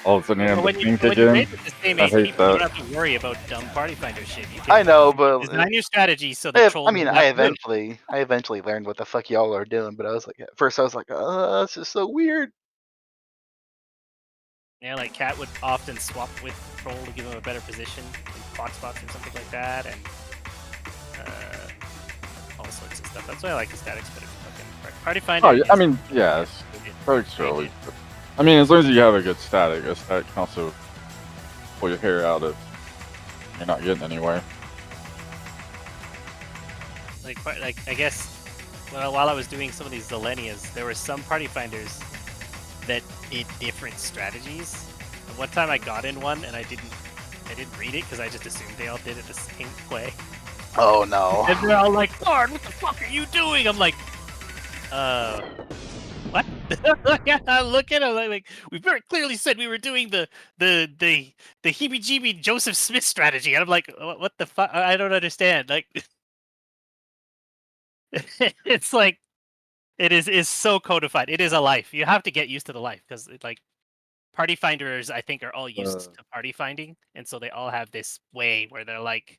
All of a sudden you Well, have when to you think when you again. raid with the same I 8 hate people, you that. don't have to worry about dumb party finder shit. You I can know, but design your strategy so the trolls I know what to do. eventually learned what the fuck y'all are doing. But I was like, at first I was like, this is so weird. Yeah, like Cat would often swap with Troll to give him a better position in clock spots or something like that, and all sorts of stuff. That's why I like the statics better. Fucking party finder. Oh, yeah, I is- mean, yes. Perks are Hey, always dude. good. I mean, as long as you have a good static, a static can also pull your hair out if you're not getting anywhere. Like I guess while I was doing some of these Zillennias, there were some party finders that did different strategies. And one time I got in one and I didn't read it because I just assumed they all did it the same way. Oh no. And they're all like, "Bard, what the fuck are you doing?" I'm like, what? I look at him like we very clearly said we were doing the heebie-jeebie Joseph Smith strategy, and I'm like, what the fuck? I don't understand. Like, it's like it is so codified. It is a life. You have to get used to the life because like party finders, I think, are all used to party finding, and so they all have this way where they're like,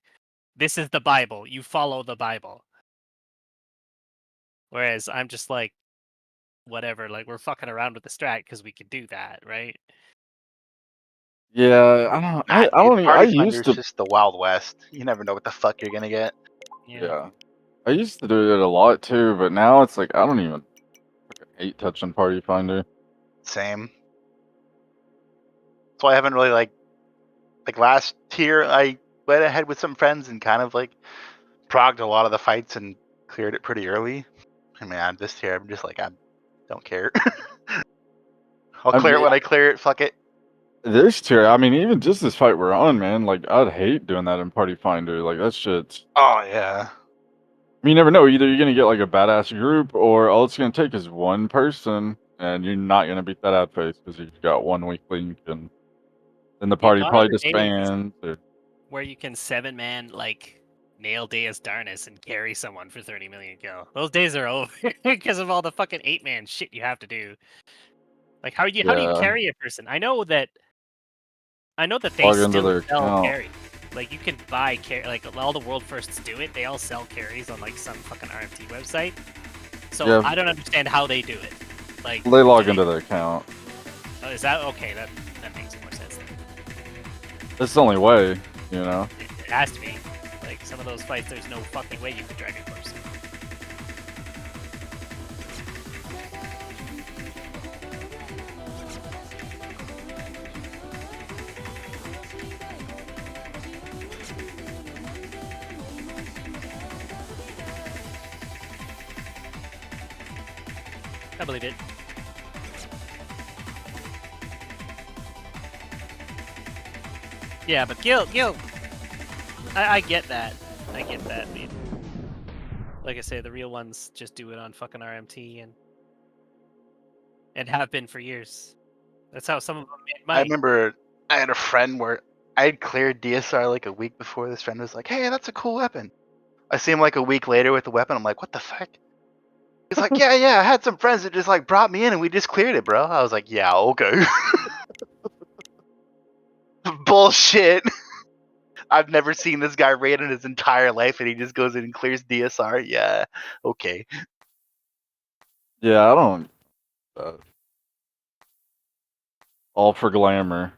"This is the Bible. You follow the Bible." Whereas I'm just like, whatever. Like we're fucking around with the strat because we can do that, right? Yeah, I don't. I Nah, I dude, don't. I party used finder's to. just the Wild West. You never know what the fuck you're gonna get. Yeah, I used to do it a lot too, but now it's like I don't even fucking hate touching Party Finder. Same. So I haven't really like last tier. I went ahead with some friends and kind of like progged a lot of the fights and cleared it pretty early. I mean, on this tier, I'm just like I don't care. I'll I clear it mean, when I clear it. Fuck it. this tier, I mean, even just this fight we're on, man. Like, I'd hate doing that in Party Finder. Like, that shit's. Oh yeah. I mean, you never know. Either you're gonna get like a badass group, or all it's gonna take is one person, and you're not gonna beat that ad face because you've got one weak link, and then the party gone are probably the days disbands. Or... where you can 7-man like nail Deus Darnus and carry someone for 30 million kill. Those days are over because of all the fucking 8-man shit you have to do. Like how do you Yeah, carry a person? I know that they plug into still their sell account. carry. Like you can buy like all the world firsts do it. They all sell carries on like some fucking RMT website. So Yeah. I don't understand how they do it. Like They log into their account. Oh, is that okay? That makes more sense. Then. It's the only way, you know. It has to be. Like some of those fights, there's no fucking way you could drag a person. I believe it. Yeah, but Gil, I get that. I get that. I mean, like I say, the real ones just do it on fucking RMT and have been for years. That's how some of them made I money. remember I had a friend where I had cleared DSR like a week before. This friend was like, "Hey, that's a cool weapon." I see him like a week later with the weapon. I'm like, "What the fuck?" He's like, "Yeah, I had some friends that just like brought me in and we just cleared it, bro." I was like, "Yeah, okay." Bullshit. I've never seen this guy raid in his entire life, and he just goes in and clears DSR. Yeah, okay. Yeah, I don't. All for glamour.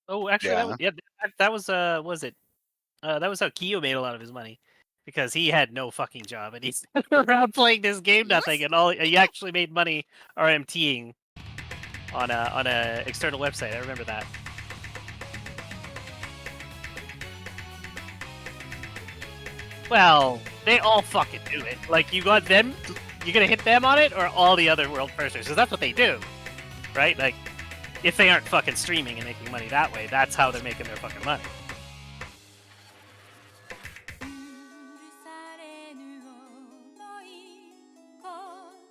Oh, actually, that was was it? That was how Kyo made a lot of his money, because he had no fucking job and he's around playing this game, nothing, and he actually made money RMTing on a external website. I remember that. Well, they all fucking do it. Like, you got them, you're gonna hit them on it, or all the other world firsters, because that's what they do, right? Like, if they aren't fucking streaming and making money that way, that's how they're making their fucking money.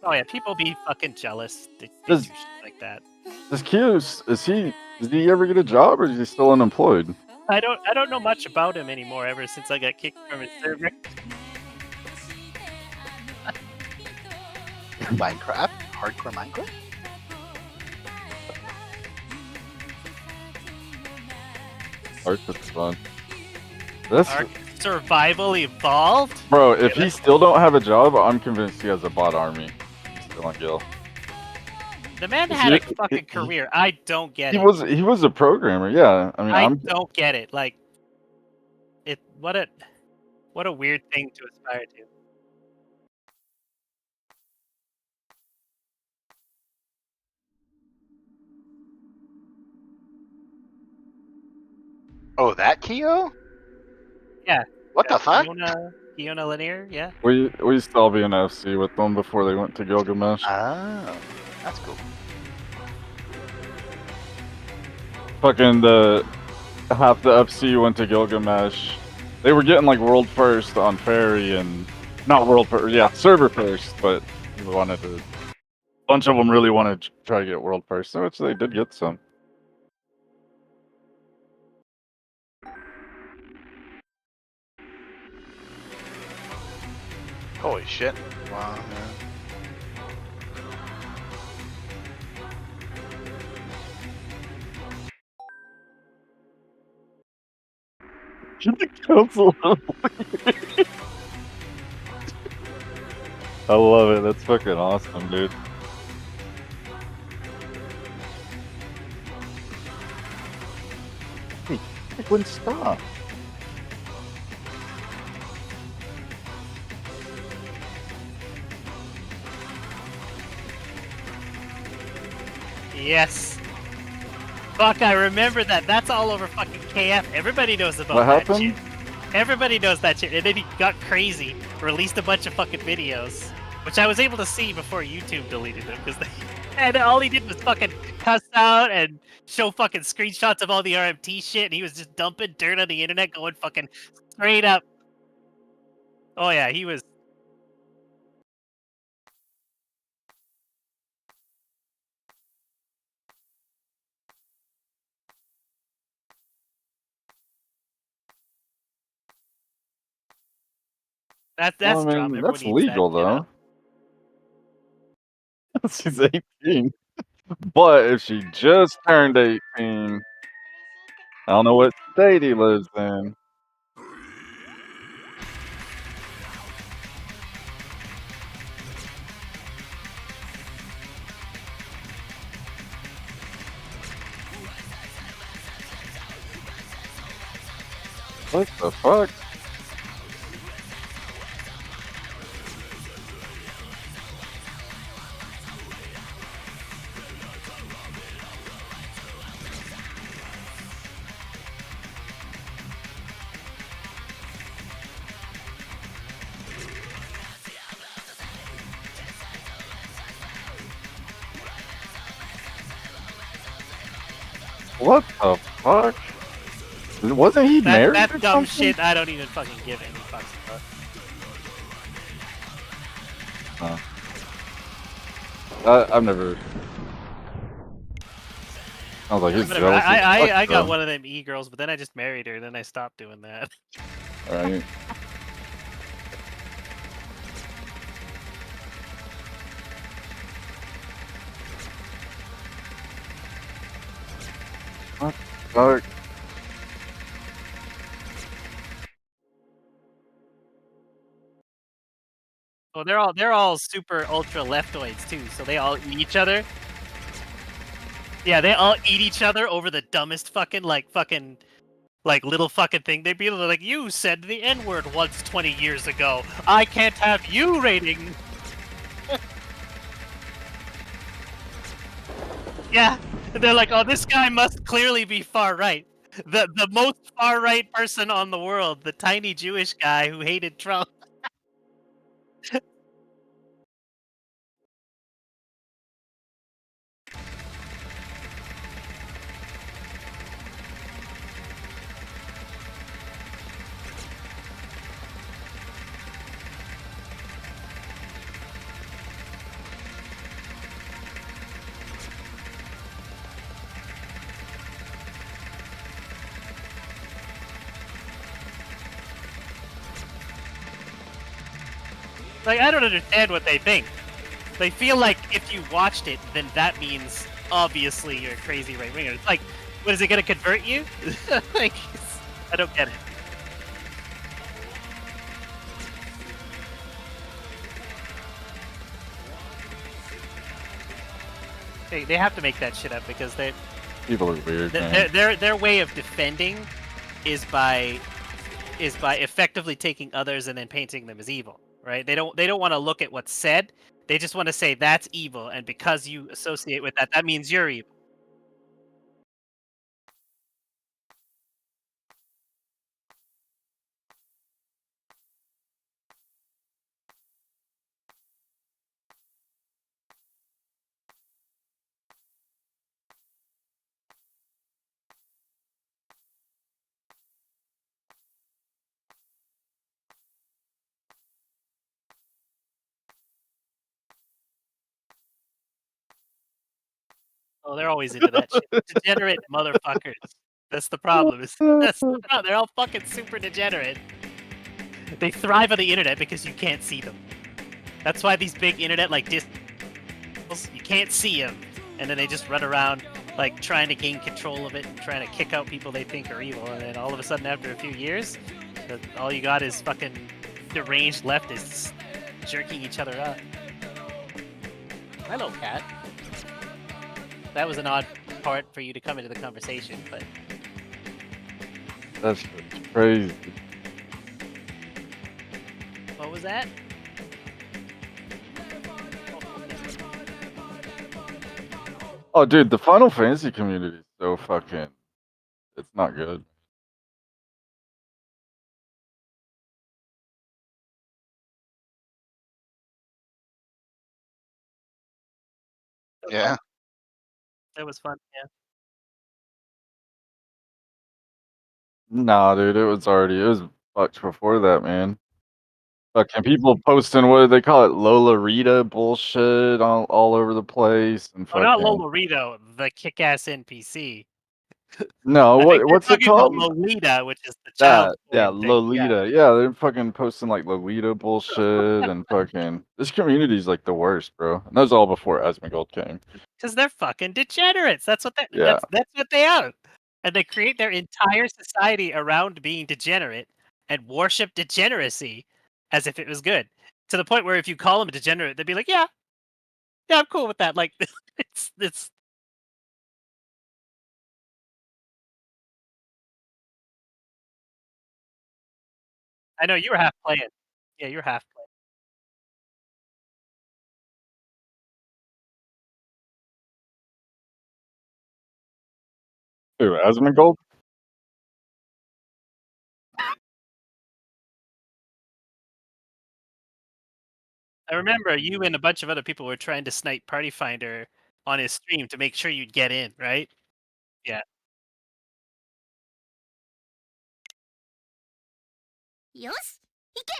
Oh yeah, people be fucking jealous. They do shit like that. Does Q, does he ever get a job, or is he still unemployed? I don't know much about him anymore ever since I got kicked from his server. Minecraft? Hardcore Minecraft? Ark is fun. This, Ark Survival Evolved? bro, if Yeah, he still don't have a job, I'm convinced he has a bot army. He's still on Gil. The man Is had a he- fucking he- career. I don't get He it. was a programmer, yeah. I mean, I I'm don't get it. Like, what a weird thing to aspire to. Oh, that Keo? Yeah. What the fuck? Fiona Linear, yeah. we used to all be in FC with them before they went to Gilgamesh. Oh, that's cool. Fucking half the FC went to Gilgamesh. They were getting like world first on Fairy and not world first, yeah, server first, but we wanted to. A bunch of them really wanted to try to get world first, which they did get some. Holy shit. Wow, man. Council. I love it. That's fucking awesome, dude. Hey, it wouldn't stop. Yes. Fuck, I remember that. That's all over fucking KF. Everybody knows about What that happened? shit. Everybody knows that shit. And then he got crazy, released a bunch of fucking videos, which I was able to see before YouTube deleted them, because and all he did was fucking cuss out and show fucking screenshots of all the RMT shit, and he was just dumping dirt on the internet, going fucking straight up. Oh yeah, he was. That's Well, I mean, drama. Everyone that's needs legal that, you know? though. She's 18. But if she just turned 18, I don't know what state he lives in. What the fuck? What the fuck? Wasn't he married That or dumb something? shit, I don't even fucking give any fucks about. I've never. I was like, he's Whatever. jealous. I got one of them e-girls, but then I just married her, then I stopped doing that. Right. What the fuck? Well, they're all super ultra leftoids too, so they all eat each other. Yeah, they all eat each other over the dumbest fucking little fucking thing. They'd be like, "You said the N-word once 20 years ago. I can't have you rating." Yeah, they're like, "Oh, this guy must clearly be far right. The most far right person on the world, the tiny Jewish guy who hated Trump." Like, I don't understand what they think. They feel like if you watched it, then that means obviously you're a crazy right winger. It's like, what is it gonna convert you? Like, I don't get it. They have to make that shit up because People are weird, man. their way of defending is by effectively taking others and then painting them as evil, right? They don't want to look at what's said. They just want to say that's evil, and because you associate with that, that means you're evil. Oh, they're always into that shit. Degenerate motherfuckers. That's the problem. That's the problem. They're all fucking super degenerate. They thrive on the internet because you can't see them. That's why these big internet like you can't see them, and then they just run around like trying to gain control of it and trying to kick out people they think are evil, and then all of a sudden after a few years, all you got is fucking deranged leftists jerking each other up. Hello, cat. That was an odd part for you to come into the conversation, but That's crazy. what was that? Oh, dude, the Final Fantasy community is so fucking. It's not good. Yeah. That was fun. Yeah. Nah, dude, it was much before that, man. Fucking people posting what do they call it, Lola Rita bullshit all over the place and Oh, not fucking. Lolorito, the kick-ass NPC. No, I think you're what's it talking about called? Lolita, which is the child That yeah, porn thing. Yeah, Lolita. Yeah, they're fucking posting like Lolita bullshit and fucking. This community's like the worst, bro. And that was all before Asmongold came. because they're fucking degenerates. That's what Yeah. that's what they are, and they create their entire society around being degenerate and worship degeneracy as if it was good. To the point where if you call them a degenerate, they'd be like, "Yeah, yeah, I'm cool with that." Like, it's. I know you were half playing. Yeah, you were half playing. Who, Asmongold? I remember you and a bunch of other people were trying to snipe Party Finder on his stream to make sure you'd get in, right? Yeah. よし行け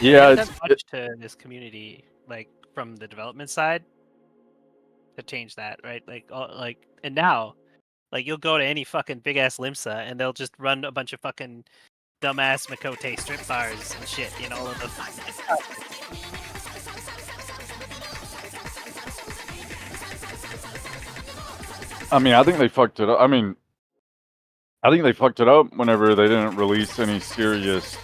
Yeah, They haven't it's done much to this community, like from the development side, to change that, right? And now, like, you'll go to any fucking big ass Limsa, and they'll just run a bunch of fucking dumbass Makote strip bars and shit in all of the. I mean, I think they fucked it up. I mean, I think they fucked it up whenever they didn't release any serious,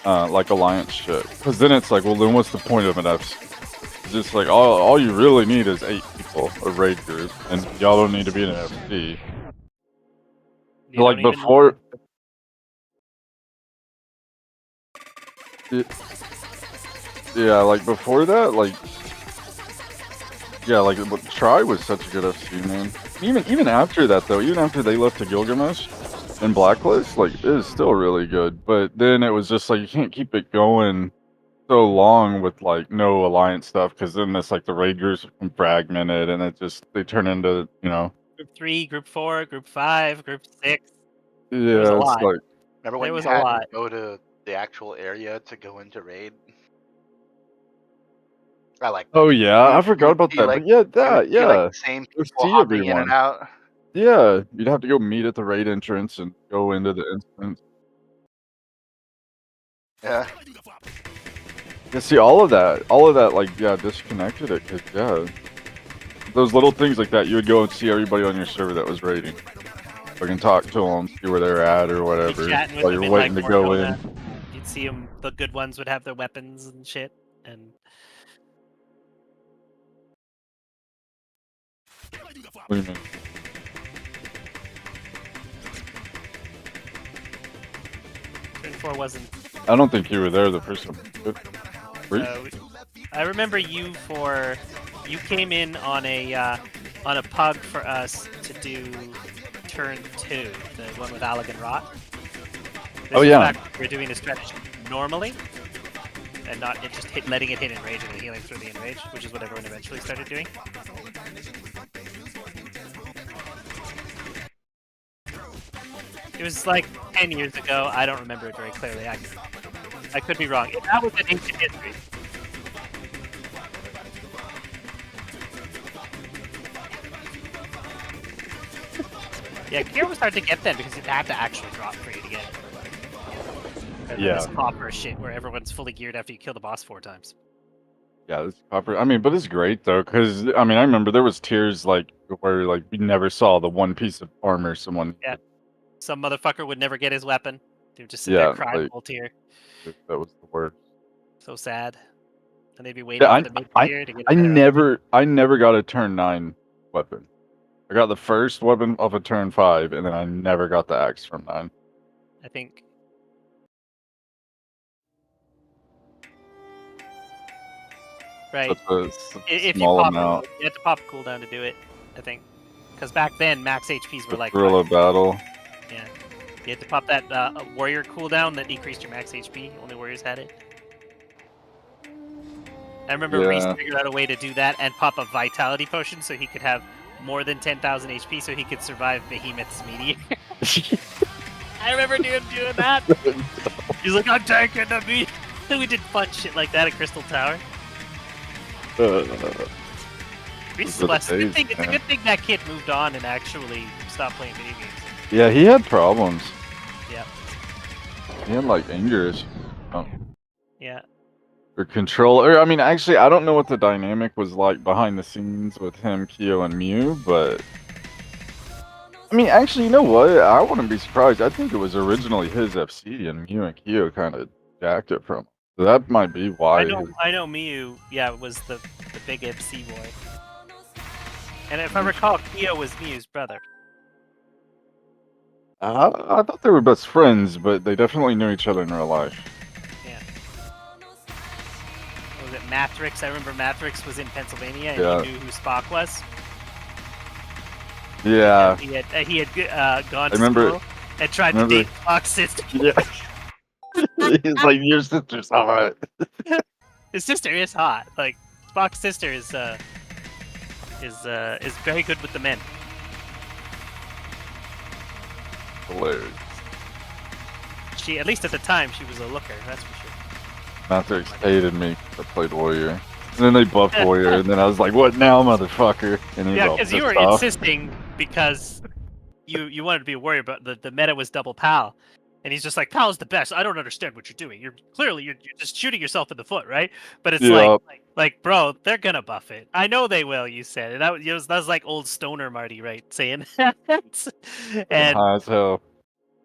like alliance shit. Because then it's like, well, then what's the point of an FC? It's just like all you really need is 8 people, a raid group, and y'all don't need to be in an FC. You Like don't even before. Yeah, like before that, like. Yeah, like Try was such a good FC, man. Even after that though, even after they left to Gilgamesh and Blacklist, like it was still really good. But then it was just like you can't keep it going so long with like no alliance stuff because then it's like the raid groups become fragmented and they turn into Group 3, Group 4, Group 5, Group 6. Yeah, a it's lot. like Remember when There you was a had lot. to go to the actual area to go into raid? I like that. Oh yeah, I forgot would about see, that. like, But yeah, you would that see like yeah, the same go people see hopping in and everyone. out. Yeah, you'd have to go meet at the raid entrance and go into the instance. Yeah. Yeah, see all of that, like yeah, disconnected it because yeah, those little things like that, you would go and see everybody on your server that was raiding. I can talk to them, see where they're at or Be whatever chatting with while them you're in waiting like to go in. Warzone. You'd see them. The good ones would have their weapons and shit. And What do you mean? Turn 4 wasn't. I don't think you were there the first time. Were you? I remember you for. You came in on a pug for us to do turn 2, the one with Allagan Rot. This Oh, was yeah. back when we were doing the strategy normally, and not it just letting it hit enrage and then healing through the enrage, which is what everyone eventually started doing. It was like 10 years ago. I don't remember it very clearly. I could be wrong. That was an ancient history. Yeah, gear was hard to get then because it had to actually drop for you to get it. And Yeah. This copper shit where everyone's fully geared after you kill the boss 4 times. Yeah, this copper. I mean, but it's great though, because I mean, I remember there was tiers like where like we never saw the one piece of armor someone. Yeah. Some motherfucker would never get his weapon. They would just sit Yeah, there crying like- full tier. That was the word. So sad. And they'd be waiting Yeah, for the mid tier to get a I better never got a turn 9 weapon. I got the first weapon of a turn 5, and then I never got the axe from 9. I think. Right. That's a If you small pop amount. you had to pop a cooldown to do it, I think. Because back then, max HPs were The like guerrilla 5. battle. Yeah. You had to pop that warrior cooldown that decreased your max HP. Only warriors had it. I remember Reese Yeah. figured out a way to do that and pop a vitality potion so he could have more than 10,000 HP so he could survive Behemoth's meteor. I remember doing that. He's like, I'm tanking the meat. We did fun shit like that at Crystal Tower. Reese is Good blessed. days, It's a man. good thing that kid moved on and actually stopped playing video games. Yeah, he had problems. Yeah. He had like anger issues. Yeah. Or control. Or I mean, actually, I don't know what the dynamic was like behind the scenes with him, Kyo, and Mew, but I mean, actually, you know what? I wouldn't be surprised. I think it was originally his FC, and Mew and Kyo kind of jacked it from him. So that might be why. I know Miyu, yeah, was the big MC boy. And if I recall, Kyo was Miyu's brother. I thought they were best friends, but they definitely knew each other in real life. Yeah. Was it Matrix? I remember Matrix was in Pennsylvania and Yeah. he knew who Spock was. Yeah. He had gone to remember- school and tried to remember- date Spock's sister. Yeah. He's like, your sister's alright. His sister is hot. Like Spock's sister is very good with the men. Hilarious. She, at least at the time, she was a looker. That's for sure. Matrix hated me. I played Warrior. And then they buffed Warrior, and then I was like, what now, motherfucker? And he was Yeah, all because you pissed were off. insisting because you wanted to be a warrior, but the meta was double PAL. And he's just like, PAL's the best. I don't understand what you're doing. You're just shooting yourself in the foot, right? But it's Yup. like, bro, they're gonna buff it. I know they will. You said and that was like old stoner Marty, right? Saying that. And High as hell.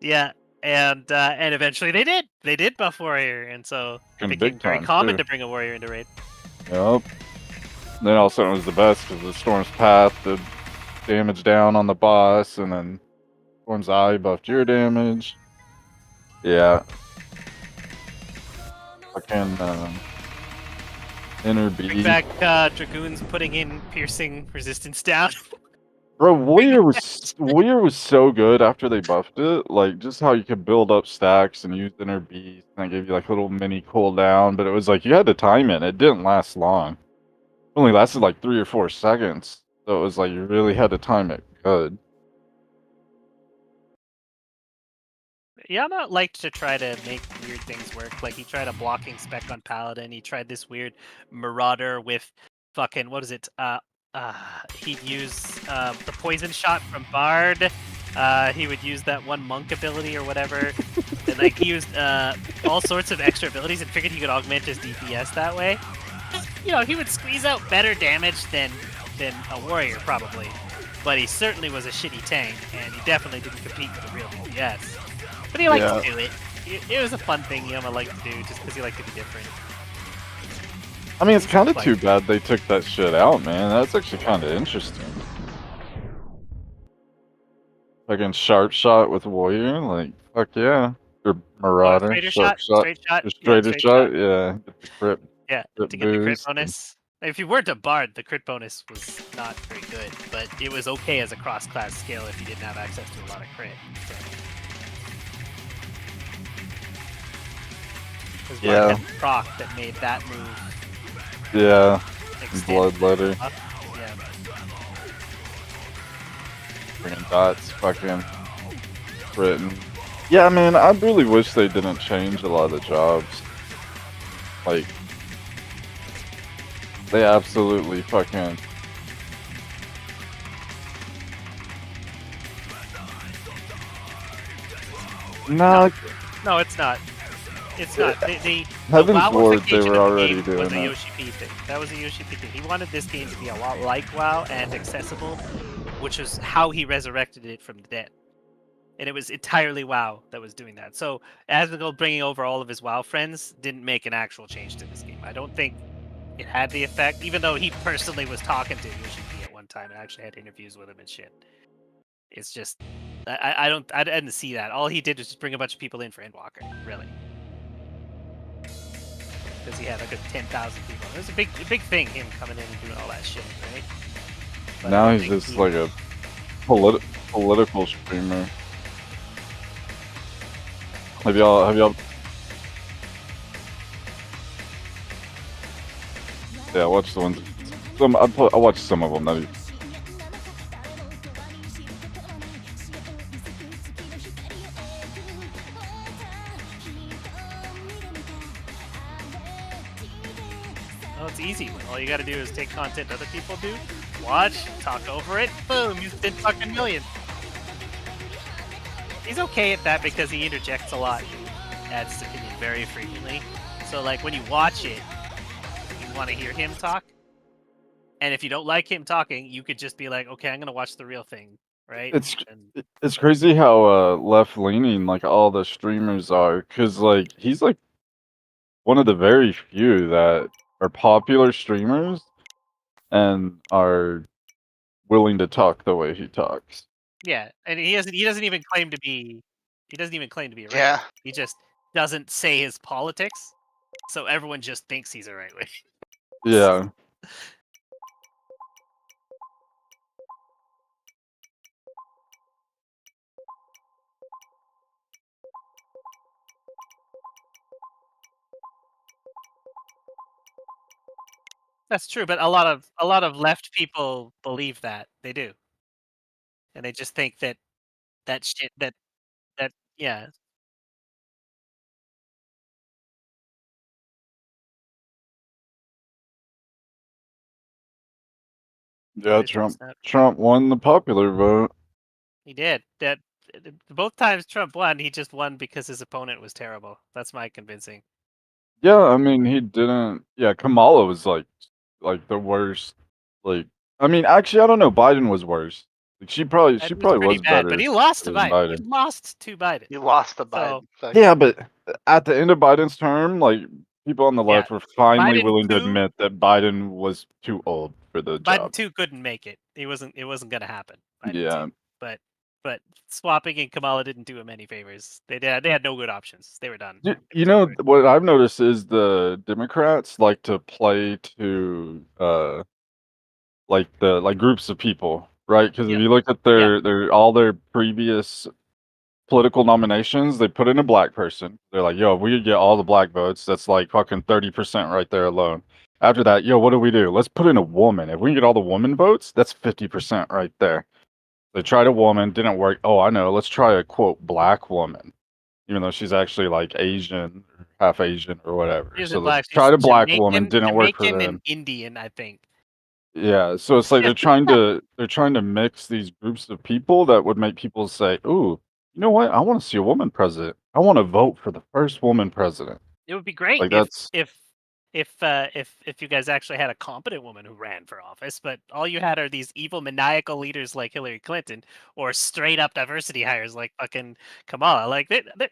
yeah, and eventually they did. They did buff warrior, and so it And became big very time, common too. to bring a warrior into raid. Yep. Then all of a sudden it was the best because the Storm's Path did damage down on the boss, and then Storm's Eye buffed your damage. Yeah. Fucking Inner Bring B. back dragoons putting in piercing resistance down. Bro, Warrior was so good after they buffed it. Like just how you could build up stacks and use Inner Beast, and that gave you like a little mini cooldown, but it was like you had to time it. It didn't last long. It only lasted like 3 or 4 seconds. So it was like you really had to time it good. Yama liked to try to make weird things work. Like he tried a blocking spec on Paladin. He tried this weird Marauder with fucking what is it? He'd use the poison shot from Bard. He would use that one monk ability or whatever. And like he used all sorts of extra abilities and figured he could augment his DPS that way. You know, he would squeeze out better damage than a warrior probably. But he certainly was a shitty tank, and he definitely didn't compete with the real DPS. But he liked to do it. It was a fun thing Yama liked to do, just because he liked to be different. I mean, it's kind of too bad they took that shit out, man. That's actually kind of interesting. Fucking sharp shot with warrior, like fuck yeah. Or marauder, Straighter sharp shot, straight shot, or straighter straight shot, yeah. Get the crit, Yeah, crit to get the crit boost. bonus. If you weren't a bard, the crit bonus was not very good, but it was okay as a cross-class skill if you didn't have access to a lot of crit. So. Because Bard Yeah. had the proc that made that move Yeah, extend. bloodletter. Yeah. Freaking dots, fucking written. Yeah, man, I really wish they didn't change a lot of the jobs. Like, they absolutely fucking. Nah, No, it's not. It's not. The Heaven's WoWification Ward, they of were the already game doing was a that. Yoshi P thing. That was a Yoshi P thing. He wanted this game to be a lot like WoW and accessible, which is how he resurrected it from the dead. And it was entirely WoW that was doing that. So Asmongold bringing over all of his WoW friends didn't make an actual change to this game. I don't think it had the effect, even though he personally was talking to Yoshi P at one time and actually had interviews with him and shit. It's just, I didn't see that. All he did was just bring a bunch of people in for Endwalker, really. Because he had like a 10,000 people. It was a big thing, him coming in and doing all that shit, right? But I Now don't he's think just he- like a political streamer. Have y'all? Yeah, I watched the ones. I watched some of them. Oh, it's easy. All you gotta do is take content other people do, watch, talk over it, boom, you did fucking million. He's okay at that because he interjects a lot. He adds his opinion very frequently. So like when you watch it, you want to hear him talk. And if you don't like him talking, you could just be like, okay, I'm gonna watch the real thing, right? It's crazy how left leaning like all the streamers are, cause like he's like one of the very few that are popular streamers and are willing to talk the way he talks. Yeah, and he doesn't even claim to be a right. Yeah. He just doesn't say his politics, so everyone just thinks he's a right wing. Yeah. That's true, but a lot of left people believe that. They do. And they just think that shit that yeah. Yeah, He's on Snap. Trump won the popular vote. He did. That both times Trump won, he just won because his opponent was terrible. That's my convincing. Yeah, I mean he didn't. Yeah, Kamala was like the worst. Like, I mean, actually, I don't know. Biden was worse. Like, she probably Pretty was bad, better but he lost to than Biden. He lost to Biden. You lost the So- Biden. Yeah, but at the end of Biden's term, like people on the left were finally Biden willing to too- admit that Biden was too old for the Biden job. 2 couldn't make it. It wasn't gonna happen. Biden Yeah. 2. But swapping and Kamala didn't do him any favors. They had no good options. They were done. You know what I've noticed is the Democrats like to play to like groups of people, right? Because if you look at their all their previous political nominations, they put in a black person. They're like, yo, if we could get all the black votes, that's like fucking 30% right there alone. After that, yo, what do? Let's put in a woman. If we can get all the woman votes, that's 50% right there. They tried a woman, didn't work. Oh, I know. Let's try a quote black woman. even though she's actually like Asian, half Asian or whatever. She So isn't the black. try She's to black woman Jamaican, didn't work for Jamaican and them. Indian, I think. Yeah, so it's like they're trying to mix these groups of people that would make people say, "Ooh, you know what? I want to see a woman president. I want to vote for the first woman president." It would be great Like that's if you guys actually had a competent woman who ran for office, but all you had are these evil maniacal leaders like Hillary Clinton or straight up diversity hires like fucking Kamala. Like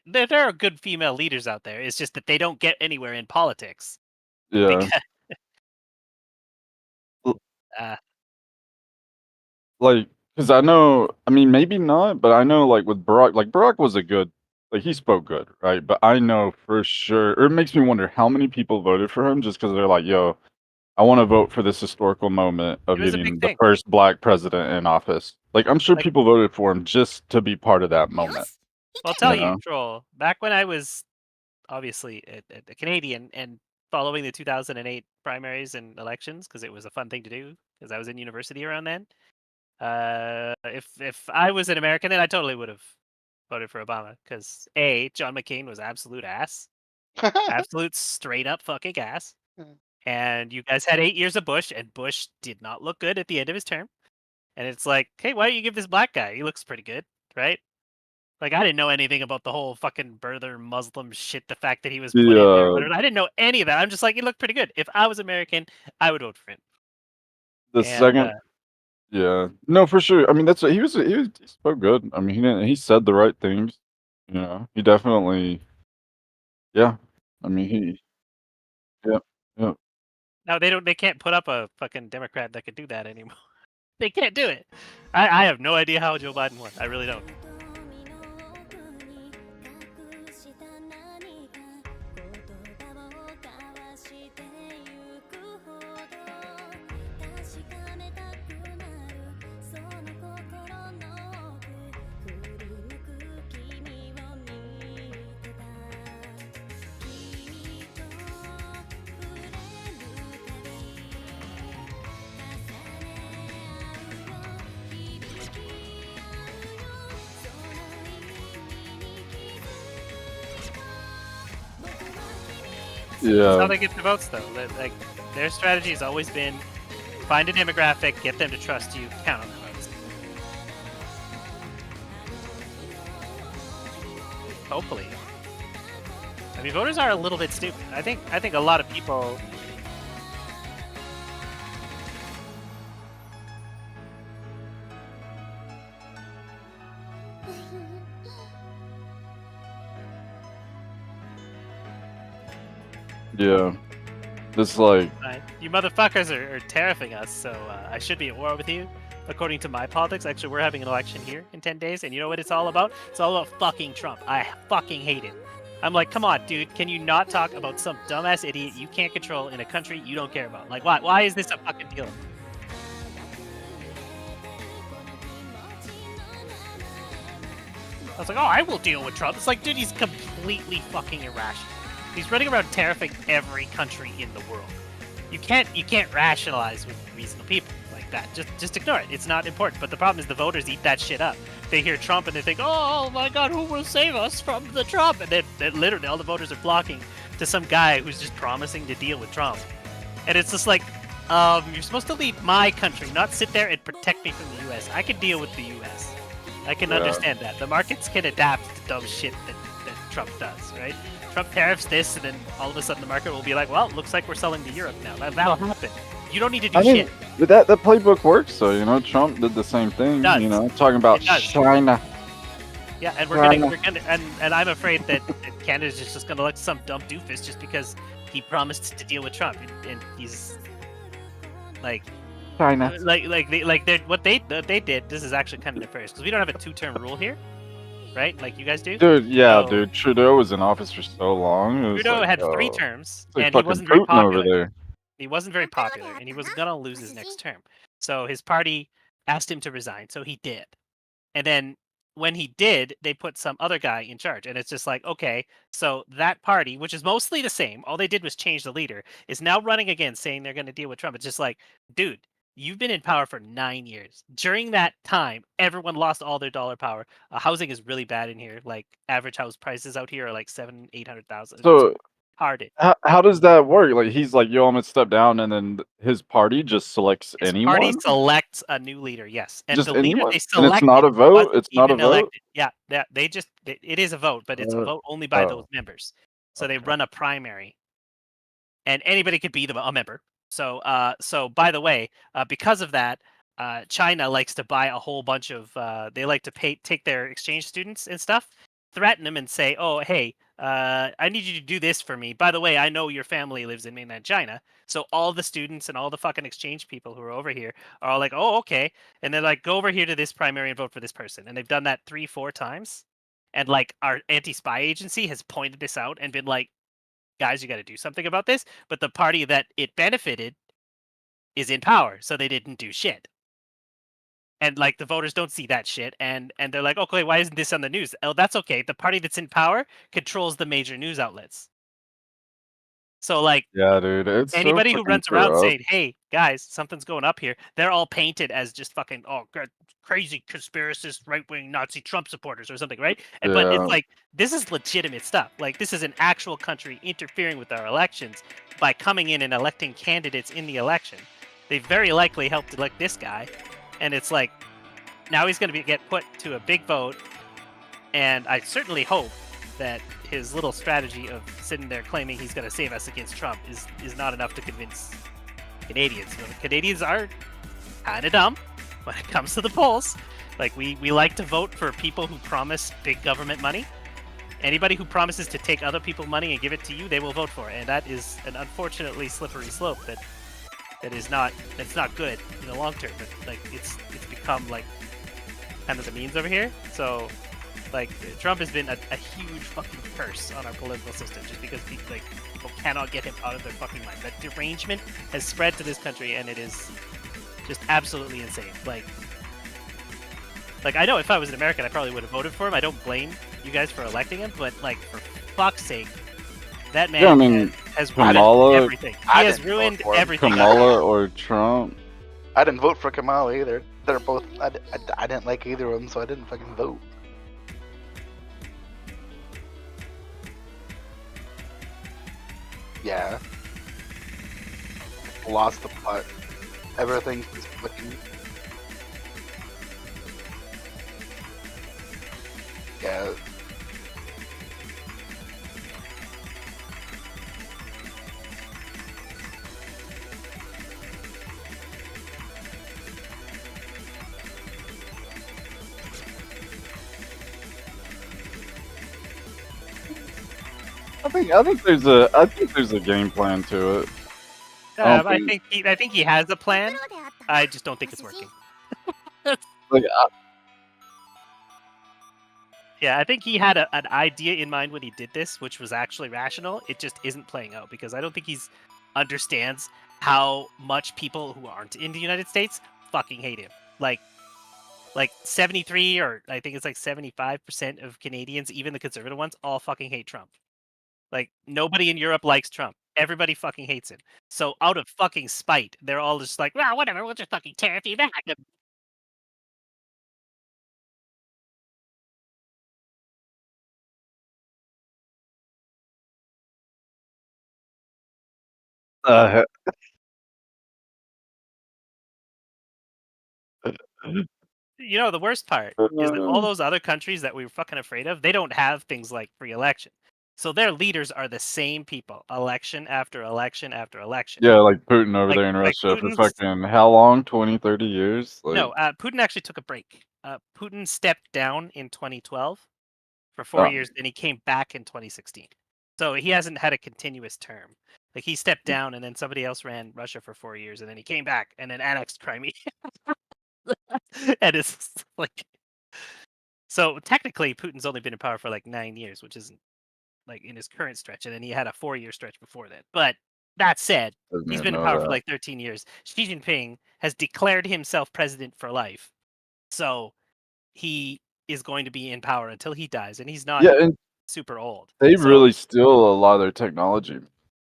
there are good female leaders out there. It's just that they don't get anywhere in politics yeah. because L- uh, Like, because I know, I mean, maybe not, but I know, like with Barack, like Barack was a good, like he spoke good, right? But I know for sure, or it makes me wonder how many people voted for him just because they're like, "Yo, I want to vote for this historical moment of it was a big getting the thing. first black president in office." Like, I'm sure Like, people voted for him just to be part of that moment. I'll tell you, know? Troll. Back when I was obviously a Canadian and following the 2008 primaries and elections because it was a fun thing to do because I was in university around then. If I was an American, then I totally would have voted for Obama because John McCain was absolute ass, absolute straight up fucking ass, and you guys had 8 years of Bush, and Bush did not look good at the end of his term. And it's like, hey, why don't you give this black guy? He looks pretty good, right? Like I didn't know anything about the whole fucking birther Muslim shit. The fact that he was put in there, The whatever. I didn't know any of that. I'm just like, he looked pretty good. If I was American, I would vote for him. the And second, yeah, no, for sure. I mean, that's what he spoke good. I mean, he said the right things. He definitely, yeah. I mean, yeah, yeah. now they can't put up a fucking Democrat that could do that anymore. They can't do it. I have no idea how Joe Biden won. I really don't. That's how Yeah. they get the votes, though. Like their strategy has always been find a demographic, get them to trust you, count on their votes. Hopefully. I mean, voters are a little bit stupid. I think a lot of people. Yeah. It's like, You motherfuckers are terrifying us, so I should be at war with you. According to my politics, actually, we're having an election here in 10 days, and you know what it's all about? It's all about fucking Trump. I fucking hate it. I'm like, come on, dude, can you not talk about some dumbass idiot you can't control in a country you don't care about? Like, why? Why is this a fucking deal? I was like, oh, I will deal with Trump. It's like, dude, he's completely fucking irrational. He's running around terrifying every country in the world. You can't rationalize with reasonable people like that. Just ignore it. It's not important. But the problem is the voters eat that shit up. They hear Trump and they think, oh my God, who will save us from the Trump? And then literally all the voters are flocking to some guy who's just promising to deal with Trump. And it's just like, you're supposed to lead my country, not sit there and protect me from the U.S. I can deal with the U.S. I can understand that. The markets can adapt to dumb shit that Trump does, right? Trump tariffs this, and then all of a sudden the market will be like, well, it looks like we're selling to Europe now. That'll happen. You don't need to do I mean, shit. but that playbook works, though. Trump did the same thing. Does. Talking about It does. China. Yeah, and and I'm afraid that Canada's just gonna let some dumb doofus just because he promised to deal with Trump, and he's like, China. what they did. This is actually kind of nefarious because we don't have a 2-term rule here, right? Like you guys do. Dude, yeah, So- dude. Trudeau was in office for so long. It was Trudeau like, had 3 oh, terms, it's like and he fucking wasn't very Putin popular. over there. He wasn't very popular, and he was gonna lose his next term. So his party asked him to resign, so he did. And then when he did, they put some other guy in charge, and it's just like, okay, so that party, which is mostly the same, all they did was change the leader, is now running again, saying they're going to deal with Trump. It's just like, dude, You've been in power for 9 years. During that time, everyone lost all their dollar power. Housing is really bad in here. Like average house prices out here are like 700,000-800,000. So Hard. how does that work? Like he's like, yo, I'm gonna step down, and then his party just selects His party anyone, selects a new leader, yes, and just the leader anyone, they and it's not selected a vote. wasn't It's not a even vote. elected. Yeah, they just it is a vote, but it's a vote only by those oh, members. So they okay. run a primary, and anybody could be a member. So so by the way, because of that, China likes to buy a whole bunch of. They like to take their exchange students and stuff, threaten them and say, "Oh, hey, I need you to do this for me. By the way, I know your family lives in mainland China." So all the students and all the fucking exchange people who are over here are all like, "Oh, okay," and they're like, "Go over here to this primary and vote for this person." And they've done that 3-4 times, and like our anti-spy agency has pointed this out and been like, "Guys, you got to do something about this." But the party that it benefited is in power, so they didn't do shit. And like the voters don't see that shit, and they're like, okay, why isn't this on the news? Oh, that's okay. The party that's in power controls the major news outlets. So like Yeah, dude, it's so anybody who fucking runs around corrupt. saying, "Hey guys, something's going up here," they're all painted as just fucking crazy conspiracist right wing Nazi Trump supporters or something, right? But it's Yeah, like this is legitimate stuff. Like this is an actual country interfering with our elections by coming in and electing candidates in the election. They very likely helped elect this guy, and it's like now he's going to get put to a big vote, and I certainly hope that his little strategy of sitting there claiming he's going to save us against Trump is not enough to convince Canadians. You know, Canadians are kind of dumb when it comes to the polls. Like we like to vote for people who promise big government money. Anybody who promises to take other people's money and give it to you, they will vote for, and that is an unfortunately slippery slope that's not good in the long term. But like it's become like kind of the means over here. So like Trump has been a huge fucking curse on our political system just because people cannot get him out of their fucking mind. That derangement has spread to this country, and it is just absolutely insane. Like I know if I was an American, I probably would have voted for him. I don't blame you guys for electing him, but like for fuck's sake, that man yeah. I mean, has ruined Kamala, everything. He I has didn't vote ruined for him. everything. Kamala or Trump. I didn't vote for Kamala either. They're both. I didn't like either of them, so I didn't fucking vote. Yeah. Lost the plot. Everything's just fucking. Yeah. I think there's a game plan to it. I think he has a plan. I just don't think it's working. Like, Yeah, I think he had an idea in mind when he did this, which was actually rational. It just isn't playing out because I don't think he's understands how much people who aren't in the United States fucking hate him. Like 73 or I think it's like 75% of Canadians, even the conservative ones, all fucking hate Trump. Like nobody in Europe likes Trump. Everybody fucking hates him. So out of fucking spite, they're all just like, well, whatever, we'll just fucking tariff you back. uh, You know, the worst part is that all those other countries that we were fucking afraid of, they don't have things like free election. So their leaders are the same people, election after election after election. yeah, like Putin over Like- there in like Russia for Putin's- fucking how long? 20, 30 years? Like, No, Putin actually took a break. Putin stepped down in 2012 for 4 Oh. years, and he came back in 2016. So he hasn't had a continuous term. Like he stepped down, and then somebody else ran Russia for 4 years, and then he came back and then annexed Crimea. And it's like, so technically, Putin's only been in power for like 9 years, which isn't like in his current stretch, and then he had a 4-year stretch before that. But that said, doesn't he's even been in know power for that. like 13 years. Xi Jinping has declared himself president for life, so he is going to be in power until he dies, and he's not Yeah, and super old. they So- really steal a lot of their technology.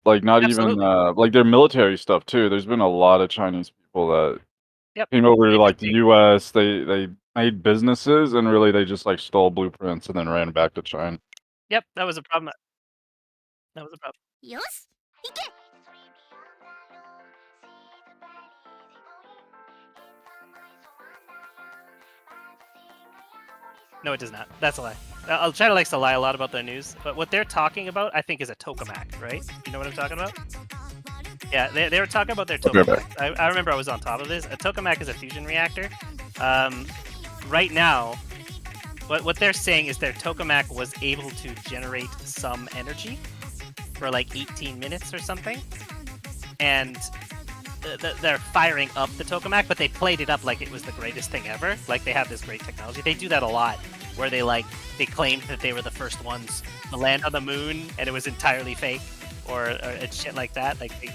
Like not even Absolutely. like their military stuff too. There's been a lot of Chinese people that Yep. came over to It- like the it- U.S. They made businesses and really they just like stole blueprints and then ran back to China. Yep, that was a problem. That was a problem. よし行け No, it does not. That's a lie. China likes to lie a lot about their news, but what they're talking about, I think, is a tokamak, right? You know what I'm talking about? Yeah, they were talking about their tokamak. I remember I was on top of this. A tokamak is a fusion reactor. Right now, what they're saying is their tokamak was able to generate some energy for like 18 minutes or something, and they're firing up the tokamak, but they played it up like it was the greatest thing ever. Like they have this great technology. They do that a lot, where they claimed that they were the first ones to land on the moon, and it was entirely fake, or shit like that. Like they,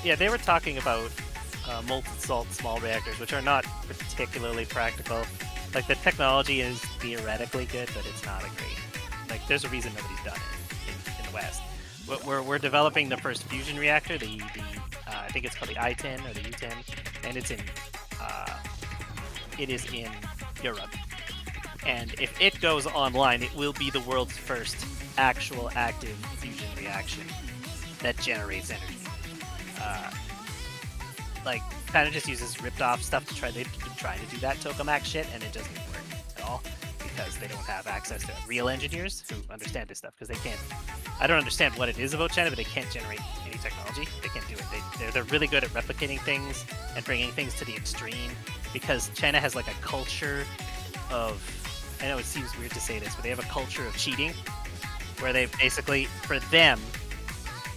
yeah, they were talking about molten salt small reactors, which are not particularly practical. Like the technology is theoretically good, but it's not a great. Like there's a reason nobody's done it in the West. We're developing the first fusion reactor, the I think it's called the I-10 or the U-10, and it is in Europe. And if it goes online, it will be the world's first actual active fusion reaction that generates energy. Like kind of just uses ripped off stuff to try. They've been trying to do that tokamak shit, and it doesn't work at all because they don't have access to real engineers who understand this stuff. Because they can't. I don't understand what it is about China, but they can't generate any technology. They can't do it. They're really good at replicating things and bringing things to the extreme. Because China has like a culture of. I know it seems weird to say this, but they have a culture of cheating, where they basically, for them,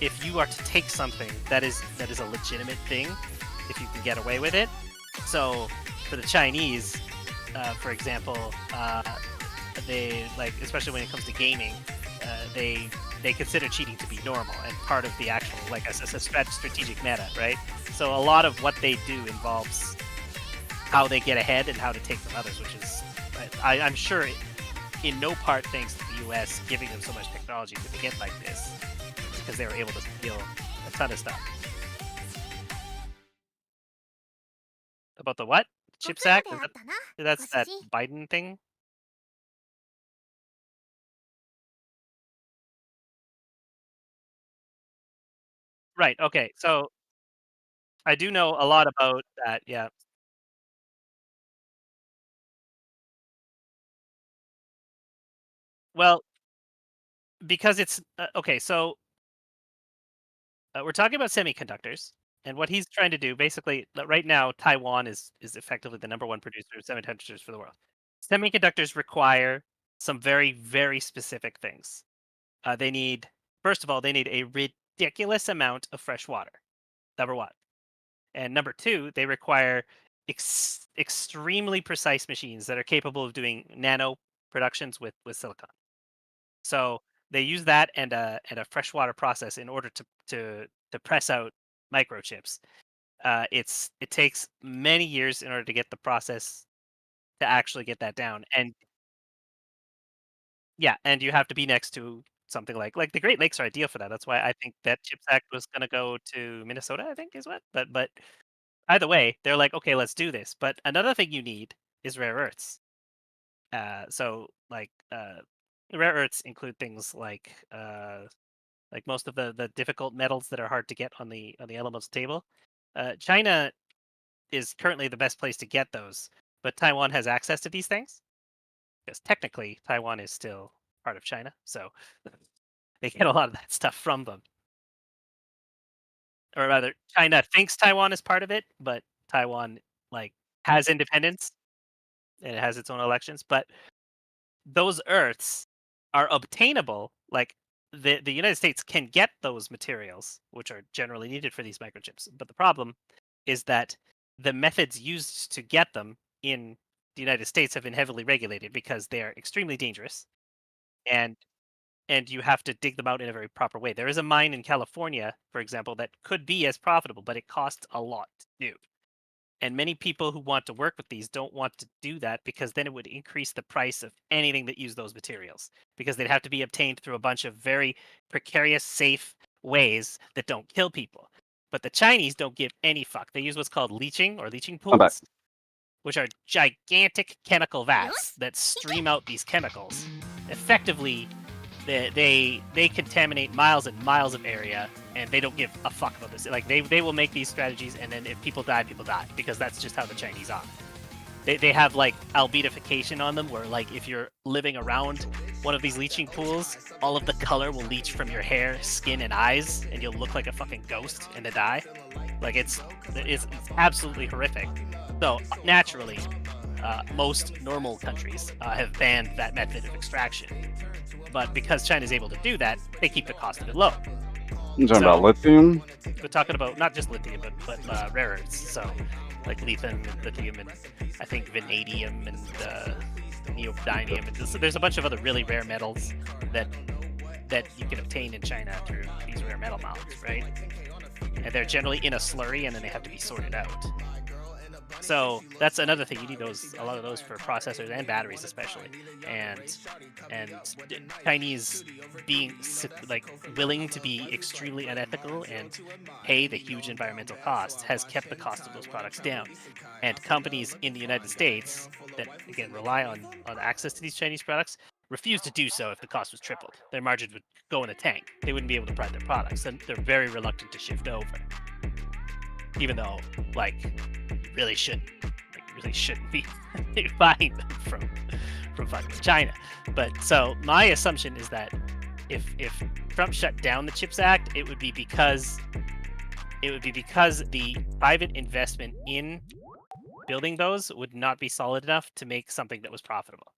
if you are to take something that is a legitimate thing, if you can get away with it. So for the Chinese, for example, they like, especially when it comes to gaming, they consider cheating to be normal and part of the actual like a strategic meta, right? So a lot of what they do involves how they get ahead and how to take from others, which is I'm sure in no part thanks to the US giving them so much technology to begin like this, because they were able to steal a ton of stuff. About the what? Chips Act? That's that Biden thing? Right, okay, so I do know a lot about that, yeah. Well, because it's okay, so we're talking about semiconductors, and what he's trying to do, basically, right now, Taiwan is effectively the number one producer of semiconductors for the world. Semiconductors require some very, very specific things. They need, first of all, they need a ridiculous amount of fresh water. Number one. And number two, they require extremely precise machines that are capable of doing nano productions with silicon. So they use that and a freshwater process in order to press out microchips. It takes many years in order to get the process to actually get that down. And yeah, and you have to be next to something like the Great Lakes are ideal for that. That's why I think that CHIPS Act was going to go to Minnesota. I think is what, but either way, they're like, okay, let's do this. But another thing you need is rare earths. So rare earths include things like most of the difficult metals that are hard to get on the elements table. China is currently the best place to get those, but Taiwan has access to these things because technically Taiwan is still part of China, so they get a lot of that stuff from them. Or rather, China thinks Taiwan is part of it, but Taiwan like has independence and it has its own elections. But those Earths are obtainable. Like the United States can get those materials, which are generally needed for these microchips. But the problem is that the methods used to get them in the United States have been heavily regulated because they are extremely dangerous. And and you have to dig them out in a very proper way. There is a mine in California, for example, that could be as profitable, but it costs a lot to do. And many people who want to work with these don't want to do that because then it would increase the price of anything that use those materials because they'd have to be obtained through a bunch of very precarious, safe ways that don't kill people. But the Chinese don't give any fuck. They use what's called leaching or leaching I'm back. pools, which are gigantic chemical vats that stream out these chemicals. Effectively, they contaminate miles and miles of area, and they don't give a fuck about this. Like they will make these strategies, and then if people die because that's just how the Chinese are. They have like albedoification on them, where like if you're living around one of these leaching pools, all of the color will leach from your hair, skin, and eyes, and you'll look like a fucking ghost in the die. Like it's absolutely horrific. So naturally, most normal countries have banned that method of extraction. But because China's able to do that, they keep the cost of it low. You talking So- about lithium? We're talking about not just lithium, but rare earths. So like lithium, and I think vanadium and neodymium, and so there's a bunch of other really rare metals that you can obtain in China through these rare metal mounds, right? And they're generally in a slurry, and then they have to be sorted out. So that's another thing. You need a lot of those for processors and batteries, especially. And Chinese being like willing to be extremely unethical and pay the huge environmental costs has kept the cost of those products down. And companies in the United States that again rely on access to these Chinese products refuse to do so if the cost was tripled. Their margins would go in the tank. They wouldn't be able to price their products, and they're very reluctant to shift over. Even though, like, you really shouldn't be buying them from fucking China. But so my assumption is that if Trump shut down the CHIPS Act, it would be because the private investment in building those would not be solid enough to make something that was profitable.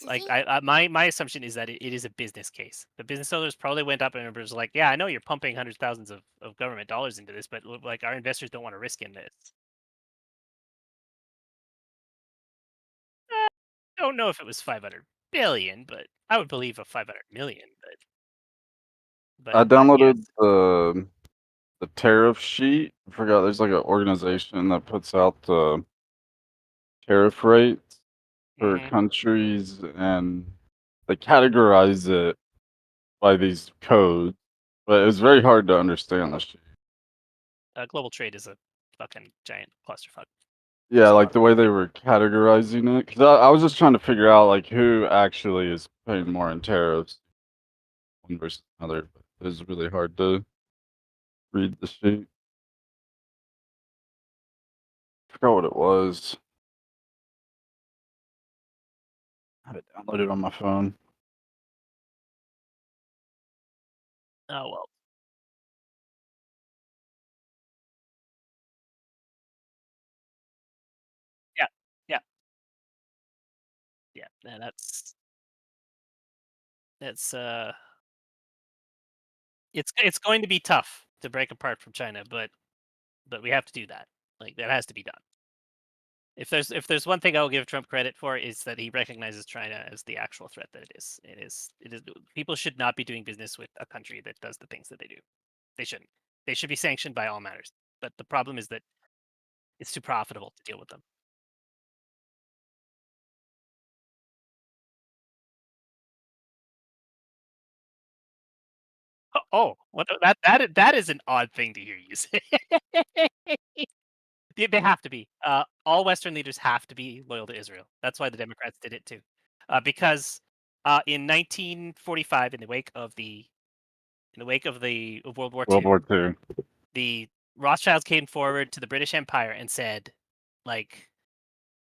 Like my assumption is that it is a business case. The business owners probably went up and was like, "Yeah, I know you're pumping hundreds of thousands of government dollars into this, but like our investors don't want to risk in this." I don't know if it was 500 billion, but I would believe a 500 million. But I downloaded yes. the tariff sheet. I forgot there's like an organization that puts out the tariff rates for Mhm. countries, and they categorize it by these codes, but it's very hard to understand the sheet. Global trade is a fucking giant clusterfuck. Yeah, So- like the way they were categorizing it. Because I was just trying to figure out like who actually is paying more in tariffs, one versus another. But it was really hard to read the sheet. I forgot what it was. I had it downloaded on my phone. Oh well. Yeah. Yeah. Yeah. Yeah, that's it's going to be tough to break apart from China, but we have to do that. Like that has to be done. If there's one thing I'll give Trump credit for is that he recognizes China as the actual threat that it is. It is. People should not be doing business with a country that does the things that they do. They shouldn't. They should be sanctioned by all matters. But the problem is that it's too profitable to deal with them. Oh, what that is an odd thing to hear you say. They have to be. All Western leaders have to be loyal to Israel. That's why the Democrats did it too, because in 1945, in the wake of World War World II, War II. the Rothschilds came forward to the British Empire and said, like,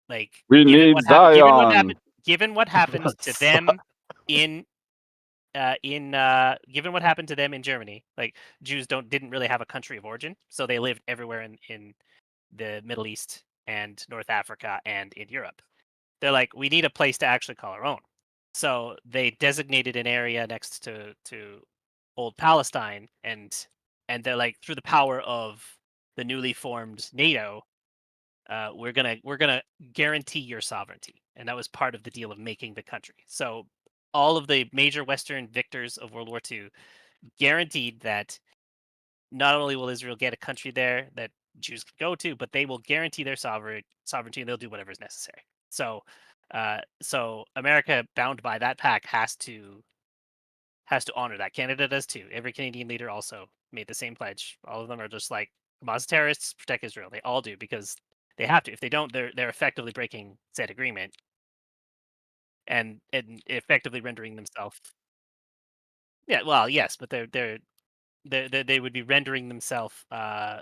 We given need what happened, Zion. given what happened to them in given what happened to them in Germany, like Jews didn't really have a country of origin, so they lived everywhere in the Middle East and North Africa and in Europe. They're like, we need a place to actually call our own. So they designated an area next to old Palestine, and they're like, through the power of the newly formed NATO, we're gonna guarantee your sovereignty, and that was part of the deal of making the country. So all of the major Western victors of World War II guaranteed that not only will Israel get a country there that Jews can go to, but they will guarantee their sovereignty, and they'll do whatever is necessary. So America, bound by that pact, has to honor that. Canada does too. Every Canadian leader also made the same pledge. All of them are just like, Hamas terrorists, protect Israel. They all do because they have to. If they don't, they're effectively breaking said agreement and effectively rendering themselves. Yeah, well, yes, but they would be rendering themselves because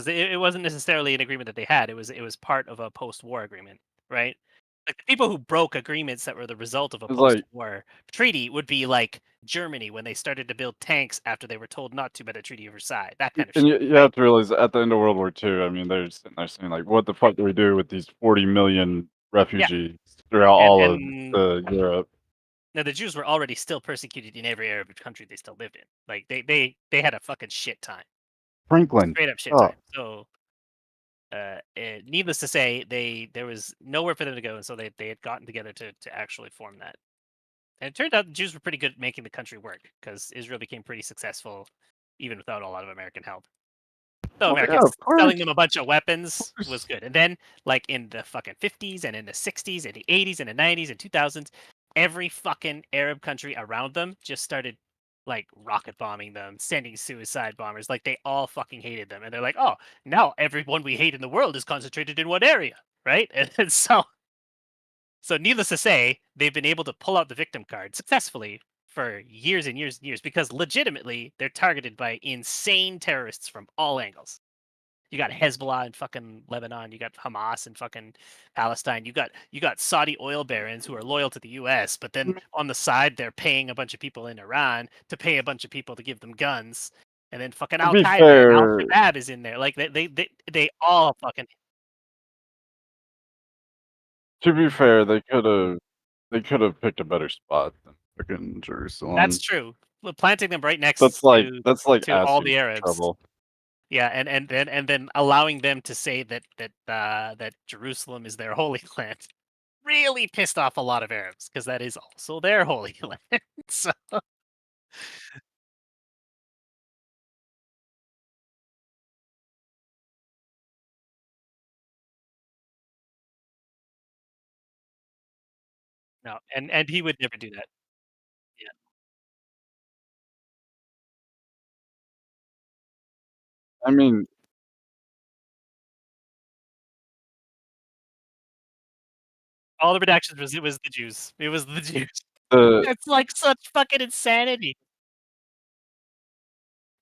it wasn't necessarily an agreement that they had. It was part of a post-war agreement, right? Like the people who broke agreements that were the result of a It's like, post-war treaty would be like Germany when they started to build tanks after they were told not to by the Treaty of Versailles. That kind of and shit. you Right? have to realize at the end of World War II, I mean, they're sitting there saying like, what the fuck do we do with these 40 million refugees throughout And all of and Europe? now the Jews were already still persecuted in every Arab country they still lived in. Like they had a fucking shit time, Franklin. straight up shit Oh, time. So needless to say, there was nowhere for them to go, and so they had gotten together to actually form that. And it turned out the Jews were pretty good at making the country work because Israel became pretty successful, even without a lot of American help. So oh yeah, Americans of course. selling them a bunch of weapons was good. And then, like in the fucking 50s and in the 60s and the 80s and the 90s and 2000s, every fucking Arab country around them just started like rocket bombing them, sending suicide bombers. Like they all fucking hated them. And they're like, oh, now everyone we hate in the world is concentrated in one area, right? And so needless to say, they've been able to pull out the victim card successfully for years and years and years because legitimately they're targeted by insane terrorists from all angles. You got Hezbollah in fucking Lebanon, you got Hamas in fucking Palestine, you got Saudi oil barons who are loyal to the US, but then on the side they're paying a bunch of people in Iran to pay a bunch of people to give them guns. And then fucking To Al be Qaeda and Al fair, Shabaab is in there. Like they all fucking. they could have picked a better spot than fucking That's Jerusalem. true. Well, planting them right That's next like to all the asking for Arabs. trouble. Yeah, and then allowing them to say that Jerusalem is their holy land really pissed off a lot of Arabs because that is also their holy land. So no, and he would never do that. Yeah, I mean, all the redactions was it was the Jews. It was the Jews. the It's like such fucking insanity.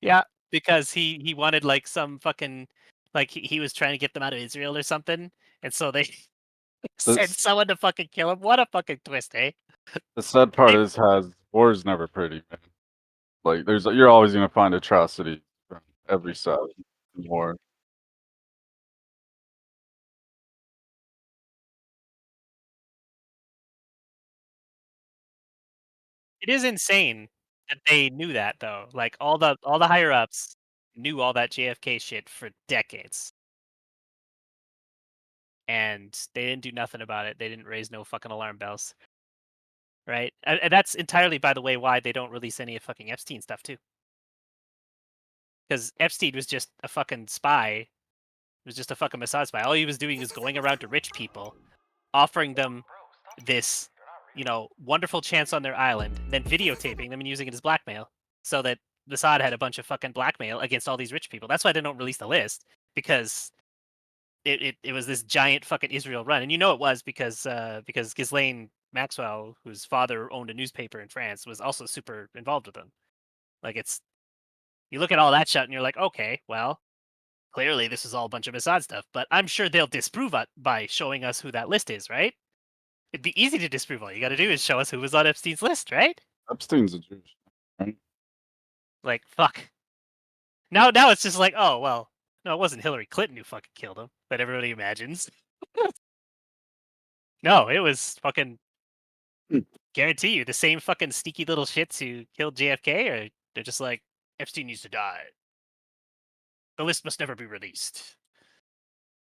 Yeah, because he wanted like some fucking like he was trying to get them out of Israel or something, and so they sent the someone to fucking kill him. What a fucking twist, eh? the sad part is, has war is never pretty, man. Like, you're always gonna find atrocity from every side in war. It is insane that they knew that though. Like all the higher ups knew all that JFK shit for decades. And they didn't do nothing about it. They didn't raise no fucking alarm bells. Right? And that's entirely, by the way, why they don't release any of fucking Epstein stuff too. Because Epstein was just a fucking spy. He was just a fucking Mossad spy. All he was doing is going around to rich people, offering them this, wonderful chance on their island, then videotaping them and using it as blackmail, so that Mossad had a bunch of fucking blackmail against all these rich people. That's why they don't release the list, because it was this giant fucking Israel run, and it was because Ghislaine Maxwell, whose father owned a newspaper in France, was also super involved with them. Like you look at all that shit and you're like, okay, well, clearly this is all a bunch of Mossad stuff, but I'm sure they'll disprove it by showing us who that list is, right? It'd be easy to disprove. All you got to do is show us who was on Epstein's list, right? Epstein's a Jew, right? Like, fuck. Now it's just like, oh well, no, it wasn't Hillary Clinton who fucking killed him, that everybody imagines. No, it was fucking. Hmm. Guarantee you, the same fucking sneaky little shits who killed JFK, or they're just like, Epstein needs to die. The list must never be released.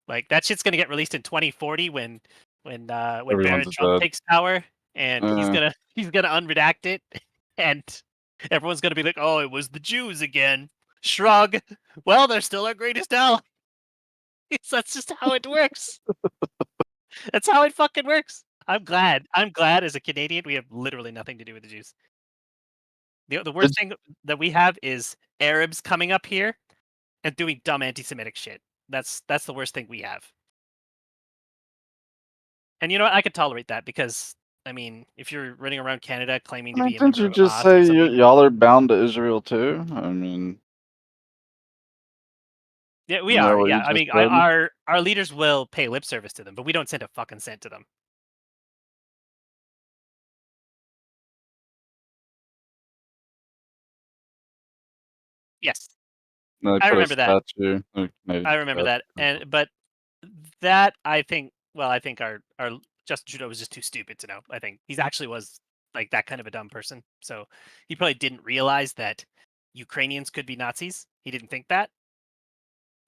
Like that shit's gonna get released in 2040 when Everyone's Barron Trump dead. takes power, and he's gonna unredact it, and everyone's gonna be like, "Oh, it was the Jews again." Shrug. Well, they're still our greatest ally. That's just how it works. That's how it fucking works. I'm glad. I'm glad as a Canadian we have literally nothing to do with the Jews. The worst thing that we have is Arabs coming up here and doing dumb anti-Semitic shit. That's the worst thing we have. And you know what? I could tolerate that because I mean, if you're running around Canada claiming to I be mean, a didn't member you of just us or say something, y'all are bound to Israel too? I mean, yeah, we isn't that are. what you Yeah, I just mean, said? our leaders will pay lip service to them, but we don't send a fucking cent to them. Yes, No, they I put a remember that. statue. A Canadian I remember that. statue. But that I think, well, I think our Justin Trudeau was just too stupid to know. I think he's actually was like that kind of a dumb person. So he probably didn't realize that Ukrainians could be Nazis. He didn't think that.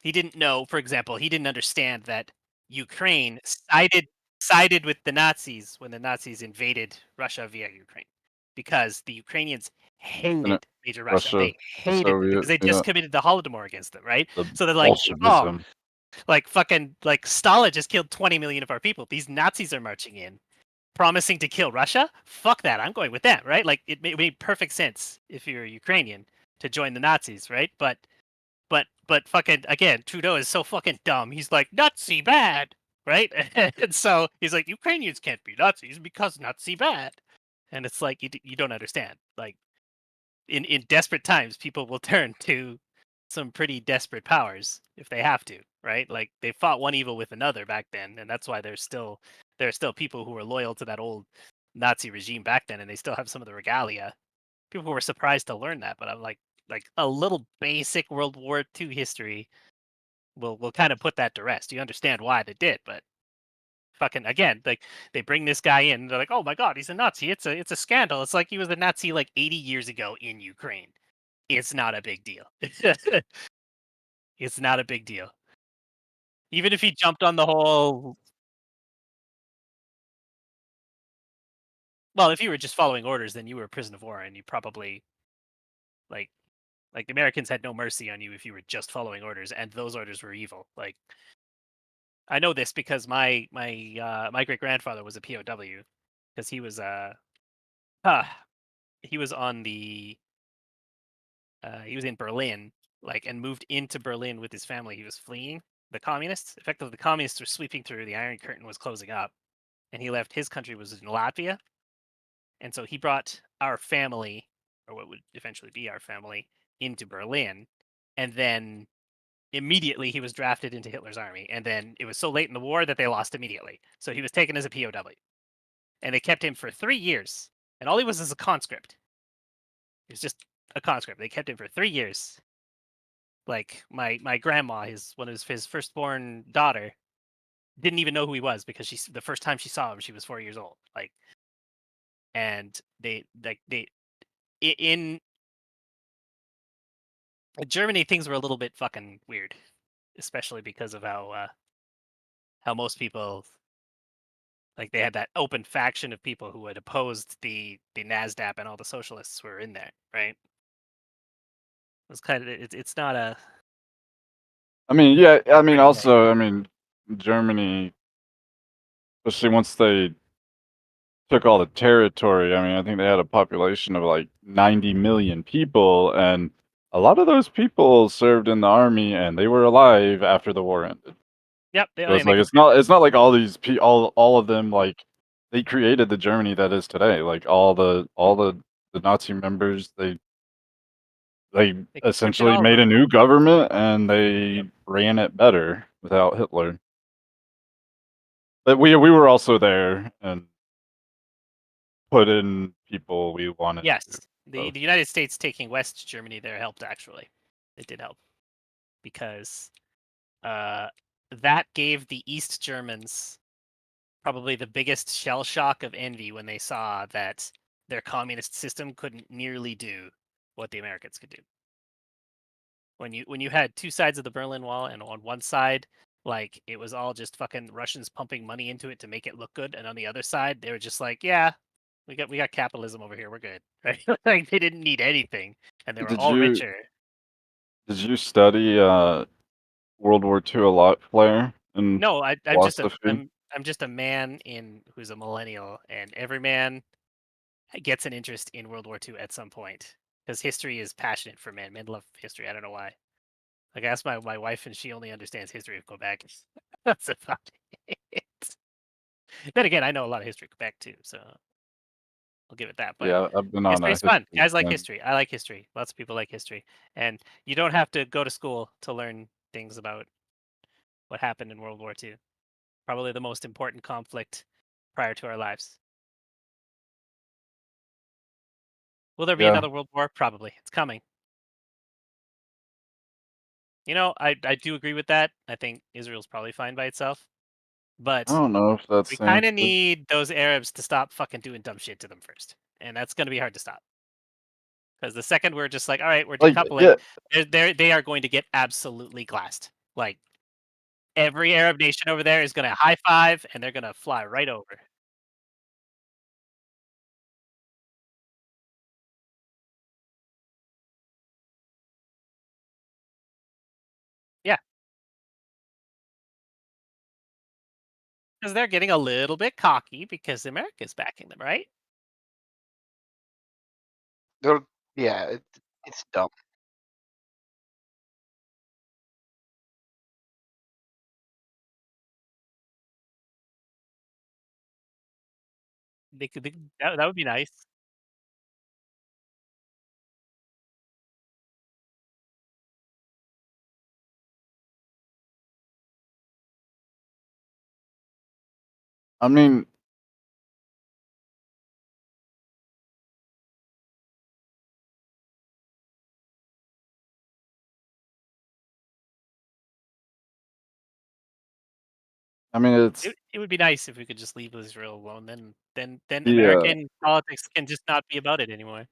He didn't know, for example, he didn't understand that Ukraine sided with the Nazis when the Nazis invaded Russia via Ukraine, because the Ukrainians And hated Major Russia. Russia, They the hated them Soviet, because they yeah, just committed the Holodomor against them, right? the So they're like, oh, Bolshevism. like fucking like Stalin just killed 20 million of our people. These Nazis are marching in, promising to kill Russia. Fuck that. I'm going with them, right? Like it made perfect sense if you're a Ukrainian to join the Nazis, right? But fucking again, Trudeau is so fucking dumb. He's like Nazi bad, right? And so he's like Ukrainians can't be Nazis because Nazi bad. And it's like you don't understand. Like in desperate times, people will turn to some pretty desperate powers if they have to, right? Like they fought one evil with another back then, and that's why there are still people who are loyal to that old Nazi regime back then, and they still have some of the regalia. People were surprised to learn that, but I'm like a little basic World War II history will kind of put that to rest. You understand why they did, but fucking again, like they bring this guy in, they're like, oh my god, he's a Nazi. It's a scandal. It's like he was a Nazi like 80 years ago in Ukraine. It's not a big deal. It's not a big deal. Even if he jumped on the whole, well, if you were just following orders, then you were a prisoner of war, and you probably like the Americans had no mercy on you if you were just following orders, and those orders were evil. Like I know this because my great grandfather was a POW because uh, he was on the he was in Berlin, like, and moved into Berlin with his family. He was fleeing the communists. Effectively, the communists were sweeping through. The Iron Curtain was closing up, and he left. His country was in Latvia, and so he brought our family, or what would eventually be our family, into Berlin, and then immediately he was drafted into Hitler's army. And then it was so late in the war that they lost immediately. So he was taken as a POW, and they kept him for 3 years, and all he was a conscript. He was just a conscript. They kept him for 3 years. Like my grandma, his one of his firstborn daughter, didn't even know who he was because the first time she saw him, she was 4 years old. Like, and they in Germany things were a little bit fucking weird, especially because of how most people, like, they had that open faction of people who had opposed the NASDAQ, and all the socialists were in there, right? It's kind of it's not a I mean, yeah. I mean, pretty thing. also, I mean, Germany, especially once they took all the territory. I mean, I think they had a population of like 90 million people, and a lot of those people served in the army, and they were alive after the war ended. Yep, So it's and they like could, it's not like all these all of them, like, they created the Germany that is today. Like all the Nazi members, they they could freaking essentially all of made a them. new government, and they ran it better without Hitler. But we were also there and put in people we wanted to. Yes, So the United States taking West Germany there helped actually. It did help because uh, that gave the East Germans probably the biggest shell shock of envy when they saw that their communist system couldn't nearly do what the Americans could do. When you had two sides of the Berlin Wall, and on one side, like, it was all just fucking Russians pumping money into it to make it look good, and on the other side they were just like, yeah, We got capitalism over here. We're good, right? Like they didn't need anything, and they were Did all you richer. did you study World War II a lot, Flair, in No, philosophy? I'm just a man who's a millennial, and every man gets an interest in World War II at some point because history is passionate for men. Men love history. I don't know why. Like I asked my wife, and she only understands history of Quebec. That's about it. Then again, I know a lot of history of Quebec too, so I'll give it that. But Yeah, I've been on history a is fun. history Guys like thing. history. I like history. Lots of people like history, and you don't have to go to school to learn things about what happened in World War II. Probably the most important conflict prior to our lives. Will there be Yeah, another world war? Probably. It's coming. You know, I do agree with that. I think Israel's probably fine by itself, I but don't know if that's we the kind of answer. need those Arabs to stop fucking doing dumb shit to them first, and that's going to be hard to stop. Because the second we're just like, all right, we're Like, decoupling, yeah, they are going to get absolutely glassed. Like every Arab nation over there is going to high five, and they're going to fly right over. Yeah, because they're getting a little bit cocky because America's backing them, right? They'll- yeah, it's dumb. That would be nice. I mean, it's It would be nice if we could just leave Israel alone. Then the American politics can just not be about it anymore.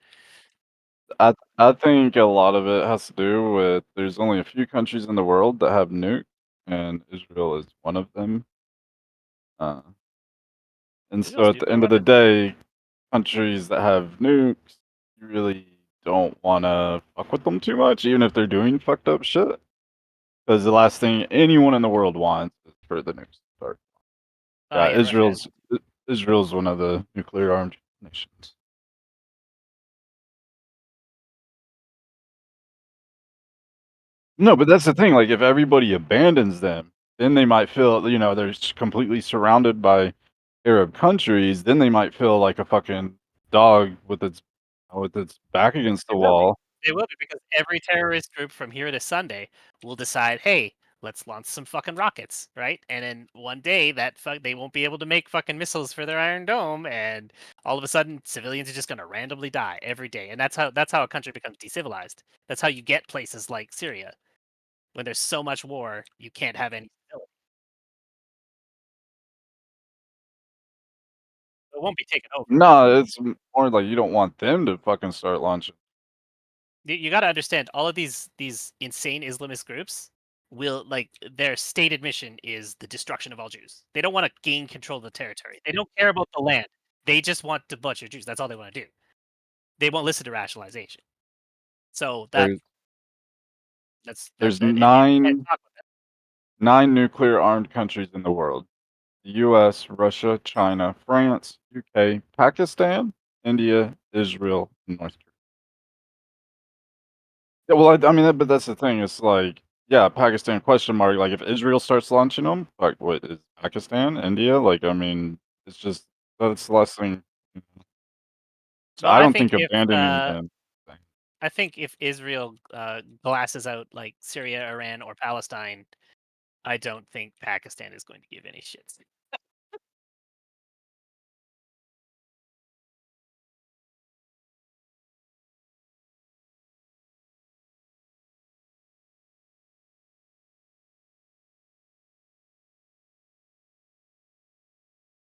I think a lot of it has to do with there's only a few countries in the world that have nukes, and Israel is one of them. Uh, and so Israel's at the nuclear end of the weapons. day, countries that have nukes, you really don't want to fuck with them too much, even if they're doing fucked up shit. Because the last thing anyone in the world wants is for the nukes to start. Oh Yeah, yeah, Russia. Israel's one of the nuclear armed nations. No, but that's the thing. Like, if everybody abandons them, then they might feel, they're completely surrounded by Arab countries. Then they might feel like a fucking dog with its back against the They will be. wall. They will be because every terrorist group from here to Sunday will decide, hey, let's launch some fucking rockets, right? And then one day they won't be able to make fucking missiles for their Iron Dome, and all of a sudden civilians are just gonna randomly die every day. And that's how a country becomes decivilized. That's how you get places like Syria. When there's so much war, you can't have any stability. It won't be taken over. No, it's more like you don't want them to fucking start launching. You got to understand, all of these insane Islamist groups will, like, their stated mission is the destruction of all Jews. They don't want to gain control of the territory. They don't care about the land. They just want to butcher Jews. That's all they want to do. They won't listen to rationalization. So There's that there's and you can't nine talk with them. nine nuclear armed countries in the world. The US, Russia, China, France, UK, Pakistan, India, Israel, and North Korea. Yeah, well, I mean, but that's the thing. It's like, yeah, Pakistan question mark. Like, if Israel starts launching them, like, what is Pakistan, India? Like, I mean, it's just that's less thing. So Well, I don't think abandoning them. I think if Israel glasses out like Syria, Iran, or Palestine, I don't think Pakistan is going to give any shits.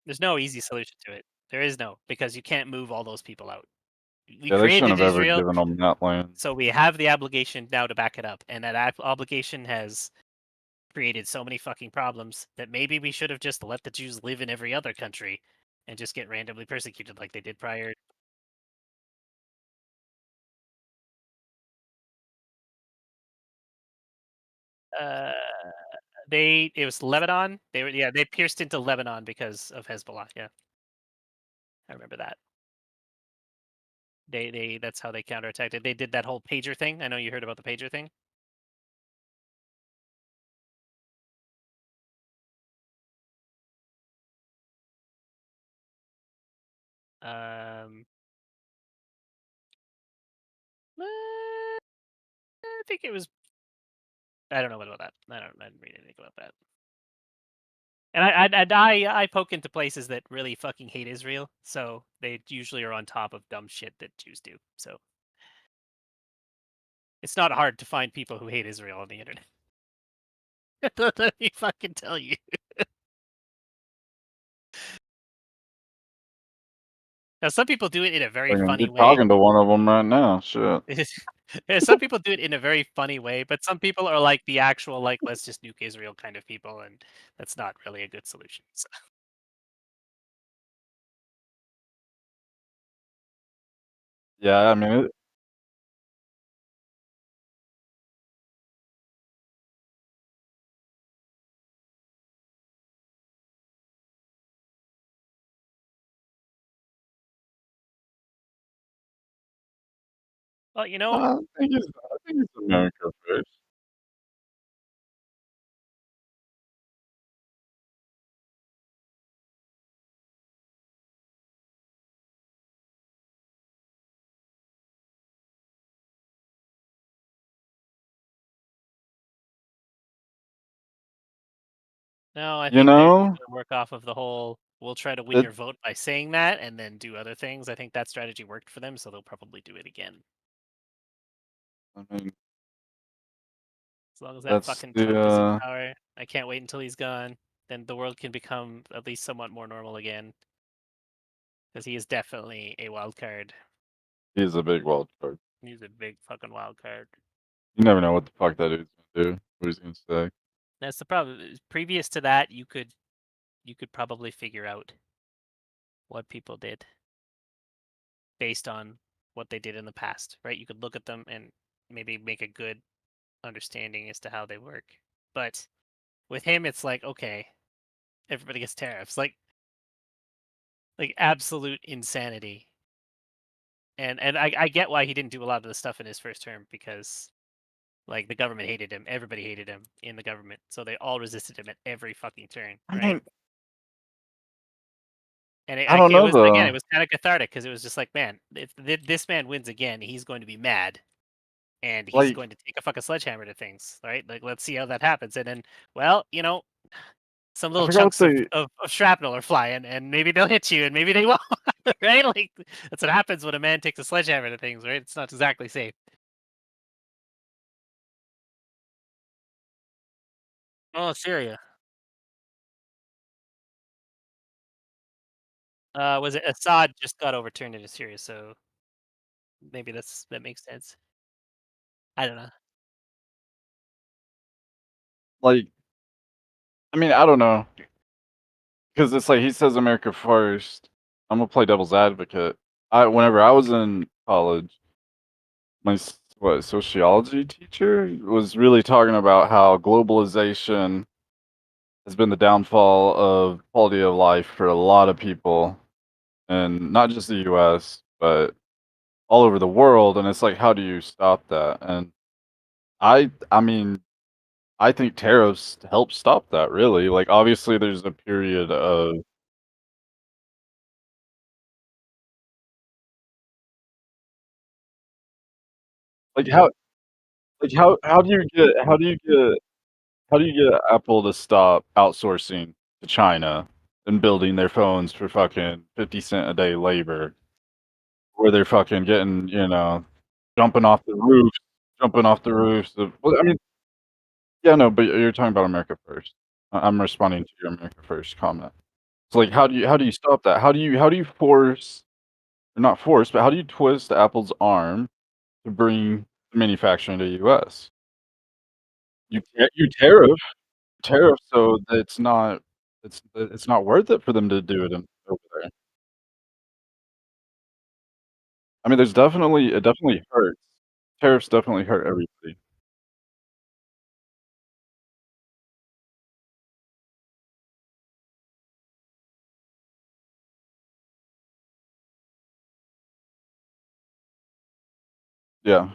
There's no easy solution to it. There is no, because you can't move all those people out. We Yeah, they shouldn't created have ever Israel, given them that land. so we have the obligation now to back it up, and that obligation has created so many fucking problems that maybe we should have just let the Jews live in every other country and just get randomly persecuted like they did prior. Uh, it was Lebanon. They pierced into Lebanon because of Hezbollah. Yeah, I remember that. That's how they counterattacked it. They did that whole pager thing. I know you heard about the pager thing. Um, I think it was. I don't know about that. I didn't read anything about that. And I poke into places that really fucking hate Israel, so they usually are on top of dumb shit that Jews do. So it's not hard to find people who hate Israel on the internet. Let me fucking tell you. Now, some people do it in a very Like, funny you're way. talking to one of them right now. Shit. Some people do it in a very funny way, but some people are like the actual like let's just nuke Israel kind of people, and that's not really a good solution. So. Yeah, I mean, Well, I think it's America first. no, I You think they're know, just gonna work off of the whole we'll try to win it. your vote by saying that and then do other things. I think that strategy worked for them, so they'll probably do it again. I mean, As long as that that's fucking the. Trump is in power, I can't wait until he's gone. Then the world can become at least somewhat more normal again. Because he is definitely a wild card. He's a big wild card. He's a big fucking wild card. You never know what the fuck that dude's gonna do. What he's gonna say. That's the problem. Previous to that, you could probably figure out what people did based on what they did in the past, right? You could look at them and maybe make a good understanding as to how they work. But with him, it's like, okay, everybody gets tariffs, like absolute insanity. And I get why he didn't do a lot of the stuff in his first term because like the government hated him, everybody hated him in the government, so they all resisted him at every fucking turn, I right? mean, And I don't it know was again, it though. was kind of cathartic because it was just like, man, if this man wins again, he's going to be mad and he's Like, going to take a fucking sledgehammer to things, right? Like, let's see how that happens. And then, well, some I little forgot what chunks they. of shrapnel are flying, and maybe they'll hit you, and maybe they won't, right? Like, that's what happens when a man takes a sledgehammer to things, right? It's not exactly safe. Oh, Syria. Was it Assad just got overturned in Syria, so maybe that makes sense. I don't know. Like, I mean, I don't know. Because it's like he says America first. I'm gonna play devil's advocate. Whenever I was in college, my sociology teacher was really talking about how globalization has been the downfall of quality of life for a lot of people, and not just the U.S. but all over the world. And it's like, how do you stop that? And I mean, I think tariffs help stop that. Really, like obviously, there's a period of like how do you get how do you get Apple to stop outsourcing to China and building their phones for fucking 50 cent a day labor, where they're fucking getting, jumping off the roofs of well, I mean, yeah, no, but you're talking about America first. I'm responding to your America first comment. So, like, how do you stop that? How do you force or not force, but how do you twist Apple's arm to bring manufacturing to US? You tariff so that it's not worth it for them to do it. over there. I mean, it definitely hurts. Tariffs definitely hurt everybody. Yeah.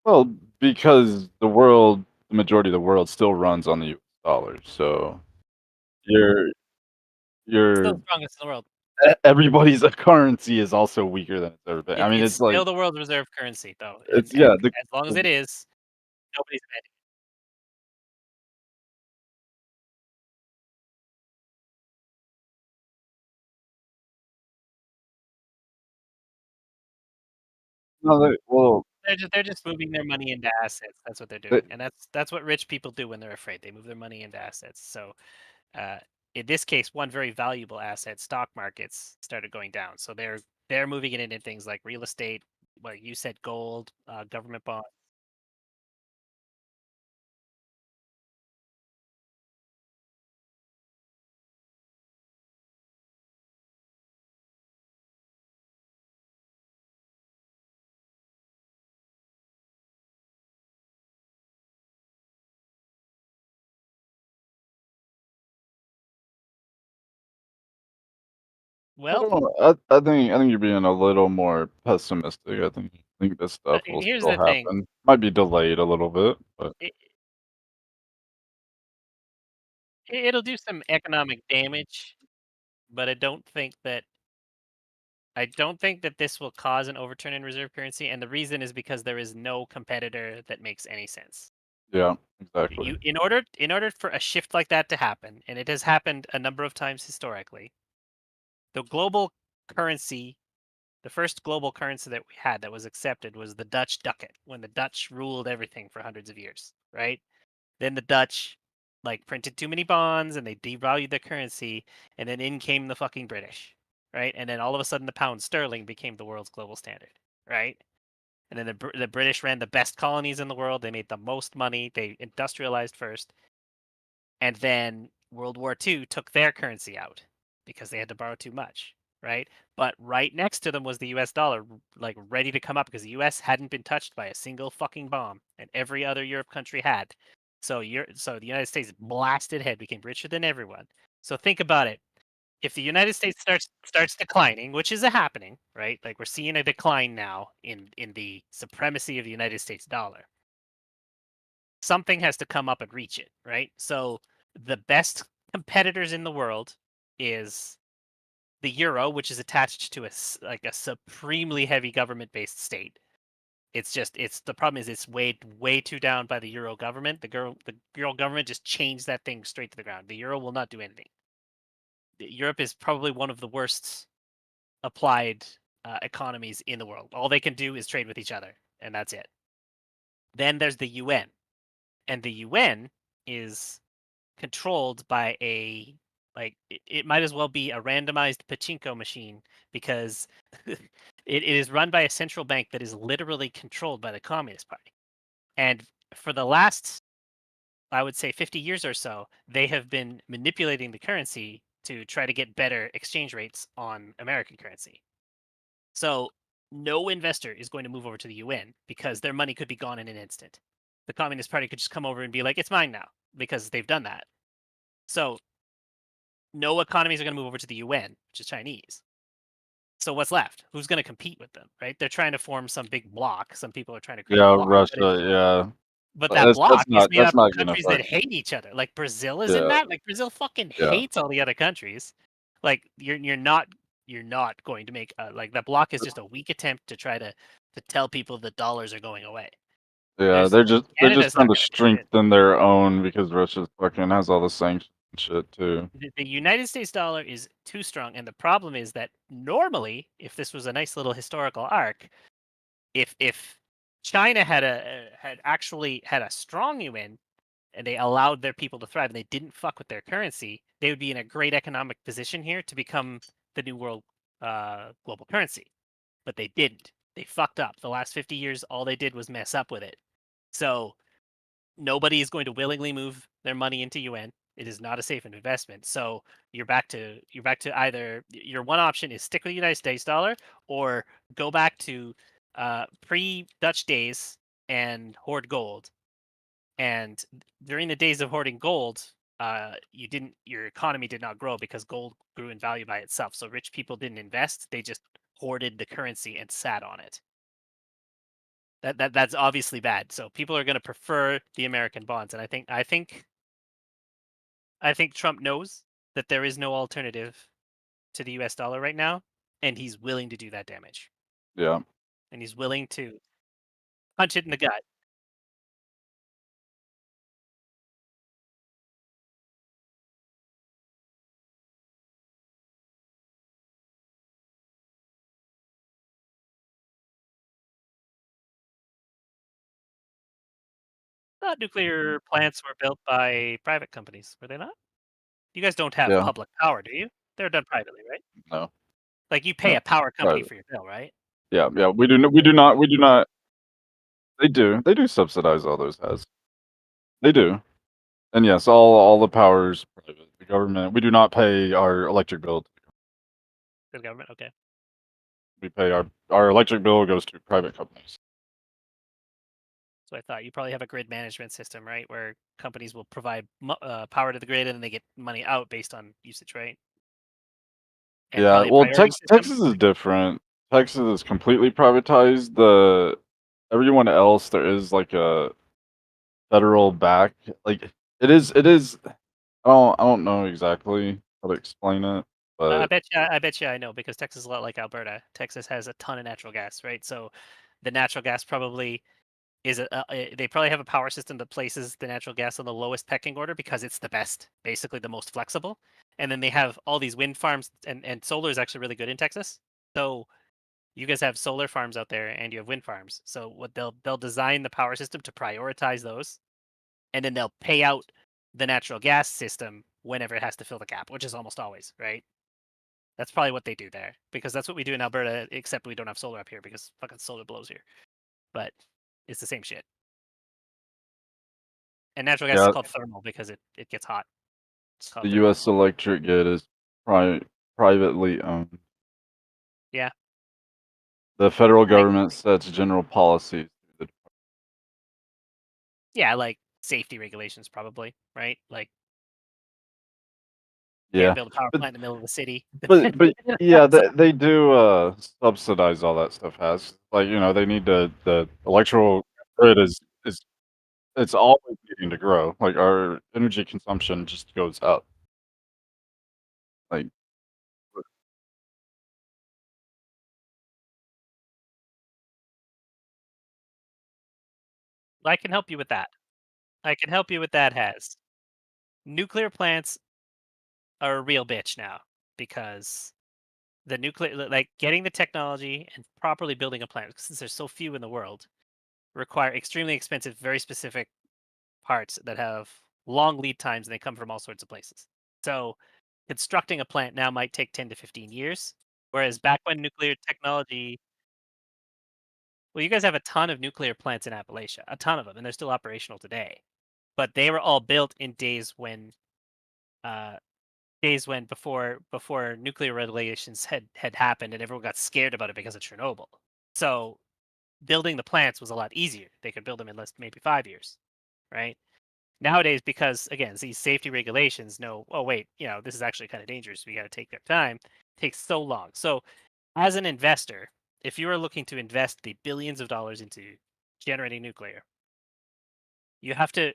Well, because the majority of the world still runs on the US dollar, so your Still your the strongest in the world. everybody's currency is also weaker than it's ever been. I mean, It's it's like still the world's reserve currency, though, it's and yeah, as long as the it is, nobody's mad. no, well, They're just moving their money into assets. That's what they're they, doing, and that's what rich people do when they're afraid. They move their money into assets. So, uh, in this case, one very valuable asset, stock markets, started going down. So they're moving it into things like real estate, like you said, gold, government bonds. I Well, don't know. I think you're being a little more pessimistic. I think this stuff will here's still the thing. happen. Might be delayed a little bit, but It, it'll do some economic damage, but I don't think that this will cause an overturn in reserve currency, and the reason is because there is no competitor that makes any sense. yeah, exactly. In order for a shift like that to happen, and it has happened a number of times historically, the global currency, the first global currency that we had that was accepted was the Dutch ducat when the Dutch ruled everything for hundreds of years, right? Then the Dutch like printed too many bonds and they devalued their currency, and then in came the fucking British, right? And then all of a sudden the pound sterling became the world's global standard, right? And then the British ran the best colonies in the world. They made the most money. They industrialized first, and then World War II took their currency out because they had to borrow too much, right? But right next to them was the US dollar, like ready to come up because the US hadn't been touched by a single fucking bomb, and every other Europe country had. So the United States blasted ahead, became richer than everyone. So think about it. If the United States starts declining, which is a happening, right? Like we're seeing a decline now in the supremacy of the United States dollar. Something has to come up and reach it, right? So the best competitors in the world is the euro, which is attached to like a supremely heavy government-based state. It's the problem is it's way too down by the euro government. The euro government just changed that thing straight to the ground. The euro will not do anything. Europe is probably one of the worst applied economies in the world. All they can do is trade with each other, and that's it. Then there's the UN, and the UN is controlled by it might as well be a randomized pachinko machine because it is run by a central bank that is literally controlled by the Communist Party. And for the last, I would say, 50 years or so, they have been manipulating the currency to try to get better exchange rates on American currency. So no investor is going to move over to the UN because their money could be gone in an instant. The Communist Party could just come over and be like, it's mine now, because they've done that. So no economies are going to move over to the UN, which is Chinese. So what's left? Who's going to compete with them, right? They're trying to form some big block. Some people are trying to create a Yeah, block. Russia, yeah. But that block is made That's up of not gonna countries that fuck. hate each other. Like Brazil is in Yeah, that. Like Brazil fucking yeah. hates all the other countries. Like you're not going to make like that block is just a weak attempt to try to tell people the dollars are going away. Yeah, There's they're just Canada's not trying to going to do shit. strengthen their own because Russia fucking has all the sanctions and shit too. The United States dollar is too strong, and the problem is that normally, if this was a nice little historical arc, if China had actually had a strong yuan, and they allowed their people to thrive, and they didn't fuck with their currency, they would be in a great economic position here to become the new world global currency. But they didn't. They fucked up. The last 50 years, all they did was mess up with it. So nobody is going to willingly move their money into UN. It is not a safe investment. So you're back to either your one option is stick with the United States dollar or go back to pre-Dutch days and hoard gold. And during the days of hoarding gold, your economy did not grow because gold grew in value by itself. So rich people didn't invest; they just hoarded the currency and sat on it. That's obviously bad. So people are going to prefer the American bonds, and I think Trump knows that there is no alternative to the U.S. dollar right now, and he's willing to do that damage, Yeah. and he's willing to punch it in the gut. Thought nuclear plants were built by private companies, were they not? You guys don't have Yeah. public power, do you? They're done privately, right? No. Like you pay No. a power company Private. for your bill, right? Yeah. Yeah. We do. We do not. We do not. They do. They do subsidize all those has. They do. And yes, all the power is private. The government. We do not pay our electric bill. The government, okay. We pay our electric bill goes to private companies. So I thought you probably have a grid management system, right, where companies will provide power to the grid and then they get money out based on usage, right? And Yeah. probably a Well, priority system. Texas is different. Texas is completely privatized. Everyone else there is like a federal back. Like it is. It is. I don't know exactly how to explain it, I but bet you I know because Texas is a lot like Alberta. Texas has a ton of natural gas, right? So the natural gas probably they probably have a power system that places the natural gas on the lowest pecking order because it's the best, basically the most flexible. And then they have all these wind farms and solar is actually really good in Texas. So you guys have solar farms out there and you have wind farms. So what they'll design the power system to prioritize those, and then they'll pay out the natural gas system whenever it has to fill the gap, which is almost always, right? That's probably what they do there because that's what we do in Alberta, except we don't have solar up here because fucking solar blows here. But it's the same shit. And natural gas is yeah, called thermal because it gets hot. It's the called thermal. U.S. electric grid is privately owned. Yeah. The federal Like government sets general policies. yeah, like safety regulations probably, right? Like Yeah, can't build a power but plant in the middle of the city. but yeah, So- they do subsidize all that stuff. Has like they need the electrical grid is it's always needing to grow. Like our energy consumption just goes up. Like I can help you with that. I can help you with that, Has. Nuclear plants are a real bitch now because the nuclear like getting the technology and properly building a plant since there's so few in the world require extremely expensive, very specific parts that have long lead times and they come from all sorts of places. So constructing a plant now might take 10 to 15 years, whereas back when nuclear technology well, you guys have a ton of nuclear plants in Appalachia, a ton of them, and they're still operational today. But they were all built in uh, days when before nuclear regulations had happened and everyone got scared about it because of Chernobyl. So building the plants was a lot easier. They could build them in less maybe 5 years, right? Nowadays, because again, these safety regulations know, oh wait, this is actually kind of dangerous. We got to take their time. It takes so long. So as an investor, if you are looking to invest the billions of dollars into generating nuclear, you have to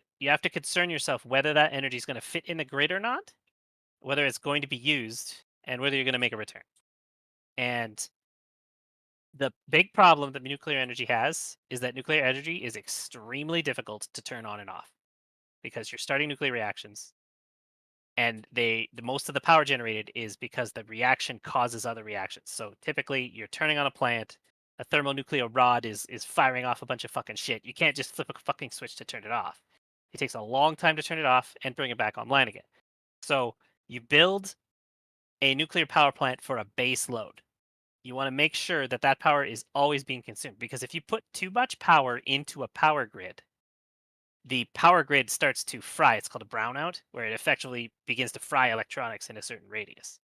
concern yourself whether that energy is going to fit in the grid or not, whether it's going to be used, and whether you're going to make a return. And the big problem that nuclear energy has is that nuclear energy is extremely difficult to turn on and off because you're starting nuclear reactions and the most of the power generated is because the reaction causes other reactions. So typically you're turning on a plant, a thermonuclear rod is firing off a bunch of fucking shit. You can't just flip a fucking switch to turn it off. It takes a long time to turn it off and bring it back online again. So you build a nuclear power plant for a base load. You want to make sure that that power is always being consumed, because if you put too much power into a power grid, the power grid starts to fry. It's called a brownout, where it effectively begins to fry electronics in a certain radius.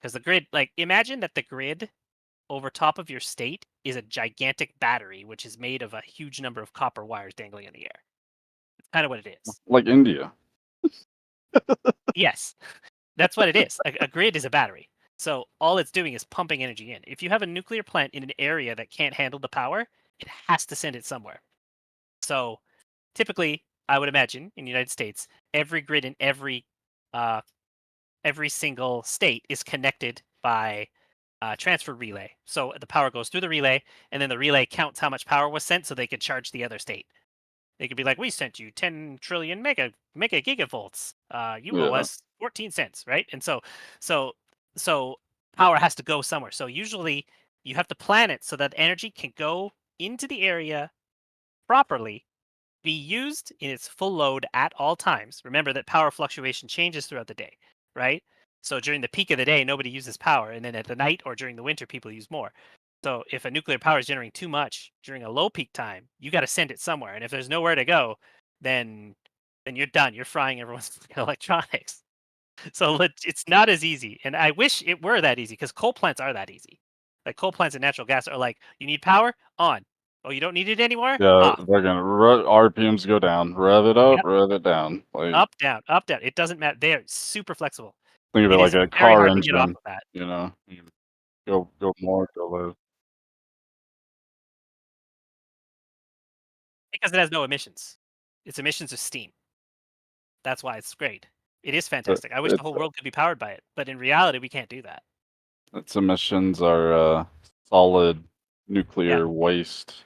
Because the grid, like, imagine that the grid over top of your state is a gigantic battery, which is made of a huge number of copper wires dangling in the air. It's kind of what it is. Like India. Yes, that's what it is. A grid is a battery. So all it's doing is pumping energy in. If you have a nuclear plant in an area that can't handle the power, it has to send it somewhere. So typically, I would imagine in the United States, every grid in every single state is connected by a transfer relay. So the power goes through the relay, and then the relay counts how much power was sent, so they could charge the other state. They could be like, "We sent you 10 trillion mega gigavolts. You owe Yeah. us 14 cents, right?" And so, so power has to go somewhere. So usually, you have to plan it so that energy can go into the area properly, be used in its full load at all times. Remember that power fluctuation changes throughout the day, right? So during the peak of the day, nobody uses power, and then at the night or during the winter, people use more. So if a nuclear power is generating too much during a low peak time, you got to send it somewhere. And if there's nowhere to go, then you're done. You're frying everyone's electronics. So it's not as easy. And I wish it were that easy, because coal plants are that easy. Like coal plants and natural gas are like, you need power? On. Oh, you don't need it anymore? Yeah, Off. they're gonna RPMs go down, rev it up, Yep. rev it down. Like Up, down, up, down. It doesn't matter. They are super flexible. think of it It like is a very car hard to get off engine. of that. You know, you go more, go less. Because it has no emissions. Its emissions are steam. That's why it's great. It is But fantastic. I wish the whole world could be powered by it, but in reality, we can't do that. its emissions are solid Yeah. nuclear waste.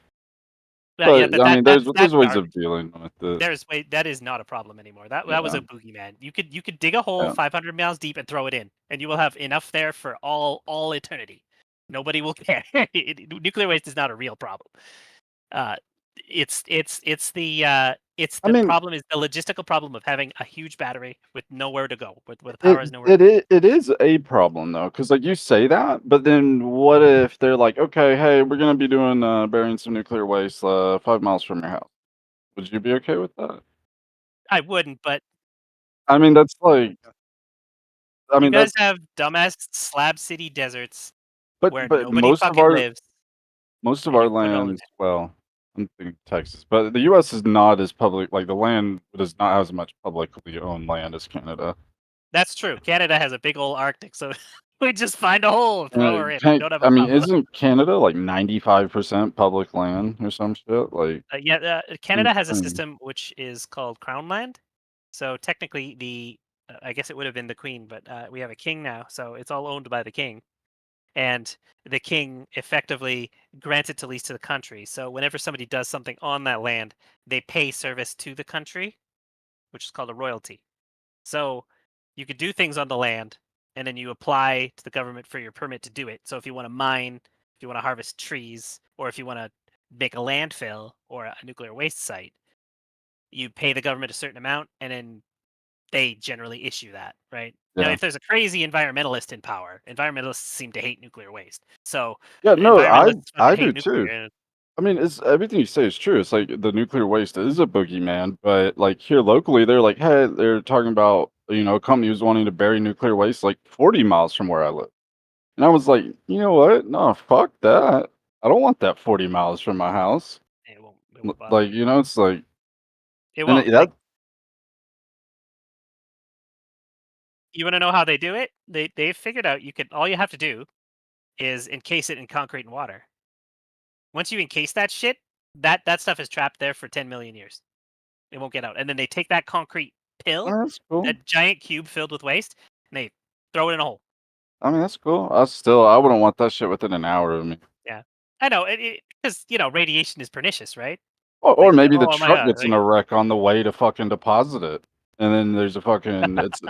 Yeah, But I mean, that's there's ways garbage. of dealing with it. That is not a problem anymore. That was Yeah, a boogeyman. You could dig a hole yeah. 500 miles deep and throw it in, and you will have enough there for all eternity. Nobody will care. Nuclear waste is not a real problem. Uh, it's I the mean, problem is the logistical problem of having a huge battery with nowhere to go, where the power has nowhere. it is a problem though, because like you say that, but then what if they're like, okay, hey, we're gonna be doing burying some nuclear waste 5 miles from your house. Would you be okay with that? I wouldn't, but I mean, that's like, I you mean, guys that's, have dumbass slab city deserts where but nobody fucking lives, most of and our you put it all in lands, there. well, I'm thinking Texas, but the U.S. is not as public. Like the land does not have as much publicly owned land as Canada. That's true. Canada has a big old Arctic, so we just find a hole and throw her in. We don't have I a mean, problem. isn't Canada like 95% public land or some shit? Like, Yeah, Canada has a insane. system which is called Crown Land. So technically, I guess it would have been the Queen, but we have a king now, so it's all owned by the king. And the king effectively grants it to lease to the country. So whenever somebody does something on that land, they pay service to the country, which is called a royalty. So you could do things on the land, and then you apply to the government for your permit to do it. So if you want to mine, if you want to harvest trees, or if you want to make a landfill or a nuclear waste site, you pay the government a certain amount, and then they generally issue that, right? Now, Yeah. if there's a crazy environmentalist in power, environmentalists seem to hate nuclear waste. So Yeah, no, environmentalists I fucking do hate too. nuclear. I mean, it's everything you say is true. It's like the nuclear waste is a boogeyman, but like here locally, they're like, hey, they're talking about, a company who's wanting to bury nuclear waste like 40 miles from where I live. And I was like, you know what? No, fuck that. I don't want that 40 miles from my house. It won't bother Like, you. it's like, It and won't. that, Like, you want to know how they do it? They've figured out all you have to do is encase it in concrete and water. Once you encase that shit, that stuff is trapped there for 10 million years. It won't get out. And then they take that concrete pill, that's cool. that giant cube filled with waste, and they throw it in a hole. I mean, that's cool. I wouldn't want that shit within an hour of me. Yeah, I know it because radiation is pernicious, right? Or Like, maybe the oh my truck god, gets in a wreck on the way to fucking deposit it, and then there's a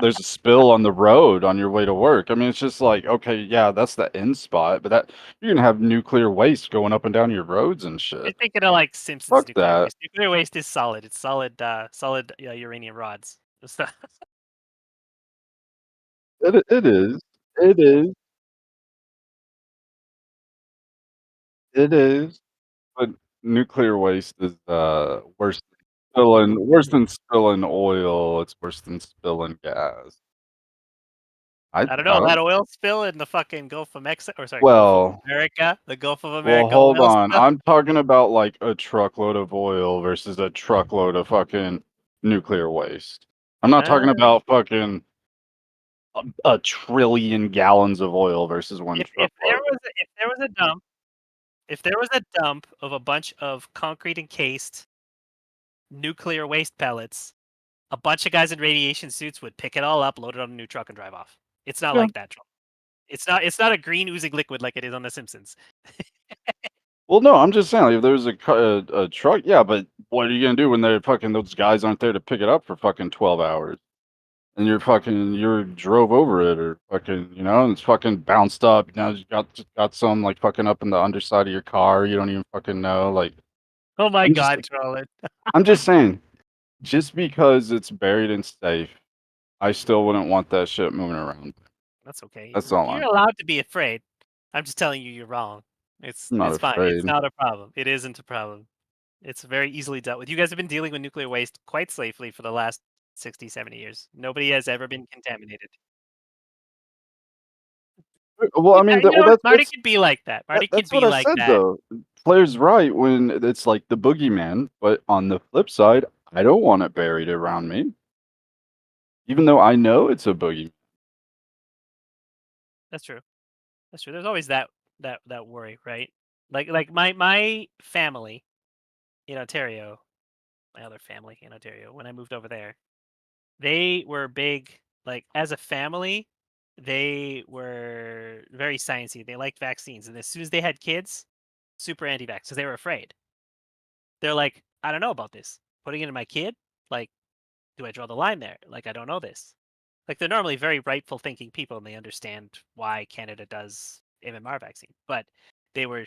there's a spill on the road on your way to work. I mean, it's just like, okay, yeah, that's the end spot, but that you're gonna have nuclear waste going up and down your roads and You're shit. thinking of like Simpsons Fuck nuclear that. waste. Nuclear waste is solid. It's solid, solid uranium rods. So- It is. It is. It is. But nuclear waste is worse than spilling oil. It's worse than spilling gas. I don't I know, that don't. oil spill in the fucking Gulf of Mexico, or sorry, Gulf of Well, America, the Gulf of well, America hold oil on. spill. I'm talking about like a truckload of oil versus a truckload of fucking nuclear waste. I'm not talking Uh, about fucking a trillion gallons of oil versus one if there truckload. was if there was a dump of a bunch of concrete encased nuclear waste pellets, a bunch of guys in radiation suits would pick it all up, load it on a new truck, and drive off. It's not Yeah. like that, Troll. It's not a green oozing liquid like it is on The Simpsons. Well, no, I'm just saying, like, if there was a truck, yeah, but what are you gonna do when they're fucking those guys aren't there to pick it up for fucking 12 hours? And you're drove over it or fucking, and it's fucking bounced up. You got some like fucking up in the underside of your car. You don't even fucking know. Like, Oh my I'm just god, Troll. I'm just saying, just because it's buried and safe, I still wouldn't want that shit moving around. That's okay. That's all You're I'm. allowed to be afraid. I'm just telling you, you're wrong. I'm not It's fine. It's afraid. not a problem. It isn't a problem. It's very easily dealt with. You guys have been dealing with nuclear waste quite safely for the last 60, 70 years. Nobody has ever been contaminated. Well, I mean, You know, Marty that's could be like that. Marty could that's what be I like said that. though. Player's right when it's like the boogeyman, but on the flip side, I don't want it buried around me, even though I know it's a boogeyman. That's true. That's true. There's always that worry, right? Like my family in Ontario, my other family in Ontario, when I moved over there, they were big, like, as a family, they were very sciencey. They liked vaccines, and as soon as they had kids, super anti-vax because they were afraid. They're like, I don't know about this. Putting it in my kid, like, do I draw the line there? Like, I don't know this. Like, they're normally very rightful thinking people, and they understand why Canada does MMR vaccine. But they were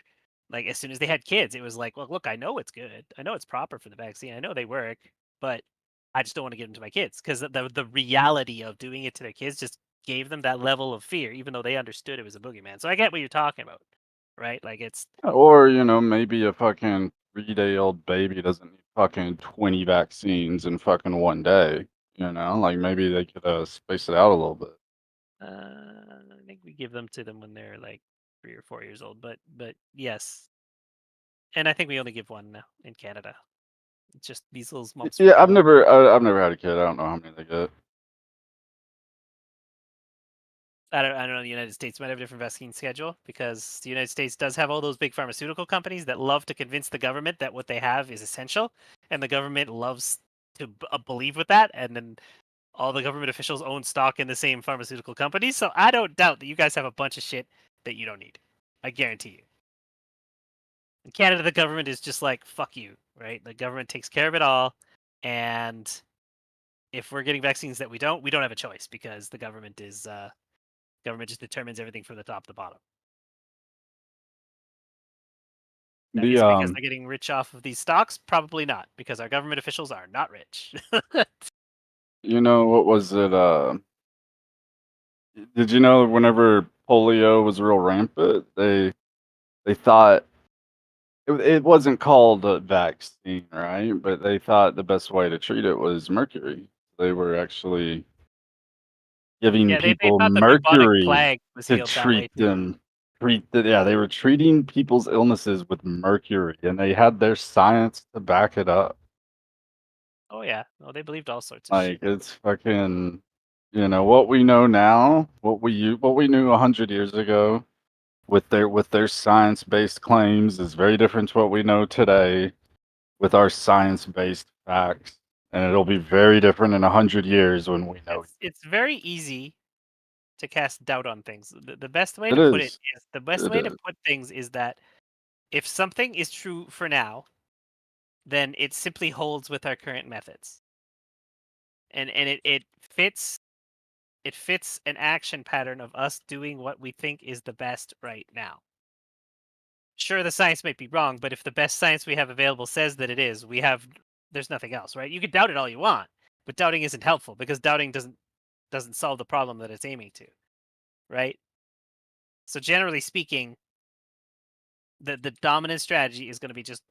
like, as soon as they had kids, it was like, well, look, I know it's good. I know it's proper for the vaccine. I know they work, but I just don't want to give them to my kids because the reality of doing it to their kids just gave them that level of fear, even though they understood it was a boogeyman. So I get what you're talking about, right? Like it's Or, maybe a fucking 3-day-old baby doesn't need fucking 20 vaccines in fucking one day. Like maybe they could space it out a little bit. I think we give them to them when they're like 3 or 4 years old, but yes, and I think we only give one now in Canada. It's just measles, mumps, Yeah, I've rubella. never had a kid. I don't know how many they get. I don't know. The United States might have a different vaccine schedule because the United States does have all those big pharmaceutical companies that love to convince the government that what they have is essential, and the government loves to believe with that, and then all the government officials own stock in the same pharmaceutical companies. So I don't doubt that you guys have a bunch of shit that you don't need. I guarantee you. In Canada, the government is just like, fuck you, right? The government takes care of it all. And if we're getting vaccines that we don't have a choice because the government is, government just determines everything from the top to the bottom. Now, The is it because they're getting rich off of these stocks? Probably not, because our government officials are not rich. what was it? Did you know whenever polio was real rampant, they thought it wasn't called a vaccine, right? But they thought the best way to treat it was mercury. They were actually giving Yeah, they people thought the bubonic mercury plague was to healed that way treat too. them. Yeah, they were treating people's illnesses with mercury, and they had their science to back it up. Oh yeah, no, they believed all sorts of Like shit. it's fucking, what we know now, what we knew 100 years ago with their science-based claims is very different to what we know today with our science-based facts, and it'll be very different in 100 years when we know It's very easy to cast doubt on things. The best way it to put it is. is the best It way to is. put things is that if something is true for now, then it simply holds with our current methods. and it fits an action pattern of us doing what we think is the best right now. Sure, the science might be wrong, but if the best science we have available says that it is, there's nothing else, right? You can doubt it all you want, but doubting isn't helpful because doubting doesn't solve the problem that it's aiming to, right? So generally speaking, the dominant strategy is going to be just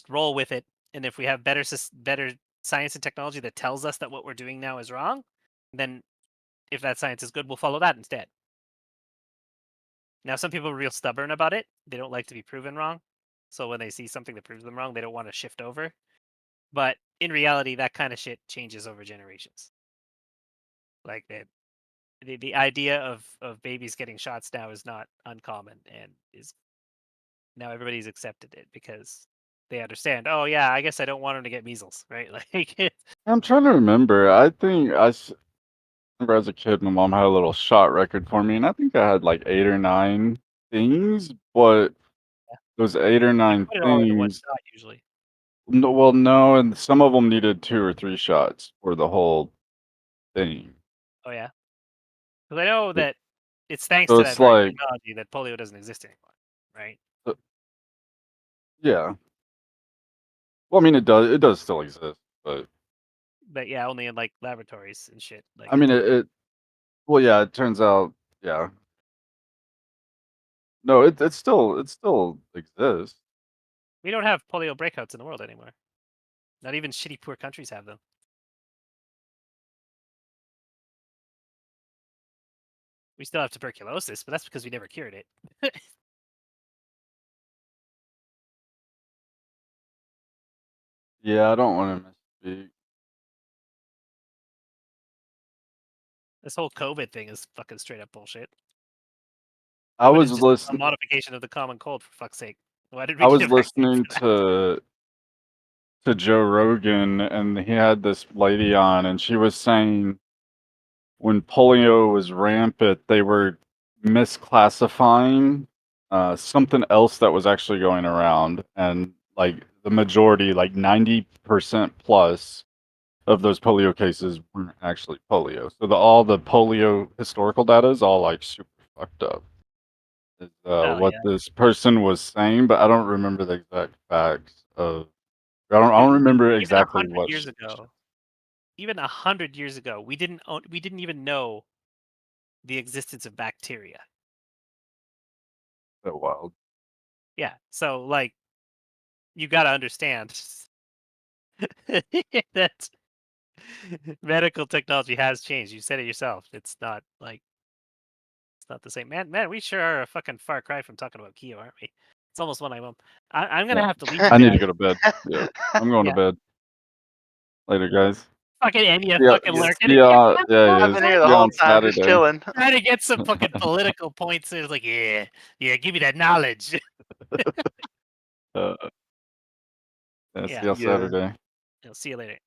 roll with it, and if we have better science and technology that tells us that what we're doing now is wrong, then if that science is good, we'll follow that instead. Now, some people are real stubborn about it. They don't like to be proven wrong. So when they see something that proves them wrong, they don't want to shift over. But in reality, that kind of shit changes over generations. Like the idea of babies getting shots now is not uncommon, and is now everybody's accepted it because they understand. Oh yeah, I guess I don't want them to get measles, right? Like I'm trying to remember. I think remember as a kid, my mom had a little shot record for me, and I think I had like 8 or 9 things, but those 8 or you 9 put it all into one things. shot usually. No, well, no, and some of them needed 2 or 3 shots for the whole thing. Oh yeah, because I know It that it's thanks so to that it's very like technology that polio doesn't exist anymore, right? uh, yeah. Well, I mean, it does still exist, but But yeah, only in like laboratories and shit. Like I it mean, doesn't. well, yeah, it turns out, yeah. No, it still exists. We don't have polio breakouts in the world anymore. Not even shitty poor countries have them. We still have tuberculosis, but that's because we never cured it. Yeah, I don't wanna misspeak. This whole COVID thing is fucking straight up bullshit. I COVID was is just a listen modification of the common cold, for fuck's sake. Why did we I need was a vaccine listening for that? to Joe Rogan, and he had this lady on, and she was saying when polio was rampant, they were misclassifying something else that was actually going around, and like the majority, like 90% plus of those polio cases weren't actually polio. So all the polio historical data is all like super fucked up. Is Oh what yeah. this person was saying, but I don't remember the exact facts of. I don't Dude, remember even a exactly hundred what. years ago, even 100 years ago, we didn't even know the existence of bacteria. So wild. Yeah, so like you got to understand that medical technology has changed. You said it yourself. It's not the same. Man, we sure are a fucking far cry from talking about Kyo, aren't we? It's almost 1 a.m. I'm gonna Yeah, have to leave you I need to guys. go to bed. Yeah, I'm going to Yeah, bed. Later, guys. fucking Enya Yeah, fucking lurking. see Yeah, ya. Yeah, he I've is. been See here the ya whole on time, just Saturday. chilling. trying to get some fucking political points. It's like, yeah, give me that knowledge. Yeah, see Yeah, ya Yeah. Saturday. I'll see you later.